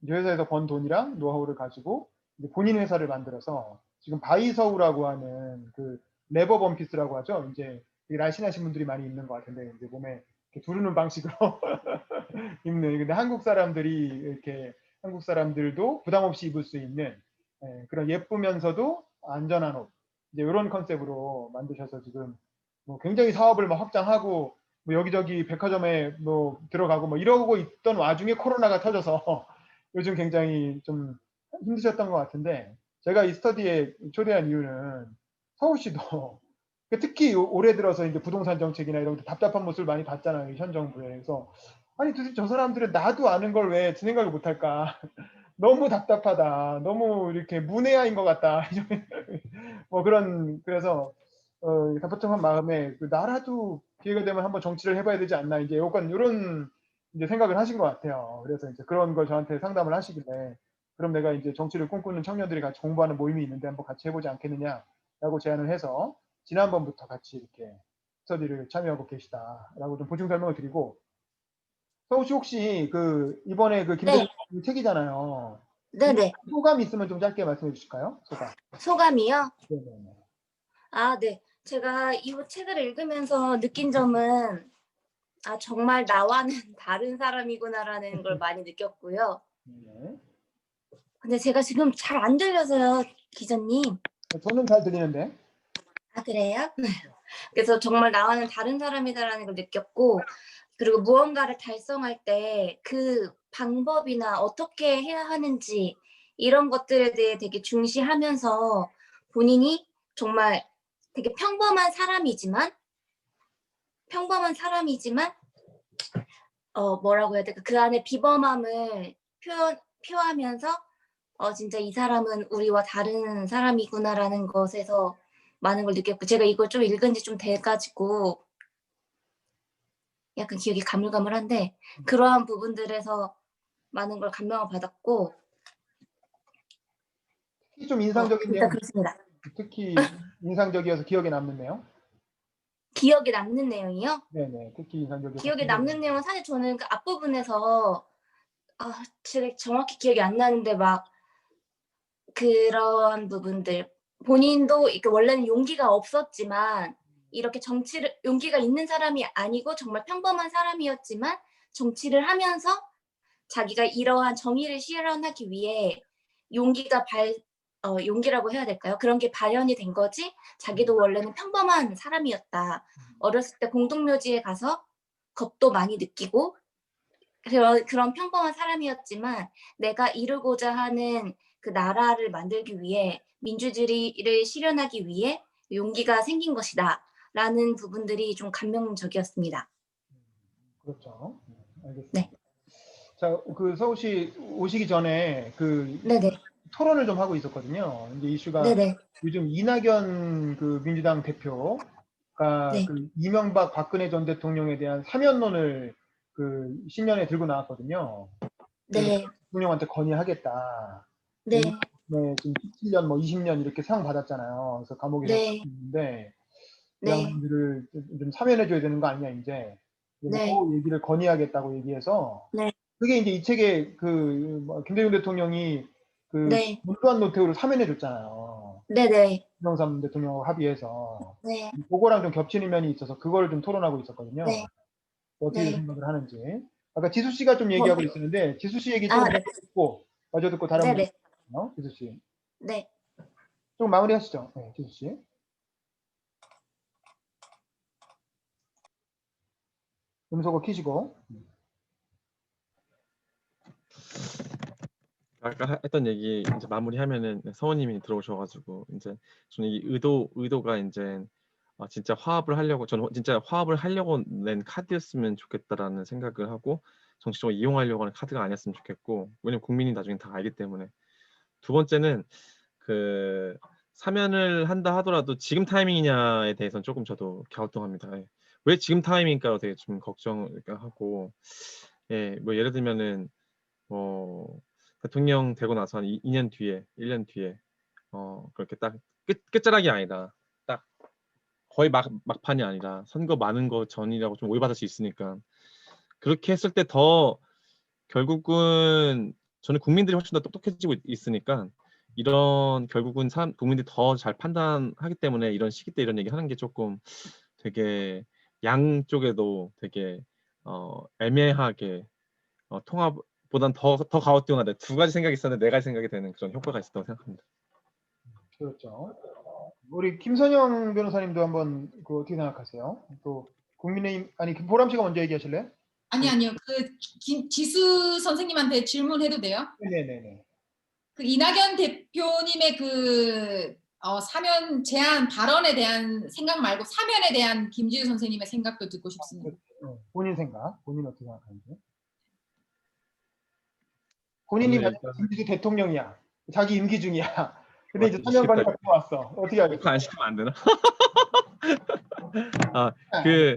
이제 회사에서 번 돈이랑 노하우를 가지고 이제 본인 회사를 만들어서 지금 바이서우라고 하는 그 레버 범피스라고 하죠. 이제 되게 날씬하신 분들이 많이 입는 것 같은데 이제 몸에 이렇게 두르는 방식으로 입는. 근데 한국 사람들도 부담 없이 입을 수 있는 그런 예쁘면서도 안전한 옷 이제 이런 컨셉으로 만드셔서 지금 뭐 굉장히 사업을 뭐 확장하고 뭐 여기저기 백화점에 뭐 들어가고 뭐 이러고 있던 와중에 코로나가 터져서 요즘 굉장히 좀 힘드셨던 것 같은데 제가 이 스터디에 초대한 이유는 서울시도 특히 올해 들어서 이제 부동산 정책이나 이런 데 답답한 모습을 많이 봤잖아요. 현 정부에. 그래서 아니 도대체 저 사람들은 나도 아는 걸 왜 생각을 못할까? 너무 답답하다. 너무 이렇게 문외한인 것 같다. 뭐 그래서 답답한 마음에 나라도 기회가 되면 한번 정치를 해봐야 되지 않나 이제 약간 이런 이제 생각을 하신 것 같아요. 그래서 이제 그런 걸 저한테 상담을 하시길래 그럼 내가 이제 정치를 꿈꾸는 청년들이 같이 공부하는 모임이 있는데 한번 같이 해보지 않겠느냐라고 제안을 해서 지난번부터 같이 이렇게 스터디를 참여하고 계시다라고 좀 보충 설명을 드리고 서우씨 혹시 이번에 김 네. 대표님 책이잖아요. 네네. 소감 있으면 좀 짧게 말씀해 주실까요? 소감. 소감이요? 네네네. 네. 제가 이 책을 읽으면서 느낀 점은 정말 나와는 다른 사람이구나라는 걸 많이 느꼈고요. 네. 근데 제가 지금 잘 안 들려서요, 기자님. 저는 잘 들리는데. 그래요? 그래서 정말 나와는 다른 사람이다라는 걸 느꼈고 그리고 무언가를 달성할 때 그 방법이나 어떻게 해야 하는지 이런 것들에 대해 되게 중시하면서 본인이 정말 되게 평범한 사람이지만 뭐라고 해야 될까? 그 안에 비범함을 표하면서 진짜 이 사람은 우리와 다른 사람이구나라는 것에서 많은 걸 느꼈고 제가 이걸 좀 읽은 지 좀 돼가지고 약간 기억이 가물가물한데 그러한 부분들에서 많은 걸 감명을 받았고 특히 좀 인상적인 일단 내용, 그렇습니다. 특히 인상적이어서 기억에 남는 내용? 기억에 남는 내용이요? 네네. 특히 인상적이어서 기억에 남는 내용은 사실 저는 그 앞부분에서 제가 정확히 기억이 안 나는데 막 그런 부분들 본인도 이렇게 원래는 용기가 없었지만 이렇게 정치를 용기가 있는 사람이 아니고 정말 평범한 사람이었지만 정치를 하면서 자기가 이러한 정의를 실현하기 위해 용기라고 해야 될까요? 그런 게 발현이 된 거지 자기도 원래는 평범한 사람이었다. 어렸을 때 공동묘지에 가서 겁도 많이 느끼고 그런 평범한 사람이었지만 내가 이루고자 하는 그 나라를 만들기 위해 민주주의를 실현하기 위해 용기가 생긴 것이다. 라는 부분들이 좀 감명적이었습니다. 그렇죠. 알겠습니다. 네. 자, 서울시 오시기 전에 네네. 토론을 좀 하고 있었거든요. 이제 이슈가 네네. 요즘 이낙연 민주당 대표 그러니까 네. 그 이명박 박근혜 전 대통령에 대한 사면론을 그 신년에 들고 나왔거든요. 네. 대통령한테 건의하겠다. 네. 네, 지금 17년 뭐 20년 이렇게 상 받았잖아요. 그래서 감옥에서 네. 있는데 이 네. 양반들을 좀 사면해줘야 되는 거 아니냐 이제. 네. 그 얘기를 건의하겠다고 얘기해서 네. 그게 이제 이 책에 그 김대중 대통령이 그 네. 전두환 노태우를 사면해줬잖아요. 네네. 김영삼 대통령하고 합의해서 네. 그거랑 좀 겹치는 면이 있어서 그걸 좀 토론하고 있었거든요. 네. 어떻게 네. 생각을 하는지. 아까 지수 씨가 좀 얘기하고 있었는데 지수 씨 얘기 좀 아, 먼저 듣고 마저 듣고 다른 분 네네. 지수 씨. 네. 좀 마무리하시죠. 네, 지수 씨. 음소거 키시고. 아까 했던 얘기 이제 마무리하면은 성우님이 들어오셔가지고 이제 저는 이 의도가 이제 진짜 화합을 하려고 저는 진짜 화합을 하려고 낸 카드였으면 좋겠다라는 생각을 하고 정치적으로 이용하려고 하는 카드가 아니었으면 좋겠고 왜냐면 국민이 나중에 다 알기 때문에 두 번째는 그 사면을 한다 하더라도 지금 타이밍이냐에 대해서는 조금 저도 갸우뚱합니다. 예. 왜 지금 타이밍일까요? 되게 좀 걱정하고 뭐 예를 들면은 대통령 되고 나서 한 2년 뒤에 1년 뒤에 그렇게 딱 끝자락이 아니라 딱 거의 막판이 아니라 선거 많은 거 전이라고 좀 오해받을 수 있으니까 그렇게 했을 때 더 결국은 저는 국민들이 훨씬 더 똑똑해지고 있으니까 이런 결국은 국민들이 더 잘 판단하기 때문에 이런 시기 때 이런 얘기 하는 게 조금 되게 양쪽에도 되게 애매하게 통합보단 더 가오띠용하다 두 가지 생각이 있었는데 네 가지 생각이 되는 그런 효과가 있었다고 생각합니다. 그렇죠. 우리 김선영 변호사님도 한번 그 어떻게 생각하세요? 또 국민의힘 아니 보람 씨가 먼저 얘기하실래요? 아니요. 그 지수 선생님한테 질문해도 돼요? 네네네. 그 이낙연 대표님의 그 사면 제안 발언에 대한 생각 말고 사면에 대한 김지우 선생님의 생각도 듣고 싶습니다. 네, 본인 생각, 본인 어떻게 생각하는지. 본인이 저는 만약 일단 김지수 대통령이야, 자기 임기 중이야. 근데 이제 맞습니다. 사면관이 갖고 왔어. 어떻게 하겠어? 안 시키면 안 되나? 그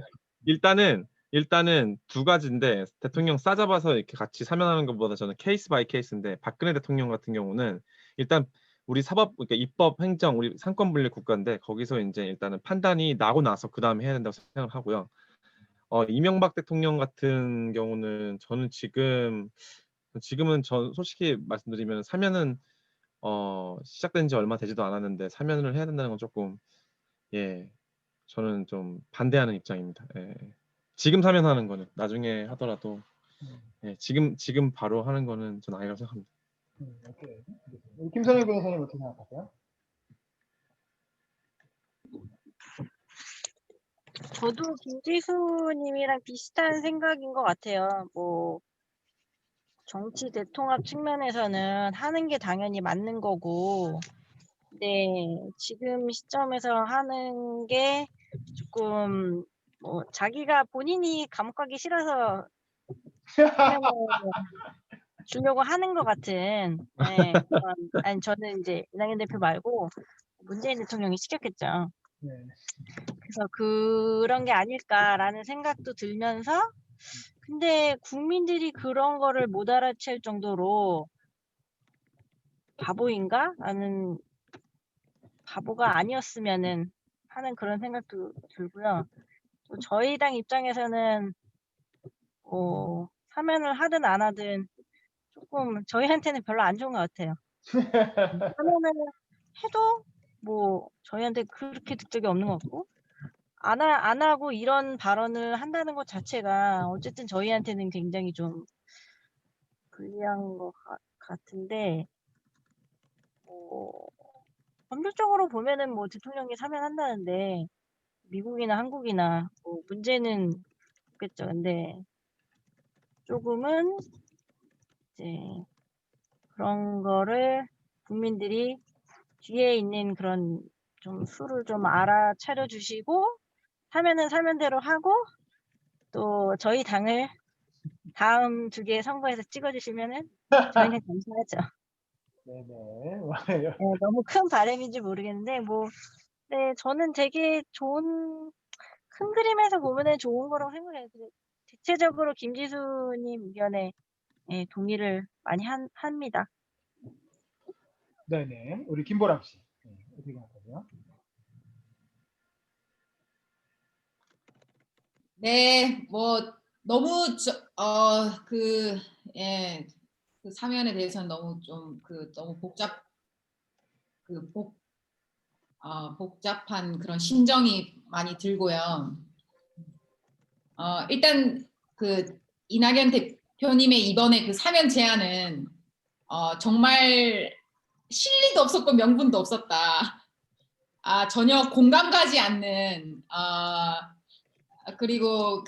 일단은 두 가지인데 대통령 싸잡아서 이렇게 같이 사면하는 것보다 저는 케이스 바이 케이스인데 박근혜 대통령 같은 경우는 일단 우리 사법 그러니까 입법 행정 우리 상권 분립 국가인데 거기서 이제 일단은 판단이 나고 나서 그 다음에 해야 된다고 생각을 하고요. 이명박 대통령 같은 경우는 저는 지금은 저 솔직히 말씀드리면 사면은 시작된 지 얼마 되지도 않았는데 사면을 해야 된다는 건 조금 저는 좀 반대하는 입장입니다. 지금 사면하는 거는 나중에 하더라도 지금 바로 하는 거는 전 아니라고 생각합니다. 오케이. 김선영 변호사님 어떻게 생각하세요? 저도 김지수님이랑 비슷한 생각인 것 같아요. 뭐 정치 대통합 측면에서는 하는 게 당연히 맞는 거고, 근데 지금 시점에서 하는 게 조금 뭐 자기가 본인이 감옥 가기 싫어서 사면을 주려고 하는 것 같은 아니 저는 이제 이낙연 대표 말고 문재인 대통령이 시켰겠죠. 네. 그래서 그런 게 아닐까라는 생각도 들면서 근데 국민들이 그런 거를 못 알아챌 정도로 바보인가? 라는 바보가 아니었으면은 하는 그런 생각도 들고요. 또 저희 당 입장에서는 사면을 하든 안 하든 조금 저희한테는 별로 안 좋은 것 같아요. 사면을 해도 뭐 저희한테 그렇게 득적이 없는 것 같고 안 하고 이런 발언을 한다는 것 자체가 어쨌든 저희한테는 굉장히 좀 불리한 것 같은데 법률적으로 보면은 뭐 대통령이 사면한다는데 미국이나 한국이나 뭐 문제는 없겠죠. 근데 조금은 이제 그런 거를 국민들이 뒤에 있는 그런 좀 수를 좀 알아차려 주시고 사면은 사면대로 하고 또 저희 당을 다음 두 개의 선거에서 찍어주시면은 저희는 감사하죠. 네네. 너무 큰 바람인지 모르겠는데 네, 저는 되게 좋은 큰 그림에서 보면은 좋은 거라고 생각해요. 근데 대체적으로 김지수님 의견에 예, 동의를 많이 합니다. 네네. 우리 김보람 씨. 네, 어떻게 생각하세요? 네, 뭐 너무 예, 그 사면에 대해서는 너무 좀 너무 그 복, 복잡한 그런 심정이 많이 들고요. 일단 그 이낙연 대표님의 이번에 그 사면 제안은 정말 실리도 없었고 명분도 없었다. 전혀 공감 가지 않는 그리고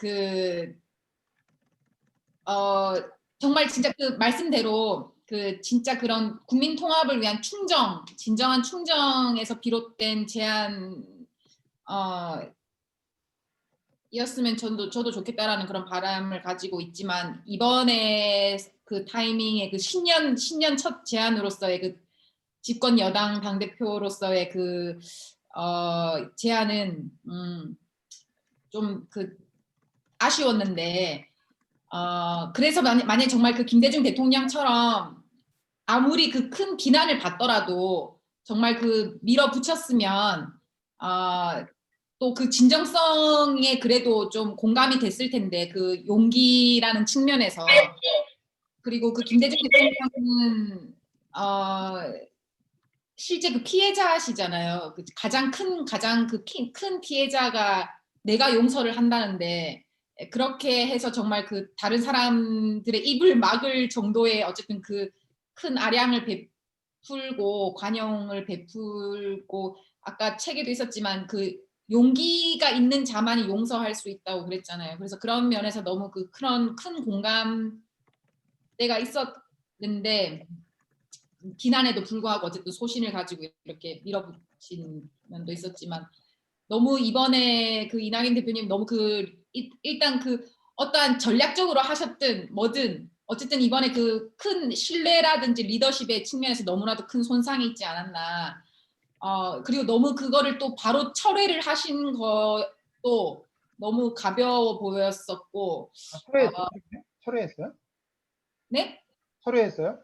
정말 진짜 그 말씀대로 그 진짜 그런 국민 통합을 위한 충정, 진정한 충정에서 비롯된 제안 이었으면 저도 좋겠다라는 그런 바람을 가지고 있지만 이번에 그 타이밍에 그 신년 첫 제안으로서의 그 집권 여당 당대표로서의 제안은 좀 아쉬웠는데 그래서 만약 정말 그 김대중 대통령처럼 아무리 그 큰 비난을 받더라도 정말 밀어붙였으면 또 그 진정성에 그래도 좀 공감이 됐을 텐데 그 용기라는 측면에서 그리고 그 김대중 대통령은 실제 그 피해자시잖아요. 가장 큰 피해자가 내가 용서를 한다는데 그렇게 해서 정말 그 다른 사람들의 입을 막을 정도의 어쨌든 그 큰 아량을 베풀고 관용을 베풀고 아까 책에도 있었지만 그 용기가 있는 자만이 용서할 수 있다고 그랬잖아요. 그래서 그런 면에서 너무 그런 큰 공감대가 있었는데 비난에도 불구하고 어쨌든 소신을 가지고 이렇게 밀어붙인 면도 있었지만 너무 이번에 그 이낙연 대표님 너무 일단 어떠한 전략적으로 하셨든 뭐든 어쨌든 이번에 그 큰 신뢰라든지 리더십의 측면에서 너무나도 큰 손상이 있지 않았나. 그리고 너무 그거를 또 바로 철회를 하신 것도 너무 가벼워 보였었고. 철회했어요? 네? 철회했어요?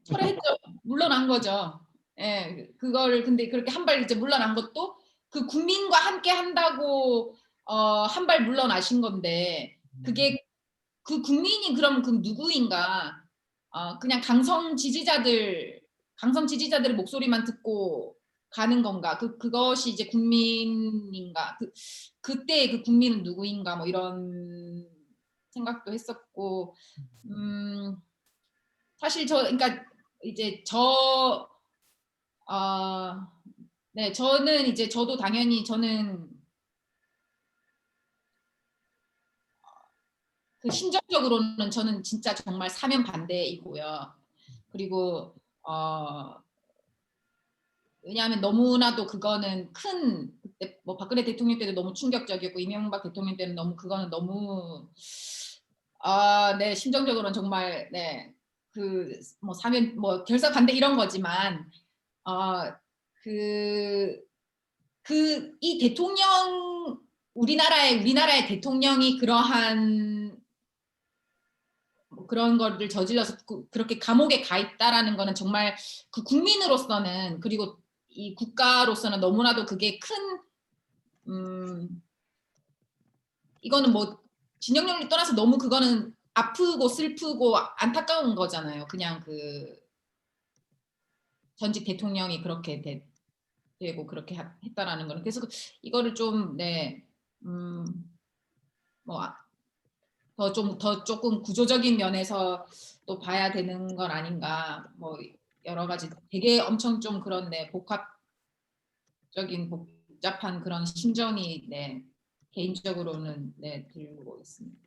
철회했죠. 물러난 거죠. 예, 그걸 근데 그렇게 한 발 이제 물러난 것도 그 국민과 함께 한다고 한 발 물러나신 건데 그게 그 국민이 그럼 누구인가? 그냥 강성 지지자들의 목소리만 듣고 가는 건가? 그것이 이제 국민인가? 그때 그 국민은 누구인가? 뭐 이런 생각도 했었고, 사실 그러니까 이제 네, 저도 당연히 저는 심정적으로는 저는 진짜 정말 사면 반대이고요. 그리고 왜냐하면 너무나도 그거는 그때 뭐 박근혜 대통령 때도 너무 충격적이었고 이명박 대통령 때는 그거는 너무 네, 심정적으로는 정말 네, 뭐 사면 뭐 결사 반대 이런 거지만 이 대통령 우리나라의 대통령이 그런 거를 저질러서 그렇게 감옥에 가 있다라는 거는 정말 그 국민으로서는 그리고 이 국가로서는 너무나도 그게 이거는 뭐 진영률을 떠나서 너무 그거는 아프고 슬프고 안타까운 거잖아요. 그냥 전직 대통령이 그렇게 되고 그렇게 했다라는 거는 그래서 이거를 좀 네, 뭐 더 조금 구조적인 면에서 또 봐야 되는 건 아닌가. 뭐 여러 가지 되게 엄청 좀 그런데 복잡한 그런 심정이 네, 개인적으로는 네, 들고 있습니다.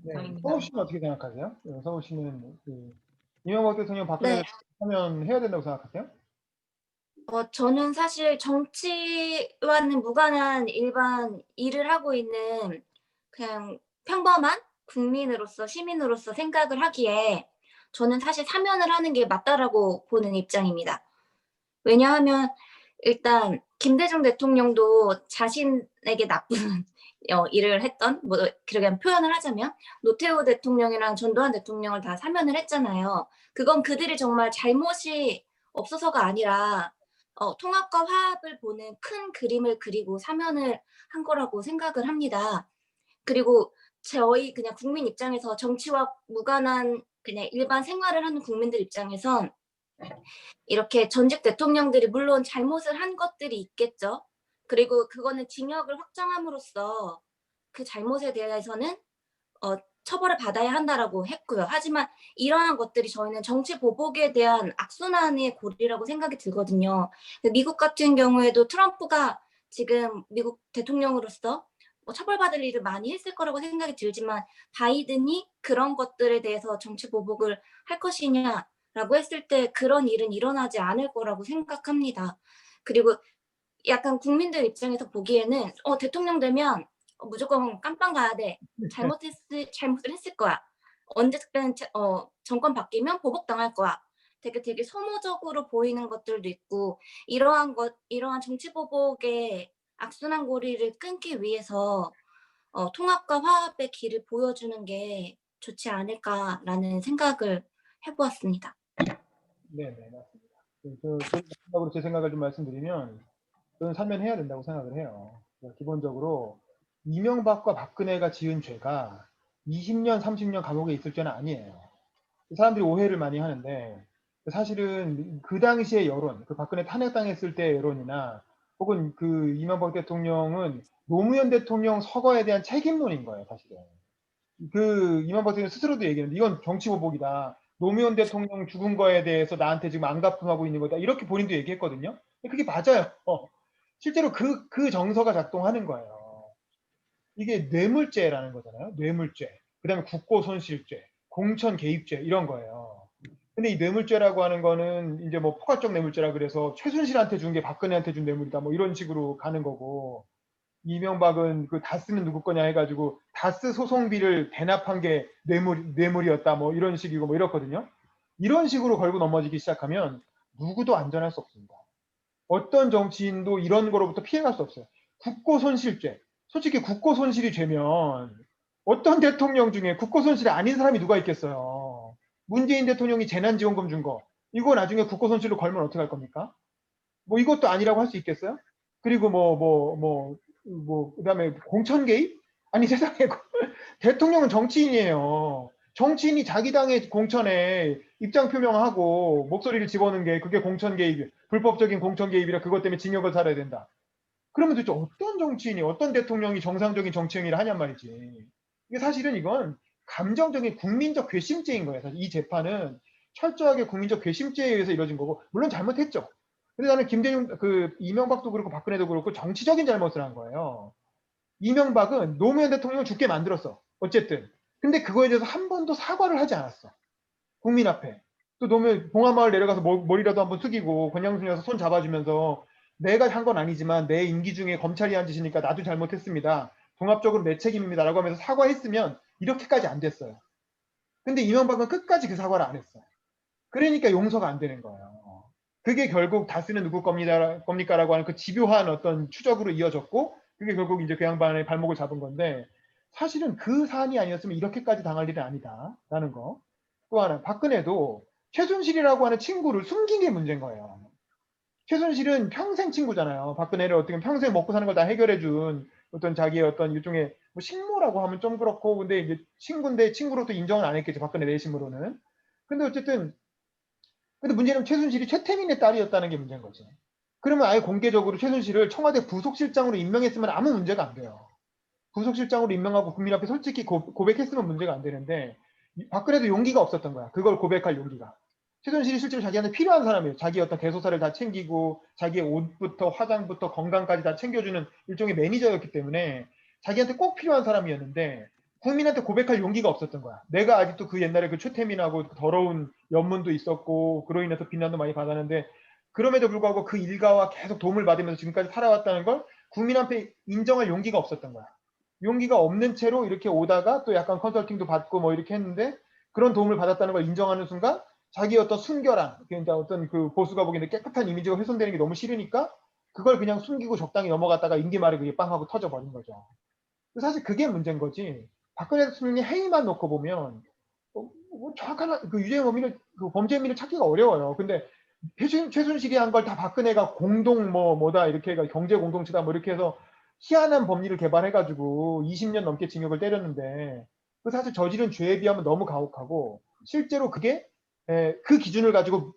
네. 이상입니다. 서울 씨는 어떻게 생각하세요? 서울 씨는 이명박 대통령 박근혜 하면 해야 된다고 생각하세요? 저는 사실 정치와는 무관한 일반 일을 하고 있는 그냥 평범한 국민으로서 시민으로서 생각을 하기에 저는 사실 사면을 하는 게 맞다라고 보는 입장입니다. 왜냐하면 일단 김대중 대통령도 국민에게 나쁜 일을 했던 뭐 그렇게 표현을 하자면 노태우 대통령이랑 전두환 대통령을 다 사면을 했잖아요. 그건 그들이 정말 잘못이 없어서가 아니라 통합과 화합을 보는 큰 그림을 그리고 사면을 한 거라고 생각을 합니다. 그리고 저희 그냥 국민 입장에서 정치와 무관한 그냥 일반 생활을 하는 국민들 입장에선 이렇게 전직 대통령들이 물론 잘못을 한 것들이 있겠죠. 그리고 그거는 징역을 확정함으로써 그 잘못에 대해서는 처벌을 받아야 한다라고 했고요. 하지만 이러한 것들이 저희는 정치 보복에 대한 악순환의 고리라고 생각이 들거든요. 미국 같은 경우에도 트럼프가 지금 미국 대통령으로서 뭐 처벌받을 일을 많이 했을 거라고 생각이 들지만 바이든이 그런 것들에 대해서 정치 보복을 할 것이냐라고 했을 때 그런 일은 일어나지 않을 거라고 생각합니다. 그리고 약간 국민들 입장에서 보기에는 대통령 되면 무조건 깜빵 가야 돼. 잘못을 했을 거야. 언제든 정권 바뀌면 보복당할 거야. 되게 소모적으로 보이는 것들도 있고 이러한 정치 보복의 악순환 고리를 끊기 위해서 통합과 화합의 길을 보여주는 게 좋지 않을까라는 생각을 해보았습니다. 네, 맞습니다. 마지막으로 제 생각을 좀 말씀드리면 저는 사면해야 된다고 생각을 해요. 기본적으로 이명박과 박근혜가 지은 죄가 20년, 30년 감옥에 있을 죄는 아니에요. 사람들이 오해를 많이 하는데 사실은 그 당시의 여론, 그 박근혜 탄핵당했을 때의 여론이나 혹은 그 이명박 대통령은 노무현 대통령 서거에 대한 책임론인 거예요, 사실은. 그 이명박 대통령 스스로도 얘기했는데 이건 정치보복이다. 노무현 대통령 죽은 거에 대해서 나한테 지금 안갚음하고 있는 거다. 이렇게 본인도 얘기했거든요. 그게 맞아요. 실제로 그 정서가 작동하는 거예요. 이게 뇌물죄라는 거잖아요. 뇌물죄. 그 다음에 국고손실죄, 공천 개입죄 이런 거예요. 근데 이 뇌물죄라고 하는 거는 이제 뭐 포괄적 뇌물죄라 그래서 최순실한테 준 게 박근혜한테 준 뇌물이다. 뭐 이런 식으로 가는 거고 이명박은 그 다스는 누구 거냐 해가지고 다스 소송비를 대납한 게 뇌물이었다. 뭐 이런 식이고 뭐 이렇거든요. 이런 식으로 걸고 넘어지기 시작하면 누구도 안전할 수 없습니다. 어떤 정치인도 이런 거로부터 피해갈 수 없어요. 국고손실죄. 솔직히 국고손실이 죄면 어떤 대통령 중에 국고손실이 아닌 사람이 누가 있겠어요. 문재인 대통령이 재난지원금 준 거. 이거 나중에 국고손실로 걸면 어떻게 할 겁니까? 뭐 이것도 아니라고 할 수 있겠어요? 그리고 그다음에 공천 개입? 아니 세상에 대통령은 정치인이에요. 정치인이 자기 당의 공천에 입장 표명하고 목소리를 집어넣는 게 그게 공천 개입, 불법적인 공천 개입이라 그것 때문에 징역을 살아야 된다. 그러면 도대체 어떤 정치인이, 어떤 대통령이 정상적인 정치 행위를 하냔 말이지. 이게 사실은 이건 감정적인 국민적 괘씸죄인 거예요. 사실 이 재판은 철저하게 국민적 괘씸죄에 의해서 이루어진 거고, 물론 잘못했죠. 근데 나는 이명박도 그렇고 박근혜도 그렇고 정치적인 잘못을 한 거예요. 이명박은 노무현 대통령을 죽게 만들었어. 어쨌든. 근데 그거에 대해서 한 번도 사과를 하지 않았어. 국민 앞에. 또 노무현 봉화마을 내려가서 머리라도 한번 숙이고 권양순이어서 손 잡아주면서 내가 한 건 아니지만 내 임기 중에 검찰이 한 짓이니까 나도 잘못했습니다. 종합적으로 내 책임입니다. 라고 하면서 사과했으면 이렇게까지 안 됐어요. 근데 이명박은 끝까지 그 사과를 안 했어요. 그러니까 용서가 안 되는 거예요. 그게 결국 다스는 누구 겁니까라고 하는 그 집요한 어떤 추적으로 이어졌고 그게 결국 이제 그 양반의 발목을 잡은 건데 사실은 그 사안이 아니었으면 이렇게까지 당할 일은 아니다라는 거. 또 하나 박근혜도 최순실이라고 하는 친구를 숨긴 게 문제인 거예요. 최순실은 평생 친구잖아요. 박근혜를 어떻게 평생 먹고 사는 걸 다 해결해준 어떤 자기의 어떤 일종의 뭐 식모라고 하면 좀 그렇고 근데 이제 친구인데 친구로도 인정을 안 했겠죠. 박근혜 내심으로는. 근데 어쨌든 근데 문제는 최순실이 최태민의 딸이었다는 게 문제인 거지. 그러면 아예 공개적으로 최순실을 청와대 부속실장으로 임명했으면 아무 문제가 안 돼요. 부속실장으로 임명하고 국민 앞에 솔직히 고백했으면 문제가 안 되는데 박근혜도 용기가 없었던 거야. 그걸 고백할 용기가. 최순실이 실제로 자기한테 필요한 사람이에요. 자기 어떤 대소사를 다 챙기고 자기의 옷부터 화장부터 건강까지 다 챙겨주는 일종의 매니저였기 때문에 자기한테 꼭 필요한 사람이었는데 국민한테 고백할 용기가 없었던 거야. 내가 아직도 그 옛날에 그 최태민하고 더러운 연문도 있었고 그로 인해서 비난도 많이 받았는데 그럼에도 불구하고 그 일가와 계속 도움을 받으면서 지금까지 살아왔다는 걸 국민 앞에 인정할 용기가 없었던 거야. 용기가 없는 채로 이렇게 오다가 또 약간 컨설팅도 받고 뭐 이렇게 했는데 그런 도움을 받았다는 걸 인정하는 순간 자기 어떤 순결한 그러니까 어떤 그 보수가 보기에는 깨끗한 이미지가 훼손되는 게 너무 싫으니까 그걸 그냥 숨기고 적당히 넘어갔다가 임기 말에 그게 빵 하고 터져버린 거죠. 사실 그게 문제인 거지. 박근혜 대통령이 행위만 놓고 보면 뭐 정확한 그 유죄 혐의를 그 범죄 혐의를 찾기가 어려워요. 근데 최순실이 한 걸 다 박근혜가 공동 뭐다 이렇게 해가 경제 공동체다 뭐 이렇게 해서 희한한 법리를 개발해가지고 20년 넘게 징역을 때렸는데 그 사실 저지른 죄에 비하면 너무 가혹하고 실제로 그게 그 기준을 가지고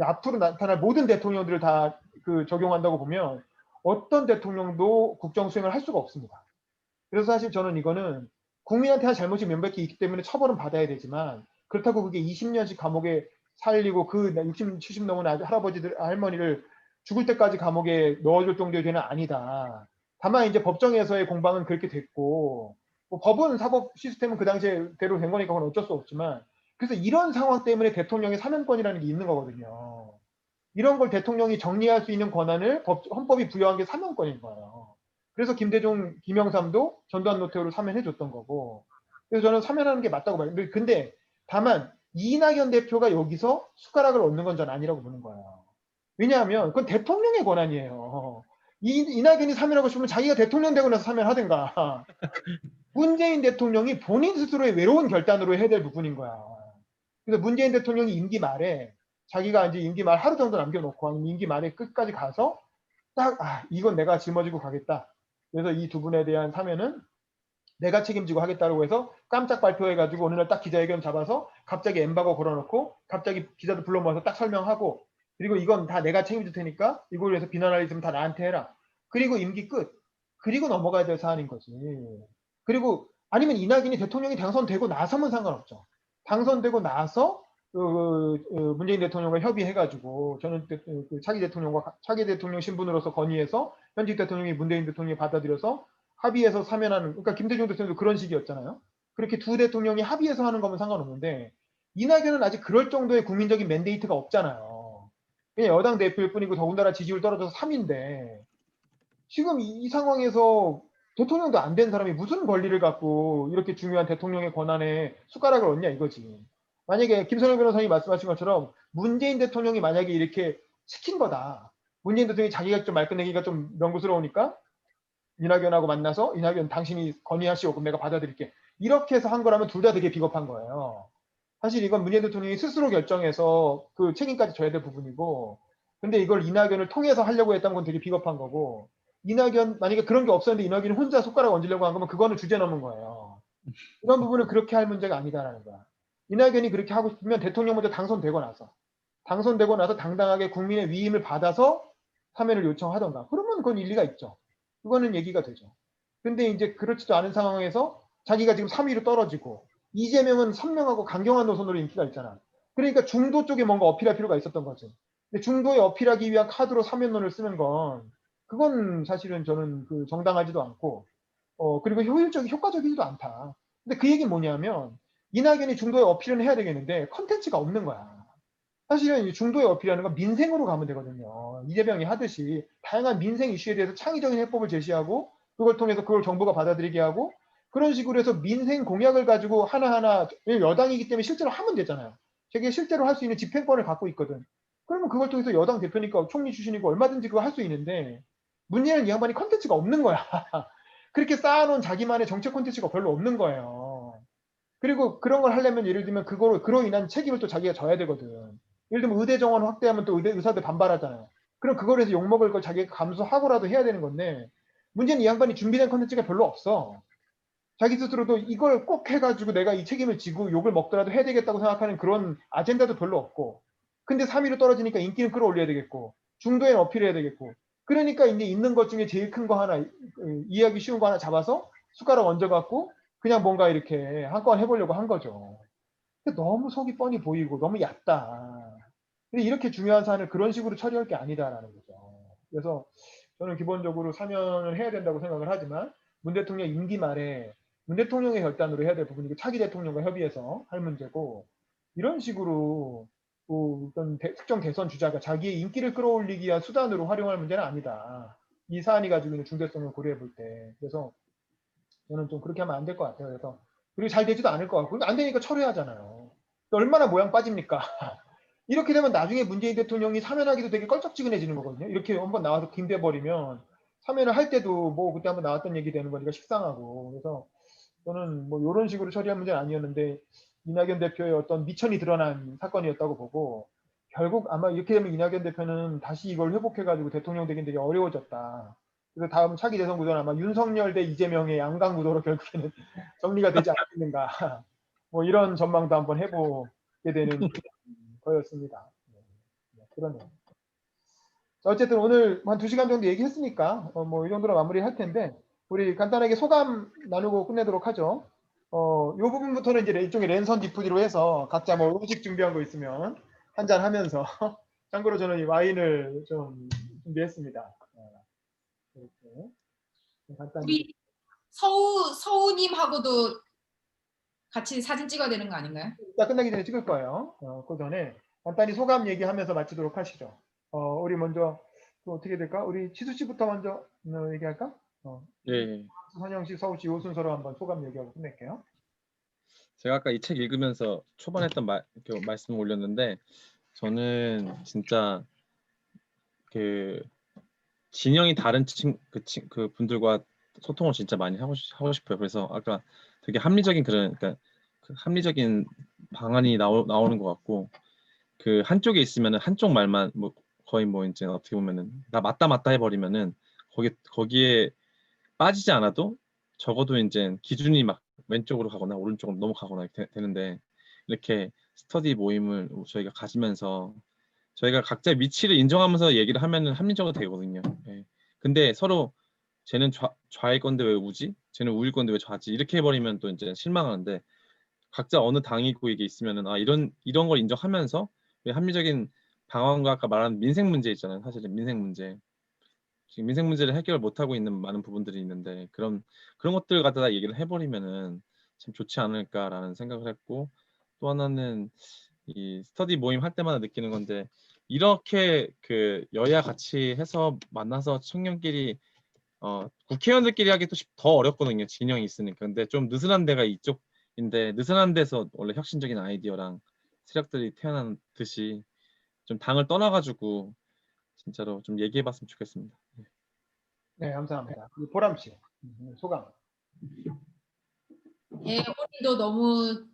앞으로 나타날 모든 대통령들을 다 그 적용한다고 보면 어떤 대통령도 국정 수행을 할 수가 없습니다. 그래서 사실 저는 이거는 국민한테 한 잘못이 명백히 있기 때문에 처벌은 받아야 되지만 그렇다고 그게 20년씩 감옥에 살리고 그 60, 70 넘은 할아버지들 할머니를 죽을 때까지 감옥에 넣어줄 정도의 죄는 아니다. 다만 이제 법정에서의 공방은 그렇게 됐고 뭐 법은 사법 시스템은 그 당시에대로 된 거니까 그건 어쩔 수 없지만 그래서 이런 상황 때문에 대통령의 사면권이라는 게 있는 거거든요. 이런 걸 대통령이 정리할 수 있는 권한을 헌법이 부여한 게 사면권인 거예요. 그래서 김대중, 김영삼도 전두환 노태우를 사면해줬던 거고 그래서 저는 사면하는 게 맞다고 봐요. 근데 다만 이낙연 대표가 여기서 숟가락을 얹는 건 전 아니라고 보는 거예요. 왜냐하면 그건 대통령의 권한이에요. 이낙연이 사면하고 싶으면 자기가 대통령 되고 나서 사면하든가 문재인 대통령이 본인 스스로의 외로운 결단으로 해야 될 부분인 거야. 그래서 문재인 대통령이 임기 말에 자기가 이제 임기 말 하루 정도 남겨놓고 아니면 임기 말에 끝까지 가서 딱 이건 내가 짊어지고 가겠다. 그래서 이 두 분에 대한 사면은 내가 책임지고 하겠다고 해서 깜짝 발표해가지고 어느 날 딱 기자회견 잡아서 갑자기 엠바고 걸어놓고 갑자기 기자들 불러 모아서 딱 설명하고 그리고 이건 다 내가 책임질 테니까 이걸 위해서 비난할 일 있으면 다 나한테 해라. 그리고 임기 끝. 그리고 넘어가야 될 사안인 거지. 그리고 아니면 이낙연이 대통령이 당선되고 나서면 상관없죠. 당선되고 나서 문재인 대통령과 협의해가지고 저는 차기 대통령 신분으로서 건의해서 현직 대통령이 문재인 대통령이 받아들여서 합의해서 사면하는 그러니까 김대중 대통령도 그런 식이었잖아요. 그렇게 두 대통령이 합의해서 하는 거면 상관없는데 이낙연은 아직 그럴 정도의 국민적인 맨데이트가 없잖아요. 그냥 여당 대표일 뿐이고 더군다나 지지율 떨어져서 3인데 지금 이 상황에서 대통령도 안 된 사람이 무슨 권리를 갖고 이렇게 중요한 대통령의 권한에 숟가락을 얹냐 이거지. 만약에 김선영 변호사님이 말씀하신 것처럼 문재인 대통령이 만약에 이렇게 시킨 거다. 문재인 대통령이 자기가 좀 말 끝내기가 좀 명구스러우니까 이낙연하고 만나서 이낙연 당신이 건의하시오 그럼 내가 받아들일게. 이렇게 해서 한 거라면 둘 다 되게 비겁한 거예요. 사실 이건 문재인 대통령이 스스로 결정해서 그 책임까지 져야 될 부분이고 근데 이걸 이낙연을 통해서 하려고 했다는 건 되게 비겁한 거고 이낙연 만약에 그런 게 없었는데 이낙연이 혼자 손가락 얹으려고 한 거면 그거는 주제 넘은 거예요. 이런 부분은 그렇게 할 문제가 아니다라는 거야. 이낙연이 그렇게 하고 싶으면 대통령 먼저 당선되고 나서 당당하게 국민의 위임을 받아서 사면을 요청하던가 그러면 그건 일리가 있죠. 그거는 얘기가 되죠. 근데 이제 그렇지도 않은 상황에서 자기가 지금 3위로 떨어지고 이재명은 선명하고 강경한 노선으로 인기가 있잖아. 그러니까 중도 쪽에 뭔가 어필할 필요가 있었던 거지. 근데 중도에 어필하기 위한 카드로 사면론을 쓰는 건 그건 사실은 저는 그 정당하지도 않고 그리고 효과적이지도 않다. 근데 그 얘기는 뭐냐면 이낙연이 중도에 어필은 해야 되겠는데 컨텐츠가 없는 거야. 사실은 중도에 어필하는 건 민생으로 가면 되거든요. 이재명이 하듯이 다양한 민생 이슈에 대해서 창의적인 해법을 제시하고 그걸 통해서 그걸 정부가 받아들이게 하고 그런 식으로 해서 민생 공약을 가지고 하나하나 여당이기 때문에 실제로 하면 되잖아요. 저게 실제로 할 수 있는 집행권을 갖고 있거든. 그러면 그걸 통해서 여당 대표니까 총리 출신이고 얼마든지 그거 할 수 있는데 문제는 이 양반이 컨텐츠가 없는 거야. 그렇게 쌓아놓은 자기만의 정책 콘텐츠가 별로 없는 거예요. 그리고 그런 걸 하려면 예를 들면 그로 인한 책임을 또 자기가 져야 되거든. 예를 들면 의대 정원 확대하면 또 의사들 반발하잖아요. 그럼 그걸 해서 욕먹을 걸 자기가 감수하고라도 해야 되는 건데 문제는 이 양반이 준비된 콘텐츠가 별로 없어. 자기 스스로도 이걸 꼭 해가지고 내가 이 책임을 지고 욕을 먹더라도 해야 되겠다고 생각하는 그런 아젠다도 별로 없고 근데 3위로 떨어지니까 인기는 끌어올려야 되겠고 중도에 어필해야 되겠고 그러니까 이제 있는 것 중에 제일 큰 거 하나 이해하기 쉬운 거 하나 잡아서 숟가락 얹어갖고 그냥 뭔가 이렇게 한건 해보려고 한 거죠. 근데 너무 속이 뻔히 보이고 너무 얕다. 근데 이렇게 중요한 사안을 그런 식으로 처리할 게 아니다라는 거죠. 그래서 저는 기본적으로 사면을 해야 된다고 생각을 하지만 문 대통령 임기 말에 문 대통령의 결단으로 해야 될 부분이고 차기 대통령과 협의해서 할 문제고 이런 식으로 어떤 특정 대선 주자가 자기의 인기를 끌어올리기 위한 수단으로 활용할 문제는 아니다. 이 사안이 가지고 있는 중대성을 고려해 볼 때. 그래서 저는 좀 그렇게 하면 안 될 것 같아요. 그래서 그리고 잘 되지도 않을 것 같고 안 되니까 철회하잖아요. 얼마나 모양 빠집니까? 이렇게 되면 나중에 문재인 대통령이 사면하기도 되게 껄쩍지근해지는 거거든요. 이렇게 한번 나와서 빙배 버리면 사면을 할 때도 뭐 그때 한번 나왔던 얘기 되는 거니까 식상하고. 그래서 저는 뭐 이런 식으로 처리할 문제는 아니었는데 이낙연 대표의 어떤 미천이 드러난 사건이었다고 보고, 결국 아마 이렇게 되면 이낙연 대표는 다시 이걸 회복해가지고 대통령 되긴 되게 어려워졌다. 그래서 다음 차기 대선 구도는 아마 윤석열 대 이재명의 양강 구도로 결국에는 정리가 되지 않겠는가. 뭐 이런 전망도 한번 해보게 되는 거였습니다. 그러네요. 자, 어쨌든 오늘 한 2시간 정도 얘기했으니까 뭐 이 정도로 마무리할 텐데, 우리 간단하게 소감 나누고 끝내도록 하죠. 요 부분부터는 이제 일종의 랜선 디프디로 해서 각자 뭐 음식 준비한 거 있으면 한잔 하면서 참고로 저는 이 와인을 좀 준비했습니다. 이렇게 간단히. 우리 서우님하고도 같이 사진 찍어야 되는 거 아닌가요? 이따 끝나기 전에 찍을 거예요. 그 전에 간단히 소감 얘기하면서 마치도록 하시죠. 우리 먼저 또 어떻게 될까? 우리 치수 씨부터 먼저 얘기할까? 예. 선영 씨, 서우 씨, 요 순서로 한번 소감 얘기하고 끝낼게요. 제가 아까 이 책 읽으면서 초반에 했던 말씀을 올렸는데, 저는 진짜 그 진영이 다른 그 분들과 소통을 진짜 많이 하고 싶어요. 그래서 아까 되게 합리적인 그러니까 그 합리적인 방안이 나오는 것 같고, 그 한쪽에 있으면은 한쪽 말만 뭐 거의 뭐 이제 어떻게 보면은 나 맞다 해버리면은 거기에 빠지지 않아도 적어도 이제 기준이 막 왼쪽으로 가거나 오른쪽으로 넘어가거나 되는데, 이렇게 스터디 모임을 저희가 가지면서 저희가 각자의 위치를 인정하면서 얘기를 하면은 합리적으로 되거든요. 예. 근데 서로 쟤는 좌일 건데 왜 우지? 쟤는 우일 건데 왜 좌지? 이렇게 해버리면 또 이제 실망하는데, 각자 어느 당이고 이게 있으면은 이런 걸 인정하면서 합리적인 방안과 아까 말한 민생 문제 있잖아요. 사실은 민생 문제. 지금 민생 문제를 해결 못 하고 있는 많은 부분들이 있는데, 그런 것들 갖다 얘기를 해버리면은 참 좋지 않을까라는 생각을 했고, 또 하나는 이 스터디 모임 할 때마다 느끼는 건데, 이렇게 그 여야 같이 해서 만나서 청년끼리 국회의원들끼리 하기 더 어렵거든요. 진영이 있으니까. 근데 좀 느슨한 데가 이쪽인데, 느슨한 데서 원래 혁신적인 아이디어랑 세력들이 태어난 듯이 좀 당을 떠나가지고 진짜로 좀 얘기해봤으면 좋겠습니다. 네, 감사합니다. 보람 씨, 소감. 예, 오늘도 너무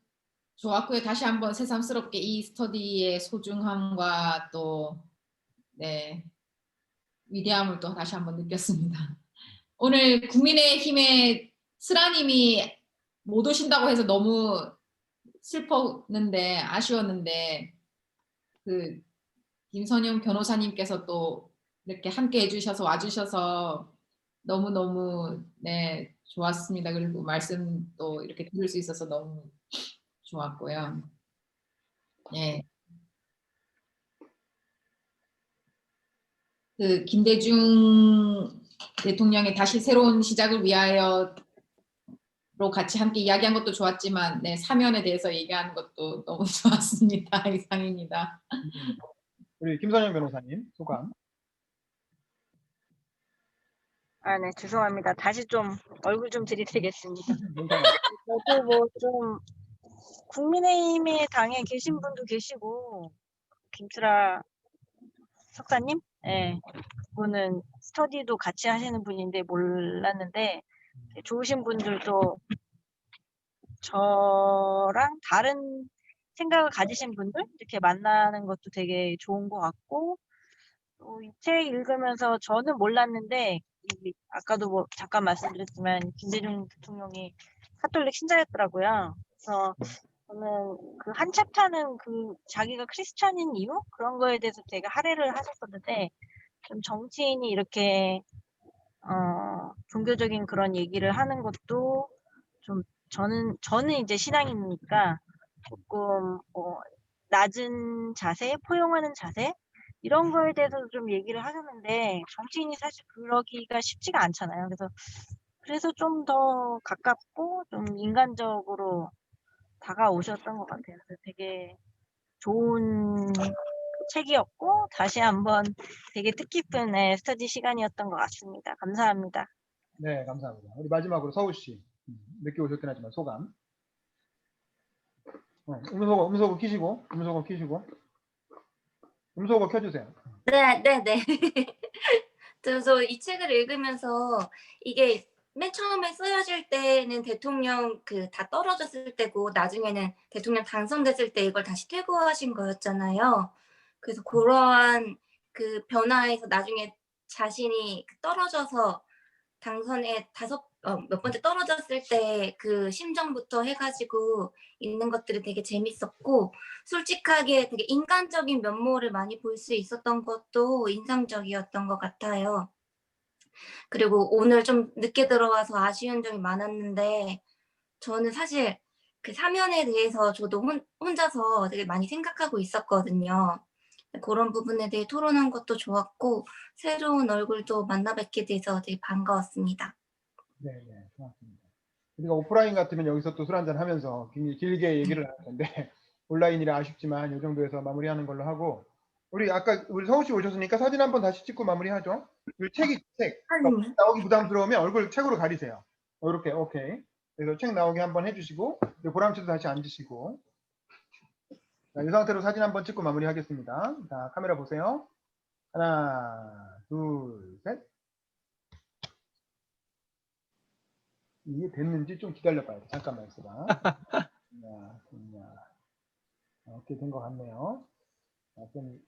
좋았고요. 다시 한번 새삼스럽게 이 스터디의 소중함과 또 네, 위대함을 또 다시 한번 느꼈습니다. 오늘 국민의힘의 슬아님이 못 오신다고 해서 너무 슬펐는데 아쉬웠는데, 그 김선영 변호사님께서 또 이렇게 함께 해주셔서 와주셔서 너무너무 네 좋았습니다. 그리고 말씀도 이렇게 들을 수 있어서 너무 좋았고요. 예. 그 김대중 대통령의 다시 새로운 시작을 위하여로 같이 함께 이야기한 것도 좋았지만, 네, 사면에 대해서 얘기하는 것도 너무 좋았습니다. 이상입니다. 우리 김선영 변호사님, 소감. 아, 네, 죄송합니다. 다시 좀 얼굴 좀 들이대겠습니다. 괜찮아요. 저도 뭐 좀 국민의힘의 당에 계신 분도 계시고, 김수라 석사님? 예. 그분은 스터디도 같이 하시는 분인데 몰랐는데, 좋으신 분들도 저랑 다른 생각을 가지신 분들 이렇게 만나는 것도 되게 좋은 것 같고, 이 책 읽으면서 저는 몰랐는데 아까도 뭐 잠깐 말씀드렸지만 김대중 대통령이 카톨릭 신자였더라고요. 그래서 저는 그 한 챕터는 그 자기가 크리스찬인 이유 그런 거에 대해서 되게 할애를 하셨었는데, 좀 정치인이 이렇게 종교적인 그런 얘기를 하는 것도 좀 저는 이제 신앙이니까 조금 낮은 자세, 포용하는 자세 이런 거에 대해서도 좀 얘기를 하셨는데, 정치인이 사실 그러기가 쉽지가 않잖아요. 그래서 좀 더 가깝고 좀 인간적으로 다가오셨던 것 같아요. 그래서 되게 좋은 책이었고 다시 한번 되게 뜻깊은 스터디 시간이었던 것 같습니다. 감사합니다. 네, 감사합니다. 우리 마지막으로 서우 씨, 늦게 오셨긴 하지만 소감. 음소거 키시고. 음소거 켜주세요. 네. 그래서 이 책을 읽으면서 이게 맨 처음에 쓰여질 때는 대통령 다 떨어졌을 때고 나중에는 대통령 당선됐을 때 이걸 다시 퇴고하신 거였잖아요. 그래서 그러한 그 변화에서 나중에 자신이 떨어져서 당선에 몇 번째 떨어졌을 때 그 심정부터 해가지고 읽는 것들이 되게 재밌었고, 솔직하게 되게 인간적인 면모를 많이 볼 수 있었던 것도 인상적이었던 것 같아요. 그리고 오늘 좀 늦게 들어와서 아쉬운 점이 많았는데, 저는 사실 그 사면에 대해서 저도 혼자서 되게 많이 생각하고 있었거든요. 그런 부분에 대해 토론한 것도 좋았고, 새로운 얼굴도 만나 뵙게 돼서 되게 반가웠습니다. 네, 고맙습니다. 우리가 오프라인 같으면 여기서 또 술 한잔 하면서 굉장히 길게 얘기를 할 텐데 온라인이라 아쉽지만 이 정도에서 마무리하는 걸로 하고, 우리 아까 우리 서우 씨 오셨으니까 사진 한번 다시 찍고 마무리하죠. 그 책 사진이요? 나오기 부담스러우면 얼굴 책으로 가리세요. 이렇게 오케이. 그래서 책 나오게 한번 해주시고 보람 씨도 다시 앉으시고, 자, 이 상태로 사진 한번 찍고 마무리하겠습니다. 자, 카메라 보세요. 하나, 둘, 셋. 이게 됐는지 좀 기다려봐요. 잠깐만 있어봐. 됐냐. 오케이, 된 것 같네요. 자, 좀